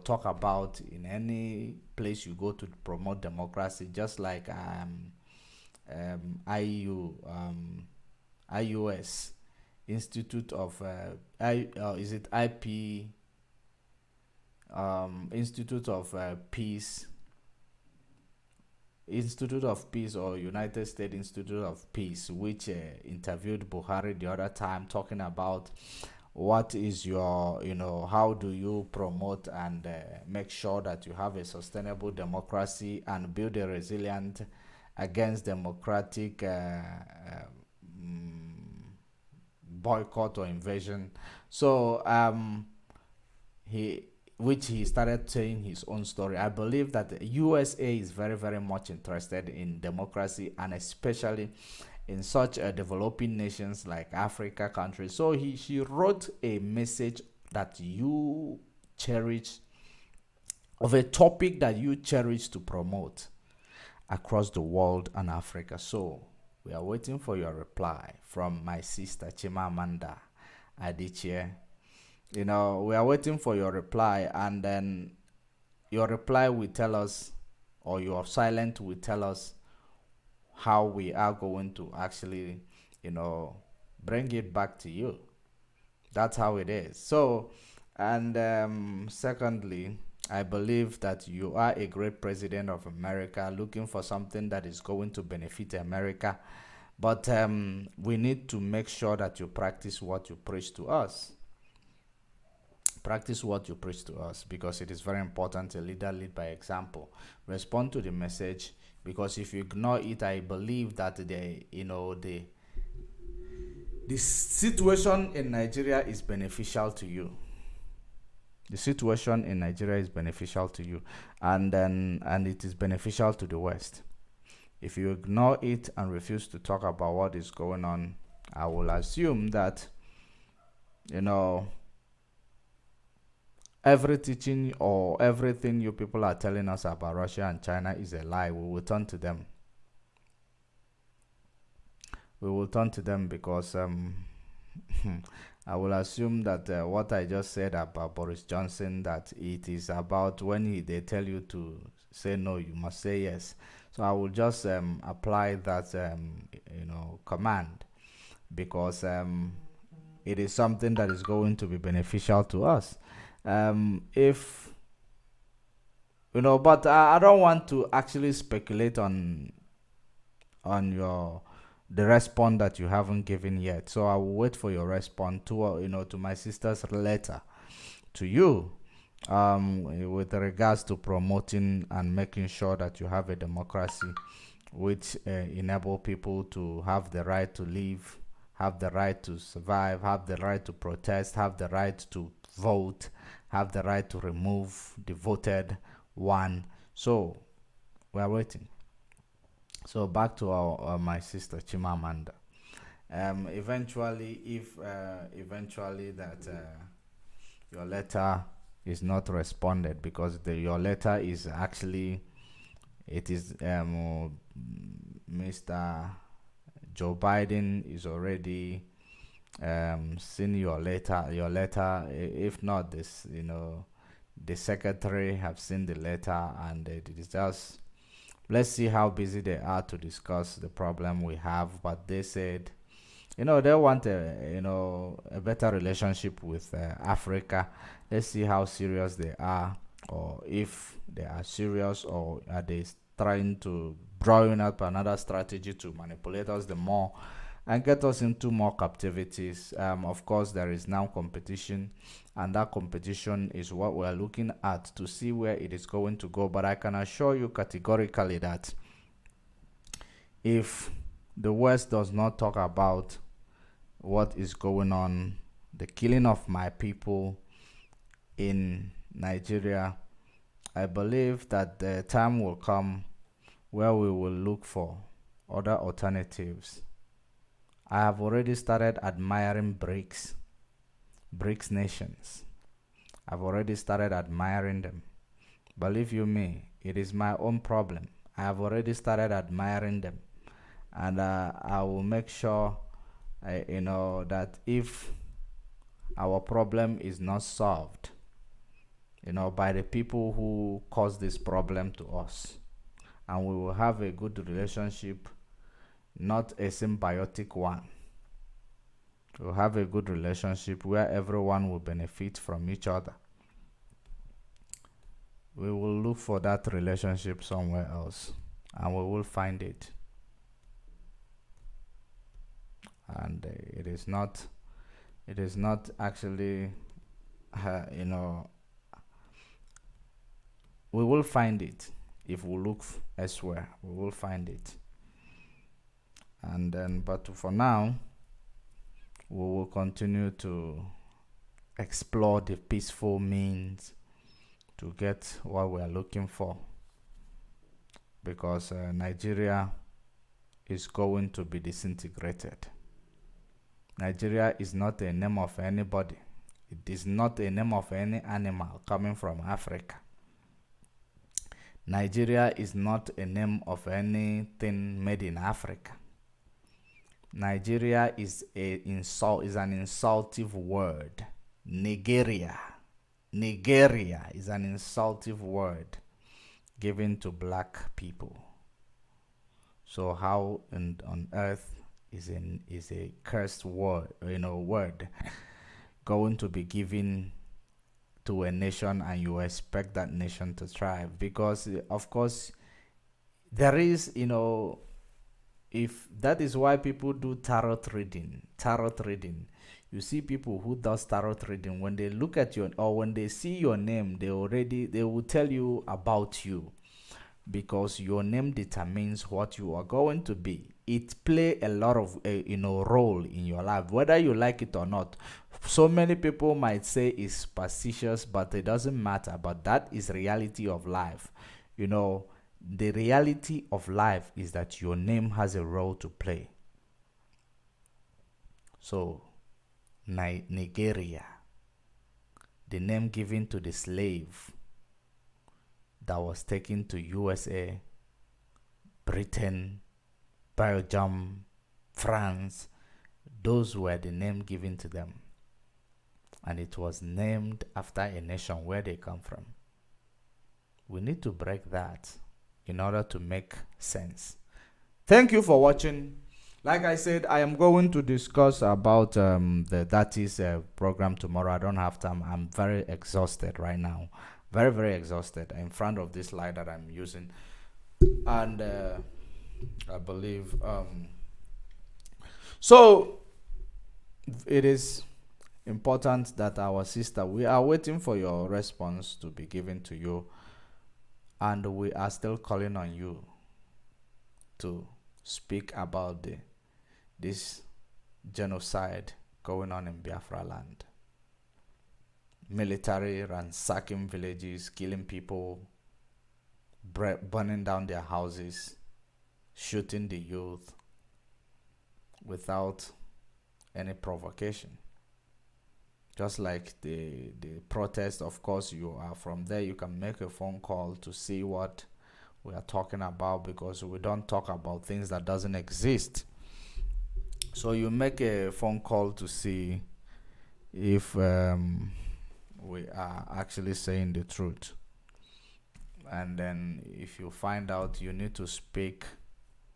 talk about in any place you go to promote democracy, just like IUS, Institute of IP, Institute of Peace, Institute of Peace, or United States Institute of Peace, which interviewed Buhari the other time, talking about what is your, how do you promote and make sure that you have a sustainable democracy and build a resilient against democratic boycott or invasion. So he started saying his own story. I believe that the USA is very, very much interested in democracy, and especially in such developing nations like Africa countries. So she wrote a message that you cherish, of a topic that you cherish to promote across the world and Africa. So we are waiting for your reply from my sister Chimamanda Adichie. We are waiting for your reply, and then your reply will tell us or your silence will tell us how we are going to actually, bring it back to you. That's how it is. So, and secondly, I believe that you are a great president of America looking for something that is going to benefit America. But we need to make sure that you practice what you preach to us. Practice what you preach to us, because it is very important. A leader lead by example. Respond to the message, because if you ignore it, I believe that the situation in Nigeria is beneficial to you. The situation in Nigeria is beneficial to you, and it is beneficial to the West. If you ignore it and refuse to talk about what is going on, I will assume that every teaching or everything you people are telling us about Russia and China is a lie. We will turn to them. We will turn to them because I will assume that what I just said about Boris Johnson, that it is about when they tell you to say no, you must say yes. So I will just apply that command, because it is something that is going to be beneficial to us. If but I don't want to actually speculate on the response that you haven't given yet. So I will wait for your response to to my sister's letter to you, with regards to promoting and making sure that you have a democracy which enable people to have the right to live, have the right to survive, have the right to protest, have the right to vote, have the right to remove the voted one. So we are waiting. So back to my sister Chimamanda. Eventually, if eventually that your letter is not responded, because your letter is actually, it is Mr. Joe Biden is already seen your letter. If not this, the secretary have seen the letter, and it is just, let's see how busy they are to discuss the problem we have. But they said, they want a better relationship with Africa. Let's see how serious they are, or if they are serious, or are they trying to drawing up another strategy to manipulate us the more and get us into more captivities. Of course, there is now competition, and that competition is what we're looking at to see where it is going to go. But I can assure you categorically that if the West does not talk about what is going on, the killing of my people in Nigeria, I believe that the time will come where we will look for other alternatives. I have already started admiring BRICS nations. I've already started admiring them. Believe you me, it is my own problem. I have already started admiring them, and I will make sure, that if our problem is not solved, by the people who caused this problem to us, and we will have a good relationship, not a symbiotic one. We'll have a good relationship where everyone will benefit from each other. We will look for that relationship somewhere else, and we will find it. And it is not actually, we will find it. If we look elsewhere, we will find it. And then, but for now, we will continue to explore the peaceful means to get what we are looking for, because Nigeria is going to be disintegrated. Nigeria is not a name of anybody. It is not a name of any animal coming from Africa. Nigeria is not a name of anything made in Africa. Nigeria is an insultive word. Nigeria is an insultive word. given to black people. So how on earth is a cursed word, word going to be given to a nation, and you expect that nation to thrive? Because of course there is, if that is why people do tarot reading. You see people who does tarot reading, when they look at you or when they see your name, they will tell you about you, because your name determines what you are going to be. It play a lot of role in your life, whether you like it or not. So many people might say it's superstitious, but it doesn't matter. But that is reality of life. The reality of life is that your name has a role to play. So Nigeria, the name given to the slave that was taken to USA, Britain, Belgium, France, those were the name given to them. And it was named after a nation where they come from. We need to break that in order to make sense. Thank you for watching. Like I said, I am going to discuss about that is program tomorrow. I don't have time. I'm very exhausted right now. Very, very exhausted in front of this light that I'm using. And I believe so it is important that our sister, we are waiting for your response to be given to you, and we are still calling on you to speak about this genocide going on in Biafra land. Military ransacking villages, killing people, burning down their houses, shooting the youth without any provocation. Just like the protest, of course, you are from there, you can make a phone call to see what we are talking about, because we don't talk about things that doesn't exist. So you make a phone call to see if we are actually saying the truth. And then if you find out, you need to speak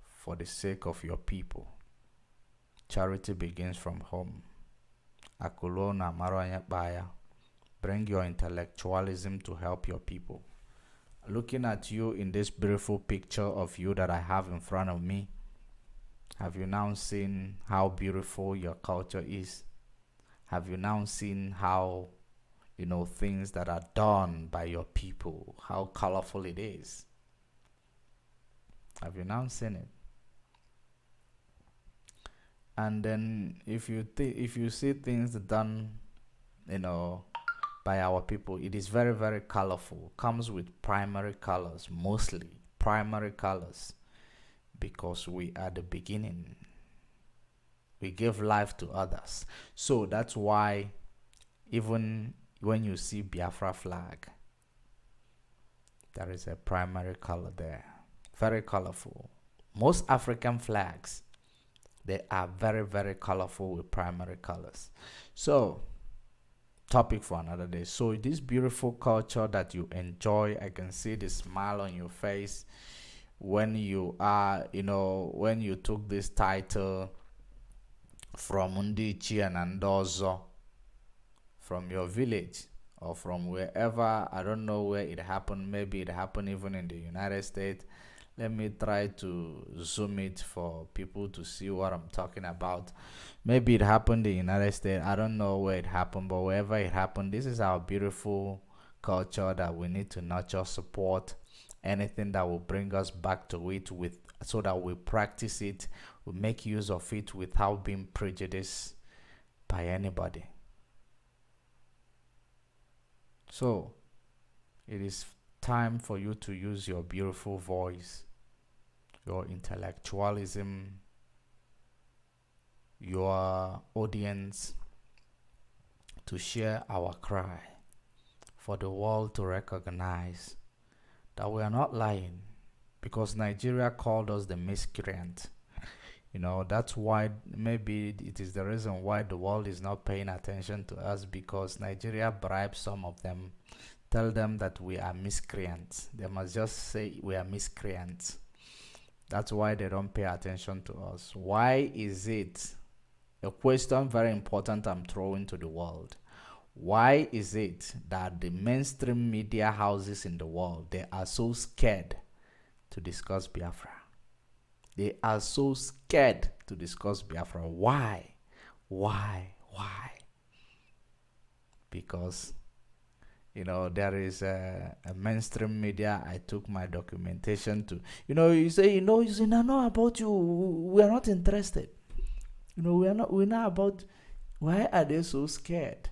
for the sake of your people. Charity begins from home. Akulona maranya baya. Bring your intellectualism to help your people. Looking at you in this beautiful picture of you that I have in front of me, have you now seen how beautiful your culture is? Have you now seen how, things that are done by your people, how colorful it is? Have you now seen it? And then if you see things done, by our people, it is very, very colorful. Comes with primary colors, mostly primary colors, because we are the beginning. We give life to others. So that's why even when you see Biafra flag, there is a primary color there. Very colorful. Most African flags, they are very, very colorful with primary colors. So, topic for another day. So this beautiful culture that you enjoy, I can see the smile on your face when you are, when you took this title from Undichi and Andozo, from your village or from wherever. I don't know where it happened. Maybe it happened even in the United States. Let me try to zoom it for people to see what I'm talking about. Maybe it happened in the United States. I don't know where it happened, but wherever it happened, this is our beautiful culture that we need to nurture, support. Anything that will bring us back to it, so that we practice it, we make use of it without being prejudiced by anybody. So, it is time for you to use your beautiful voice, your intellectualism, your audience, to share our cry for the world to recognize that we are not lying, because Nigeria called us the miscreant. That's why maybe it is the reason why the world is not paying attention to us, because Nigeria bribed some of them tell them that we are miscreants. They must just say we are miscreants. That's why they don't pay attention to us. Why is it? A question very important I'm throwing to the world. Why is it that the mainstream media houses in the world, they are so scared to discuss Biafra? They are so scared to discuss Biafra. Why? Why? Because, there is a mainstream media I took my documentation to. You say, no about you. We are not interested. We're not about. Why are they so scared?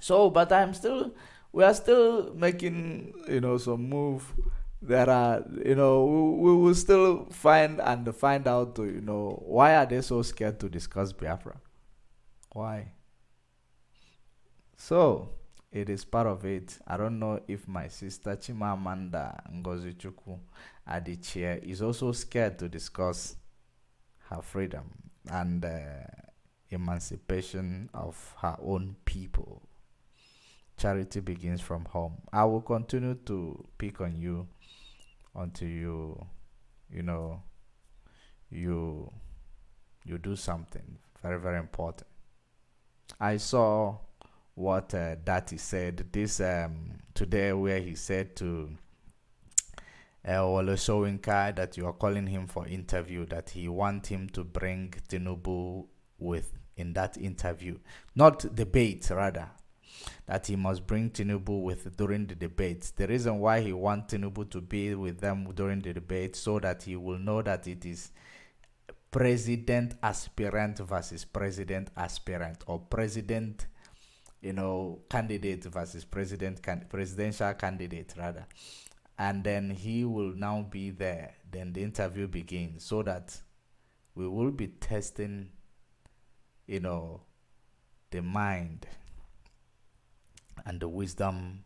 So, but we are still making, some move. There are, we will still find out, why are they so scared to discuss Biafra? Why? So, it is part of it. I don't know if my sister Chimamanda Ngozi Chukwu Adichie is also scared to discuss her freedom and emancipation of her own people. Charity begins from home. I will continue to pick on you until you do something very, very important. I saw what Dati said this today, where he said to Wole Soyinka that you are calling him for interview, that he want him to bring Tinubu in that interview, not debate, rather. That he must bring Tinubu with during the debates. The reason why he wants Tinubu to be with them during the debate, so that he will know that it is president aspirant versus president aspirant, or president, candidate versus presidential candidate, rather. And then he will now be there. Then the interview begins, so that we will be testing, the mind and the wisdom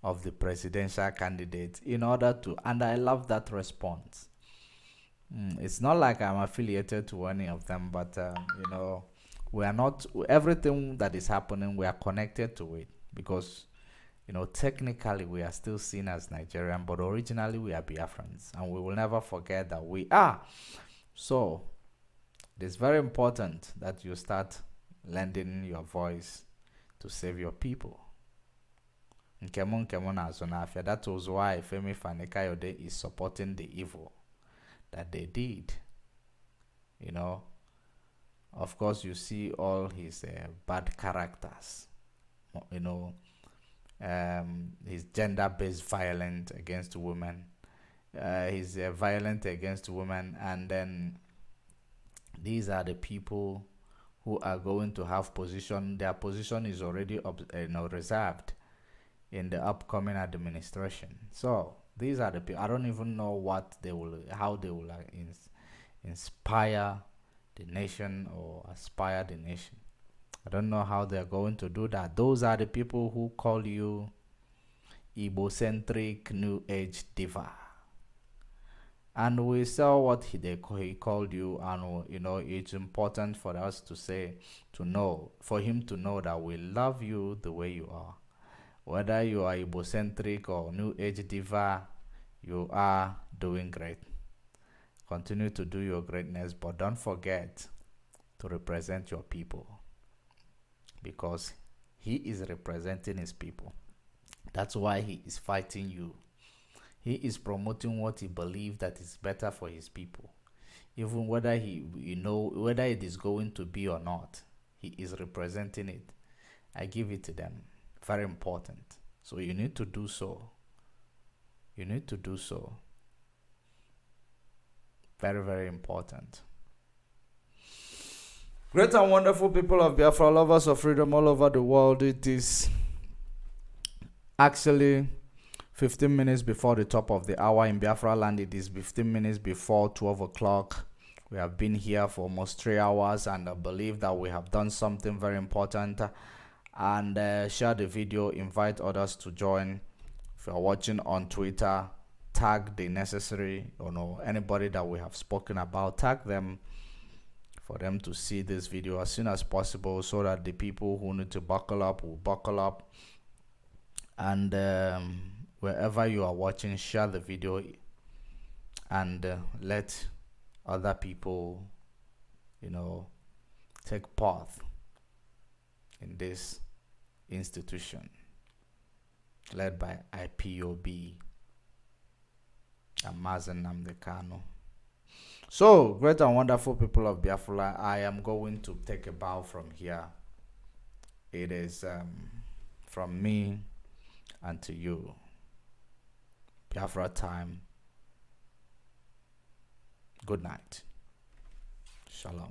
of the presidential candidate in order to, and I love that response. It's not like I'm affiliated to any of them, but we are not, everything that is happening, we are connected to it, because technically we are still seen as Nigerian, but originally we are Biafrans, and we will never forget that we are. So it's very important that you start lending your voice to save your people. That was why Femi Fani-Kayode is supporting the evil that they did. Of course, you see all his bad characters. His gender-based violence against women. He's violent against women, and then these are the people who are going to have position. Their position is already reserved in the upcoming administration. So these are the people. I don't even know how they will inspire the nation or aspire the nation. I don't know how they're going to do that. Those are the people who call you Igbo-centric New Age diva. And we saw what he called you, and it's important for us for him to know that we love you the way you are. Whether you are Igbo-centric or New Age diva, you are doing great. Continue to do your greatness, but don't forget to represent your people, because he is representing his people. That's why he is fighting you. He is promoting what he believes that is better for his people. Even whether whether it is going to be or not, he is representing it. I give it to them. Very important. So you need to do so. You need to do so. Very, very important. Great and wonderful people of Biafra, lovers of freedom all over the world. It is actually 15 minutes before the top of the hour in Biafra land. It is 15 minutes before 12 o'clock. We have been here for almost 3 hours, and I believe that we have done something very important. And share the video, invite others to join. If you are watching on Twitter, tag the necessary, anybody that we have spoken about, tag them for them to see this video as soon as possible, so that the people who need to buckle up will buckle up, And wherever you are watching, share the video and let other people, take part in this institution led by IPOB and Mazen Namdekano. So, great and wonderful people of Biafra, I am going to take a bow from here. It is from me and to you. Biafra time. Good night. Shalom.